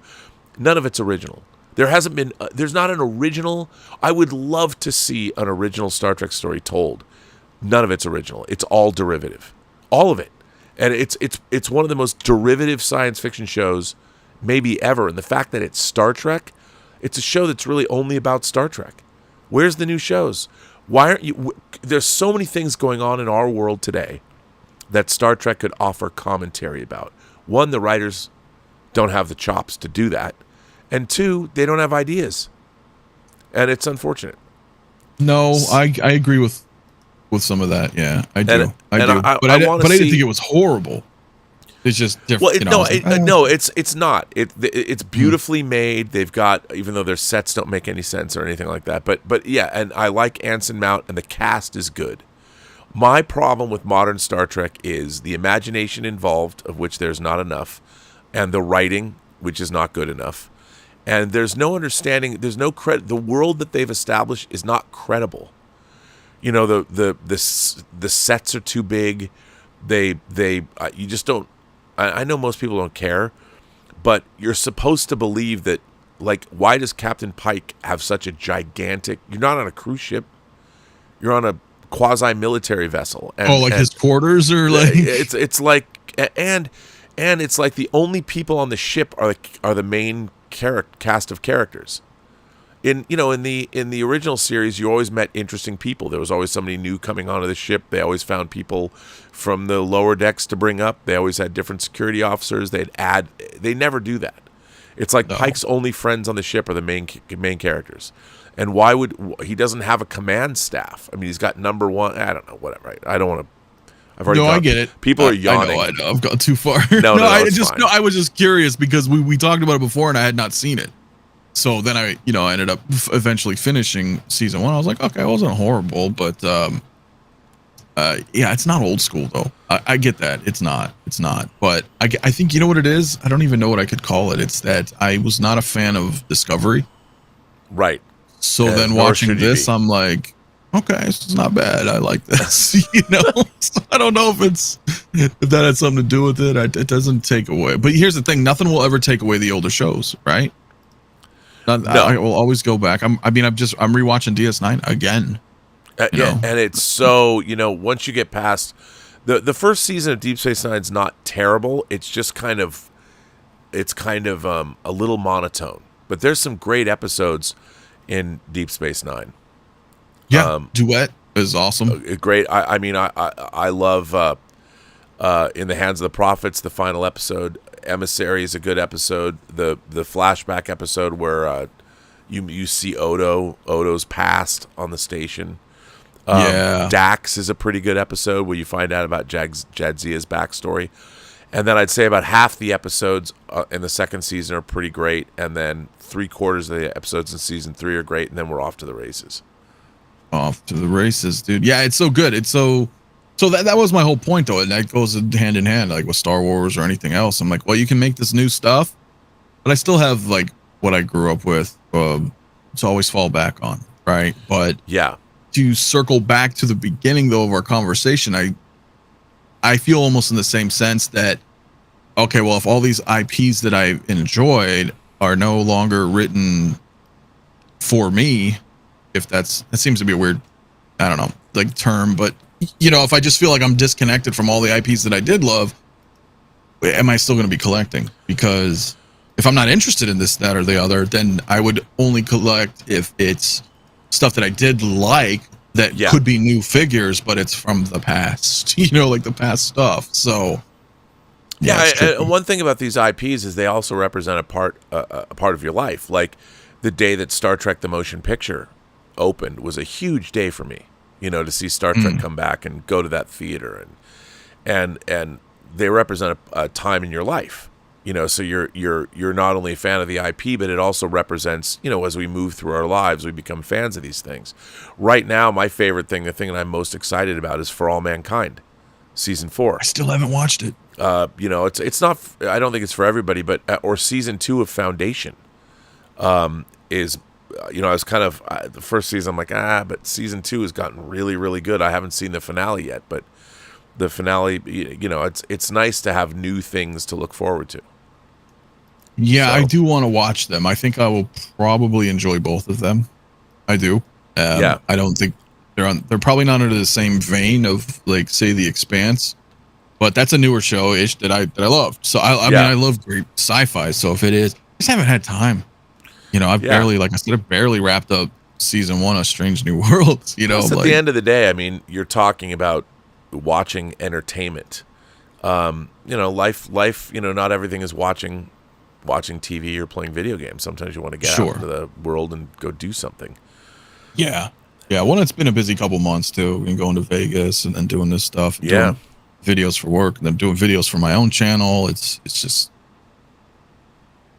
None of it's original. There hasn't been. There's not an original. I would love to see an original Star Trek story told. None of it's original. It's all derivative. All of it. And it's one of the most derivative science fiction shows maybe ever. And the fact that it's Star Trek, it's a show that's really only about Star Trek. Where's the new shows? Why aren't you? There's so many things going on in our world today that Star Trek could offer commentary about. One, the writers don't have the chops to do that. And two, they don't have ideas. And it's unfortunate. No, I agree with some of that. Yeah, I do. I do. But I didn't think it was horrible. It's just different. Well, no, it's not. It's beautifully made. They've got, even though their sets don't make any sense or anything like that. But yeah, and I like Anson Mount, and the cast is good. My problem with modern Star Trek is the imagination involved, of which there's not enough, and the writing which is not good enough. And there's no understanding. There's no credit. The world that they've established is not credible. You know, the sets are too big. You just don't. I know most people don't care, but you're supposed to believe that. Like, why does Captain Pike have such a gigantic? You're not on a cruise ship. You're on a quasi-military vessel. And his quarters are like. It's like and it's like the only people on the ship are the main cast of characters. In the original series, you always met interesting people. There was always somebody new coming onto the ship. They always found people from the lower decks to bring up. They always had different security officers. They never do that. It's like Pike's only friends on the ship are the main characters. And why would he doesn't have a command staff? I mean, he's got number one. I don't know, whatever. I don't want to. I've already. I get it. People are yawning. I know. I've gone too far. No, I was just curious because we talked about it before and I had not seen it. So then I ended up eventually finishing season 1. I was like, okay, it wasn't horrible, but yeah, it's not old school though. I get that. It's not. But I think, you know what it is? I don't even know what I could call it. It's that I was not a fan of Discovery. Right. So then watching this, I'm like, okay, this is not bad. I like this. So I don't know if that had something to do with it. It doesn't take away. But here's the thing: nothing will ever take away the older shows, right? No. I will always go back. I'm rewatching DS9 again. Yeah, and it's so once you get past the first season of Deep Space Nine is not terrible. It's just kind of a little monotone. But there's some great episodes in Deep Space Nine. Yeah, Duet is awesome. Great. I love In the Hands of the Prophets, the final episode. Emissary is a good episode. The flashback episode where you see Odo's past on the station. Dax is a pretty good episode where you find out about Jadzia's backstory. And then I'd say about half the episodes in the second season are pretty great, and then 3/4 of the episodes in season 3 are great, and then we're off to the races. Off to the races, dude. Yeah, it's so good. It's so that was my whole point though, and that goes hand in hand, like with Star Wars or anything else. I'm like, well, you can make this new stuff, but I still have like what I grew up with to always fall back on, right? But yeah, to circle back to the beginning though of our conversation, I feel almost in the same sense that, okay, well, if all these IPs that I enjoyed are no longer written for me, that seems to be a weird, I don't know, like term, but if I just feel like I'm disconnected from all the IPs that I did love, am I still going to be collecting? Because if I'm not interested in this, that, or the other, then I would only collect if it's stuff that I did like that could be new figures, but it's from the past, like the past stuff. So and one thing about these IPs is they also represent a part of your life. Like the day that Star Trek the Motion Picture opened was a huge day for me, to see Star Trek come back and go to that theater, and they represent a time in your life. So you're not only a fan of the IP, but it also represents, as we move through our lives, we become fans of these things. Right now, my favorite thing, the thing that I'm most excited about, is For All Mankind, season 4. I still haven't watched it. It's not. I don't think it's for everybody, but or season 2 of Foundation is. I was kind of the first season. I'm like, but season 2 has gotten really, really good. I haven't seen the finale yet, but the finale, it's nice to have new things to look forward to. Yeah, so I do want to watch them. I think I will probably enjoy both of them. I do. I don't think they're probably not under the same vein of, like, say, The Expanse, but that's a newer show-ish that I loved. So I mean, I love great sci-fi. So if it is, I just haven't had time. I've barely, like I said, I've barely wrapped up season 1 of Strange New Worlds. At the end of the day, I mean, you're talking about watching entertainment. Life. Not everything is watching TV or playing video games. Sometimes you want to get out into the world and go do something. Yeah. Well, it's been a busy couple months too, and going to Vegas and then doing this stuff. Doing videos for work, and then doing videos for my own channel. It's just.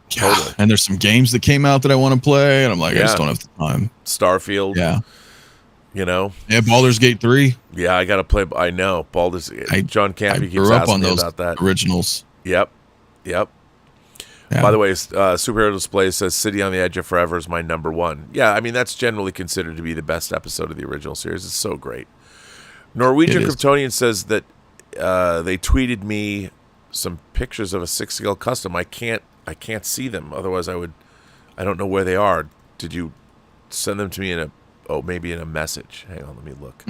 Totally. And there's some games that came out that I want to play, and I'm like, I just don't have the time. Starfield. Yeah. Yeah, Baldur's Gate 3. Yeah, I got to play. I know. John Campy keeps asking me about that. Originals. Yep. And By the way, Superhero Display says City on the Edge of Forever is my number one. Yeah, I mean, that's generally considered to be the best episode of the original series. It's so great. Norwegian Kryptonian says that they tweeted me some pictures of a 6-scale custom. I can't see them. Otherwise, I don't know where they are. Did you send them to me maybe in a message? Hang on, let me look.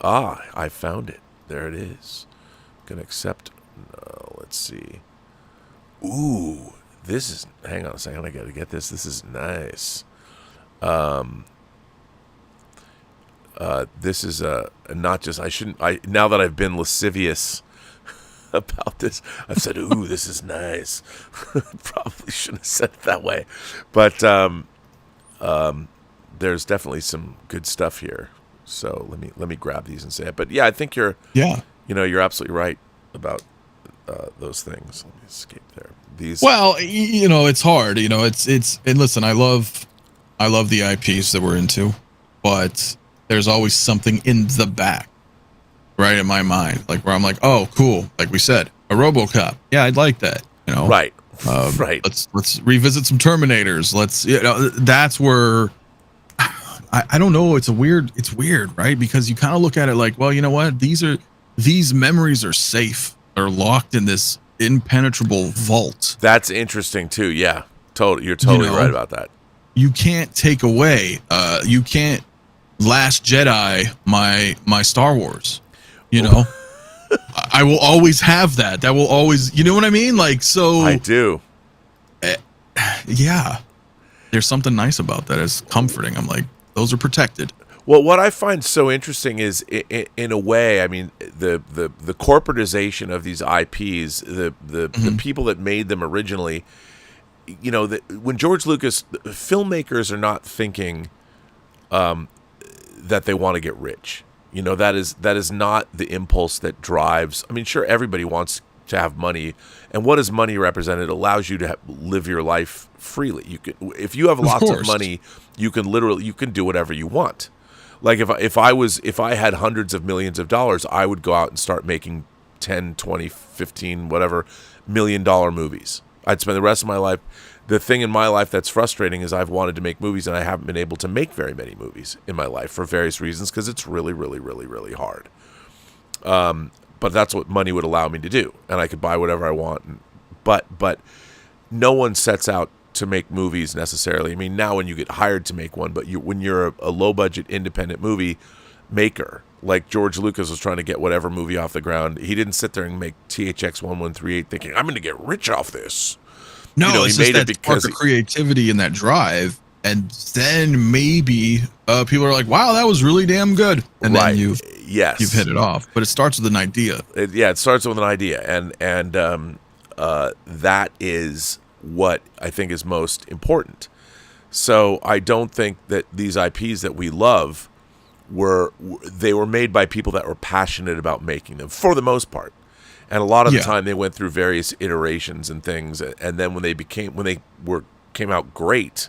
I found it. There it is. Gonna accept. Let's see. Ooh, this is. Hang on a second. I gotta get this. This is nice. This is not just. Now that I've been lascivious about this, I've said, "Ooh, this is nice." Probably shouldn't have said it that way, but there's definitely some good stuff here. So let me grab these and say it. But yeah, I think you're absolutely right about those things. Let me escape there. Well, it's hard. It's and listen, I love the IPs that we're into, but there's always something in the back, right, in my mind, like where I'm like, oh, cool. Like we said, a RoboCop. Yeah, I'd like that. Right. Right. Let's revisit some Terminators. That's where I don't know. It's weird, right? Because you kind of look at it like, well, you know what? These memories are safe. They're locked in this impenetrable vault. That's interesting too. Yeah, you're totally right about that. You can't take away. You can't Last Jedi my Star Wars. I will always have that. That will always. You know what I mean? Like so. I do. Yeah. There's something nice about that. It's comforting. I'm like, those are protected. Well, what I find so interesting is, in a way, I mean, the corporatization of these IPs, the people that made them originally, when George Lucas, filmmakers are not thinking that they want to get rich. That is not the impulse that drives. I mean, sure, everybody wants to have money, and what does money represent? It allows you to live your life freely. You can, if you have lots of money, you can do whatever you want. Like if I had hundreds of millions of dollars, I would go out and start making 10, 20, 15, whatever $1 million movies. I'd spend the rest of my life. The thing in my life that's frustrating is I've wanted to make movies and I haven't been able to make very many movies in my life for various reasons because it's really, really, really, really hard. But that's what money would allow me to do, and I could buy whatever I want. But no one sets out to make movies necessarily. I mean, now when you get hired to make one, but when you're a low-budget independent movie maker, like George Lucas was trying to get whatever movie off the ground, he didn't sit there and make THX 1138 thinking, I'm going to get rich off this. No, it's just that spark of creativity and that drive, and then maybe people are like, wow, that was really damn good. And then you've hit it off. But it starts with an idea. It starts with an idea, and that is what I think is most important. So I don't think that these IPs that we love were made by people that were passionate about making them for the most part, and a lot of the time they went through various iterations and things, and then when they came out great,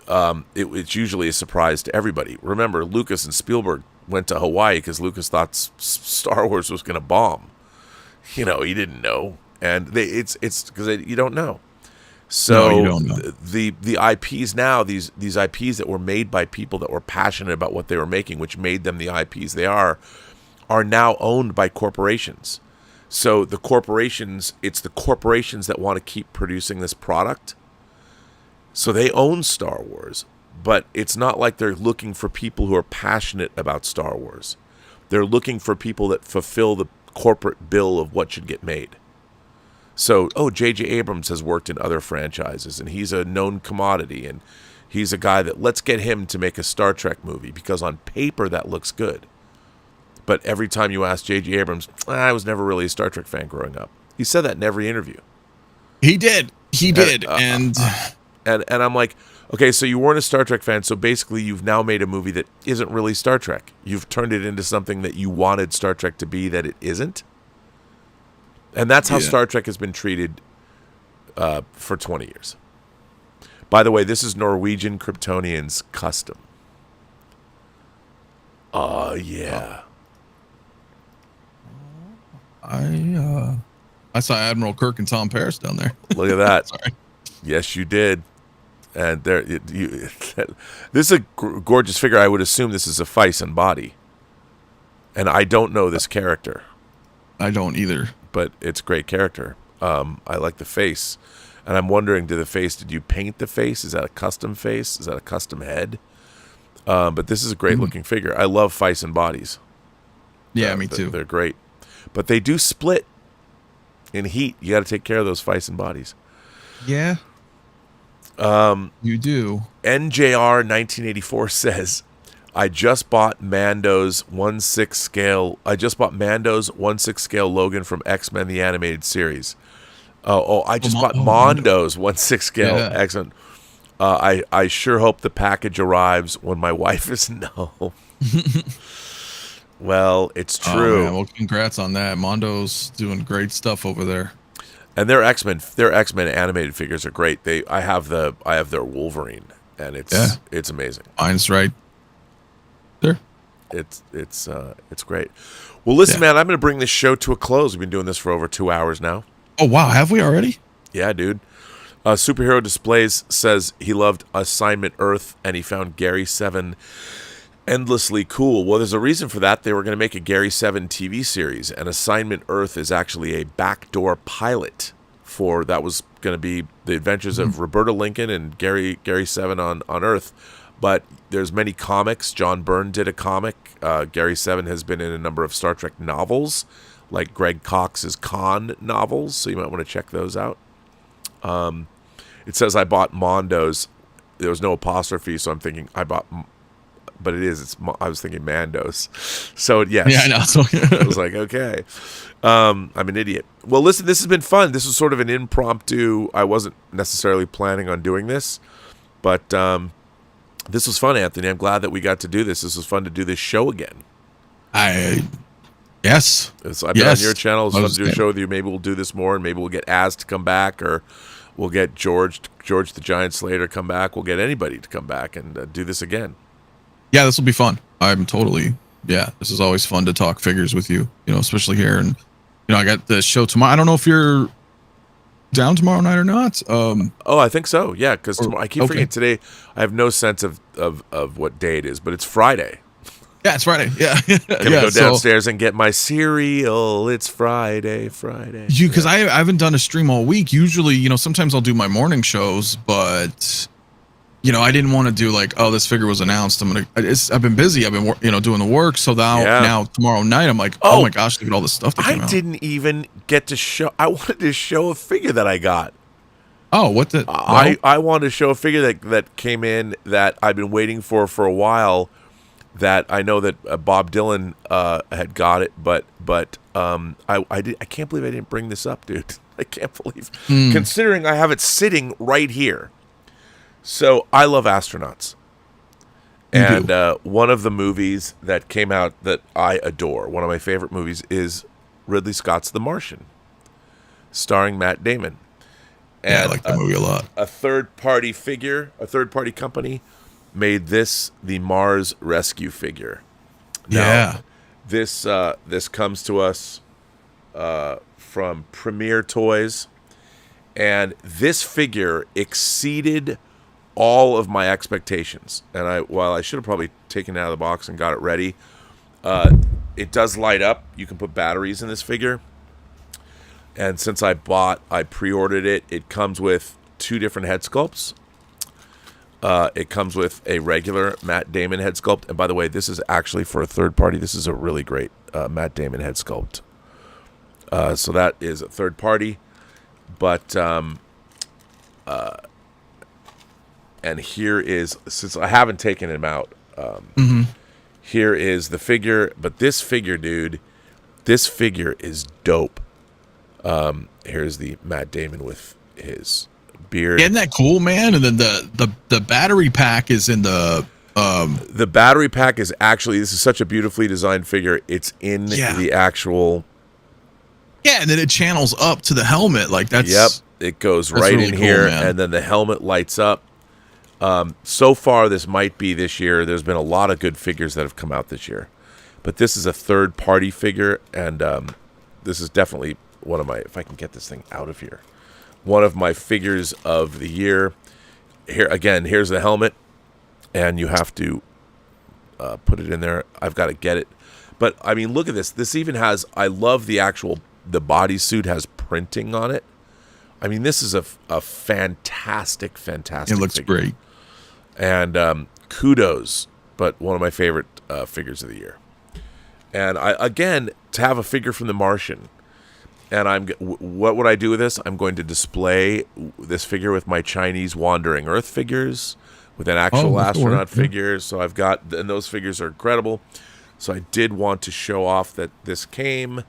it's usually a surprise to everybody. Remember, Lucas and Spielberg went to Hawaii because Lucas thought Star Wars was going to bomb. He didn't know. And it's because you don't know. So you don't know. The IPs now, these IPs that were made by people that were passionate about what they were making, which made them the IPs they are now owned by corporations. So it's the corporations that want to keep producing this product. So they own Star Wars, but it's not like they're looking for people who are passionate about Star Wars. They're looking for people that fulfill the corporate bill of what should get made. So, J.J. Abrams has worked in other franchises, and he's a known commodity, and he's a guy that let's get him to make a Star Trek movie because on paper that looks good. But every time you ask J.J. Abrams, I was never really a Star Trek fan growing up. He said that in every interview. He did. And I'm like, okay, so you weren't a Star Trek fan, so basically you've now made a movie that isn't really Star Trek. You've turned it into something that you wanted Star Trek to be that it isn't. And that's how Star Trek has been treated for 20 years. By the way, this is Norwegian Kryptonian's custom. Oh, yeah. I I saw Admiral Kirk and Tom Paris down there. Look at that. Sorry. Yes, you did. And there, this is a gorgeous figure. I would assume this is a Fison body. And I don't know this character. I don't either. But it's a great character. I like the face. And I'm wondering, did you paint the face? Is that a custom face? Is that a custom head? But this is a great looking figure. I love Fison bodies. Yeah, me too. They're great. But they do split in heat. You got to take care of those Fison bodies. Yeah. You do. NJR 1984 says, I just bought Mando's 1/6 scale. I just bought Mando's 1/6 scale Logan from X-Men the Animated Series. I just bought Mondo's 1/6 scale X-Men. I sure hope the package arrives when my wife is home. Well, it's true. Man. Well, congrats on that. Mondo's doing great stuff over there. And their X-Men animated figures are great. I have their Wolverine, and it's amazing. Mine's right there. It's great. Well, listen, man, I'm going to bring this show to a close. We've been doing this for over 2 hours now. Oh wow, have we already? Yeah, dude. Superhero Displays says he loved Assignment Earth and he found Gary 7 endlessly cool. Well, there's a reason for that. They were going to make a Gary 7 TV series, and Assignment Earth is actually a backdoor pilot for that was going to be the adventures of Roberta Lincoln and Gary 7 on Earth. But there's many comics. John Byrne did a comic. Gary 7 has been in a number of Star Trek novels, like Greg Cox's Khan novels, so you might want to check those out. It says I bought Mondo's. There was no apostrophe, so I'm thinking I bought, but it is. I was thinking Mando's. So yes, yeah, I know. I was like, okay, I'm an idiot. Well, listen, this has been fun. This was sort of an impromptu. I wasn't necessarily planning on doing this, but this was fun, Anthony. I'm glad that we got to do this. This was fun to do this show again. Yes. I've been on your channel. It's fun to do a show with you. Maybe we'll do this more, and maybe we'll get Az to come back, or we'll get George the Giant Slayer to come back. We'll get anybody to come back and do this again. Yeah, this will be fun. This is always fun to talk figures with you, especially here. And, I got the show tomorrow. I don't know if you're down tomorrow night or not. I think so. Yeah, because I keep forgetting today. I have no sense of what day it is, but it's Friday. Yeah, it's Friday. Yeah. Can I go downstairs and get my cereal? It's Friday. Because I haven't done a stream all week. Usually, sometimes I'll do my morning shows, but I didn't want to do like, oh, this figure was announced. I've been busy. I've been doing the work. So now tomorrow night, I'm like, oh my gosh, look at all this stuff that came out. I didn't even get to show. I wanted to show a figure that I got. Oh, what the? I wanted to show a figure that came in that I've been waiting for a while. That I know that Bob Dylan had got it, but I can't believe I didn't bring this up, dude. I can't believe, considering I have it sitting right here. So I love astronauts, and one of the movies that came out that I adore, one of my favorite movies, is Ridley Scott's The Martian, starring Matt Damon. And I like that movie a lot. A third-party company made this the Mars Rescue figure. Now, this comes to us from Premier Toys, and this figure exceeded all of my expectations. And while I should have probably taken it out of the box and got it ready, it does light up. You can put batteries in this figure. And since I pre-ordered it, it comes with 2 different head sculpts. It comes with a regular Matt Damon head sculpt. And by the way, this is actually for a third party. This is a really great Matt Damon head sculpt. So that is a third party. But, and here is, since I haven't taken him out, here is the figure. But this figure, dude, this figure is dope. Here's the Matt Damon with his beard. Isn't that cool, man? And then the battery pack is in the battery pack is actually, this is such a beautifully designed figure. It's in the actual. Yeah, and then it channels up to the helmet. Like that's. Yep, it goes right really in cool, here, man. And then the helmet lights up. So far, this might be this year. There's been a lot of good figures that have come out this year, but this is a third-party figure, and this is definitely if I can get this thing out of here, one of my figures of the year. Here again, here's the helmet, and you have to put it in there. I've got to get it. But, I mean, look at this. This even has, I love the bodysuit has printing on it. I mean, this is a fantastic It looks figure. great. And kudos, but one of my favorite figures of the year. And, again, to have a figure from the Martian. And what would I do with this? I'm going to display this figure with my Chinese Wandering Earth figures, with an actual astronaut figure. So I've got, and those figures are incredible. So I did want to show off that this came,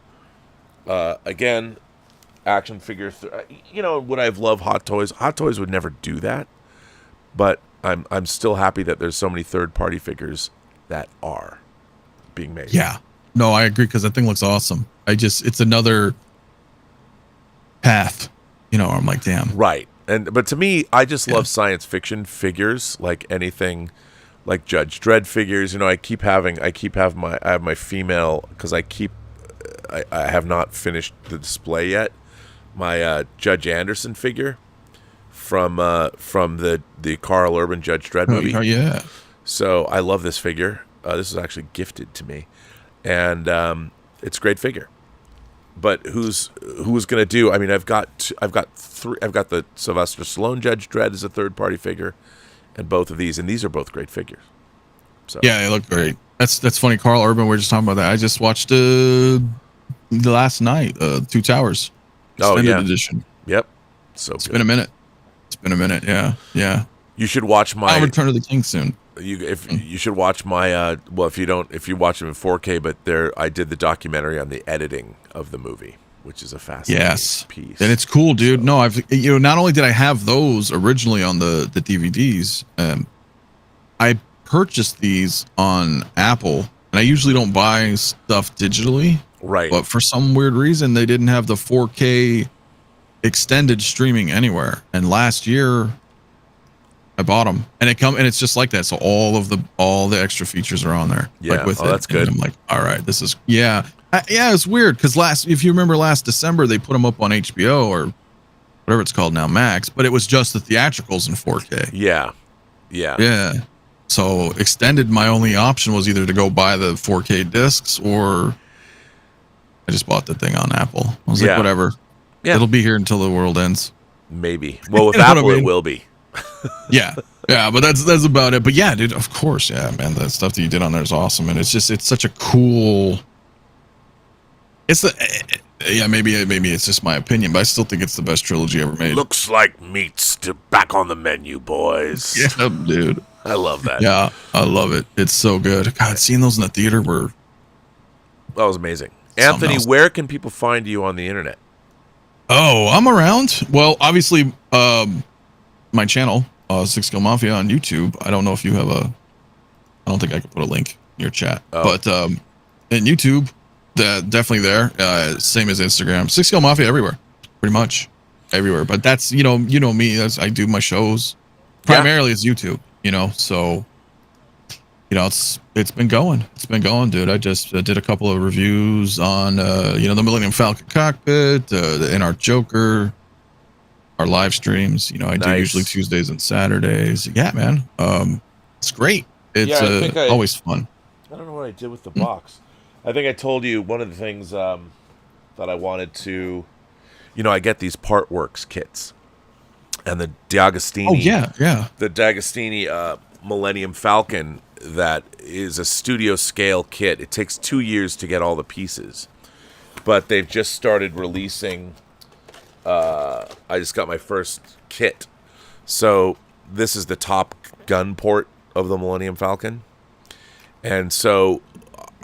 again, action figure. Would I have loved Hot Toys? Hot Toys would never do that, but I'm still happy that there's so many third-party figures that are being made. Yeah, no, I agree because that thing looks awesome. It's another path, I'm like, damn. Right, but to me, I just love science fiction figures, like anything. Like Judge Dredd figures, I have my female, because I have not finished the display yet. My Judge Anderson figure from the Carl Urban Judge Dredd movie. Oh, yeah. So I love this figure. This was actually gifted to me, and it's a great figure. But who's going to do? I mean, I've got three. I've got the Sylvester Stallone Judge Dredd as a third party figure. And both of these, and these are both great figures. So yeah, they look great. That's funny. Carl Urban, we were just talking about that. I just watched the last night, Two Towers extended edition. Yep, so it's been a minute. Yeah. You should watch my I'll Return to the King soon. You should watch my if you watch them in 4K, but I did the documentary on the editing of the movie, which is a fascinating piece. And it's cool, dude. No, not only did I have those originally on the DVDs, I purchased these on Apple, and I usually don't buy stuff digitally. Right. But for some weird reason, they didn't have the 4K extended streaming anywhere. And last year, I bought them, and it's just like that. So all the extra features are on there. Yeah, like with that's good. And I'm like, all right, this is it's weird because if you remember last December, they put them up on HBO or whatever it's called now, Max, but it was just the theatricals in 4K. Yeah. So extended, my only option was either to go buy the 4K discs or I just bought the thing on Apple. I was like, whatever. Yeah. It'll be here until the world ends. Maybe. Well, with Apple, it will be. Yeah, but that's about it. But yeah, dude, of course, yeah, man, the stuff that you did on there is awesome, and it's such a cool. Maybe it's just my opinion, but I still think it's the best trilogy ever made. Looks like meat's back on the menu, boys. Yeah, dude, I love that. Yeah, I love it. It's so good. God, seeing those in the theater that was amazing. Anthony, where can people find you on the internet? Oh, I'm around. Well, obviously, my channel, SixthScaleMafia on YouTube. I don't know if you have I don't think I can put a link in your chat, but in YouTube, definitely there. Same as Instagram. SixthScaleMafia everywhere, pretty much everywhere. But that's me. I do my shows primarily as YouTube. So it's been going. It's been going, dude. I just did a couple of reviews on the Millennium Falcon cockpit, the In-Art Joker. Our live streams, I do usually Tuesdays and Saturdays. Yeah, man. It's great. It's always fun. I don't know what I did with the box. I think I told you one of the things that I wanted to, I get these Partworks kits, and the D'Agostini. Oh yeah. The D'Agostini Millennium Falcon that is a studio scale kit. It takes 2 years to get all the pieces, but they've just started releasing. I just got my first kit. So this is the Top Gun port of the Millennium Falcon. And so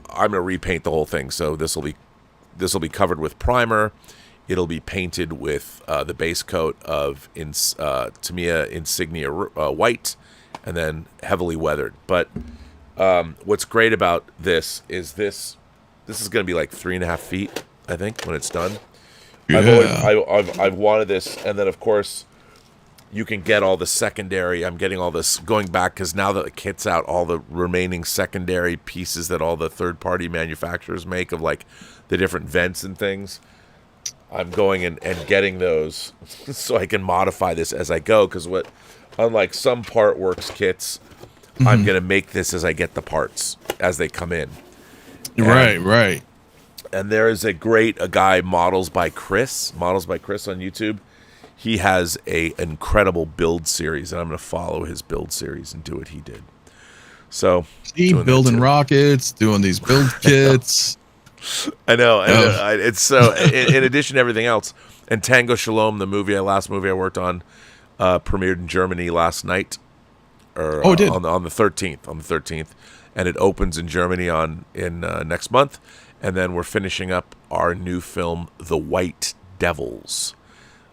I'm going to repaint the whole thing. So this will be covered with primer. It'll be painted with the base coat of Tamiya Insignia white and then heavily weathered. But what's great about this is this is going to be like 3.5 feet, I think, when it's done. Yeah. I've wanted this, and then of course you can get all the secondary. I'm getting all this going back because now that the kit's out, all the remaining secondary pieces that all the third-party manufacturers make of like the different vents and things. I'm going and getting those so I can modify this as I go. Because unlike some part works kits, I'm going to make this as I get the parts as they come in. Right. And there is a guy, Models by Chris on YouTube. He has a incredible build series, and I'm going to follow his build series and do what he did. So building rockets, doing these build kits. I know. It's so. In addition to everything else, and Tango Shalom, the last movie I worked on, premiered in Germany last night, or it did. on the 13th, and it opens in Germany in next month, and then we're finishing up our new film, The White Devils.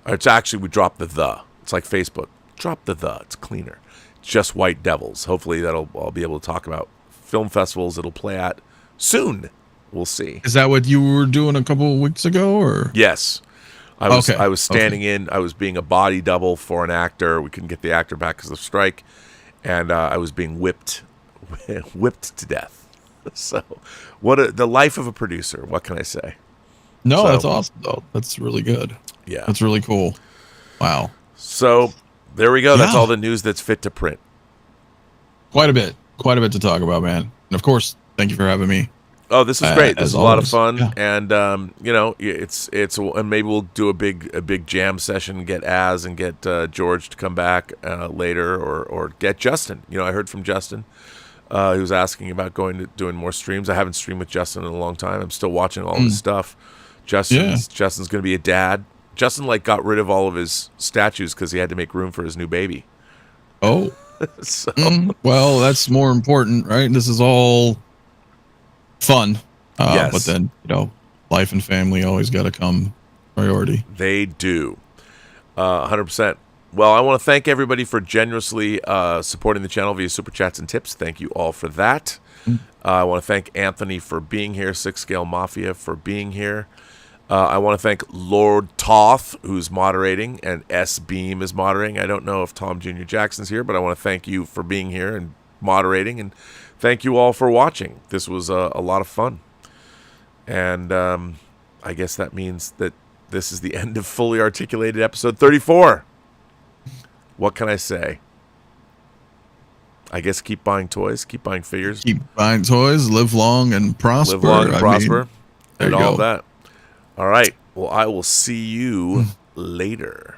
It's actually we dropped the. It's like Facebook. Drop the. It's cleaner. It's just White Devils. Hopefully I'll be able to talk about film festivals it'll play at soon. We'll see. Is that what you were doing a couple of weeks ago, or? Yes. I was standing in. I was being a body double for an actor. We couldn't get the actor back because of the strike, and I was being whipped to death. So, the life of a producer. What can I say? No, that's awesome though. That's really good. Yeah, that's really cool. Wow. So there we go. Yeah. That's all the news that's fit to print. Quite a bit to talk about, man. And of course, thank you for having me. Oh, this is great. This is a lot of fun, yeah. And it's and maybe we'll do a big jam session. Get and get George to come back later, or get Justin. I heard from Justin. He was asking about doing more streams. I haven't streamed with Justin in a long time. I'm still watching all his stuff. Justin's going to be a dad. Justin got rid of all of his statues because he had to make room for his new baby. Oh, so. Well, that's more important, right? This is all fun. Yes. But then, life and family always got to come priority. They do. 100%. Well, I want to thank everybody for generously supporting the channel via Super Chats and tips. Thank you all for that. I want to thank Anthony for being here, SixthScaleMafia for being here. I want to thank Lord Toth, who's moderating, and S Beam is moderating. I don't know if Tom Jr. Jackson's here, but I want to thank you for being here and moderating, and thank you all for watching. This was a lot of fun. And I guess that means that this is the end of Fully Articulated episode 34. What can I say? I guess keep buying toys, keep buying figures. Keep buying toys, live long and prosper. Live long and prosper. And all go. of that. All right. Well, I will see you later.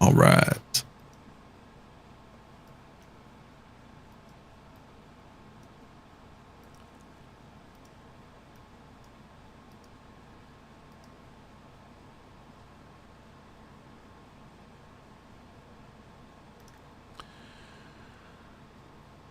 All right.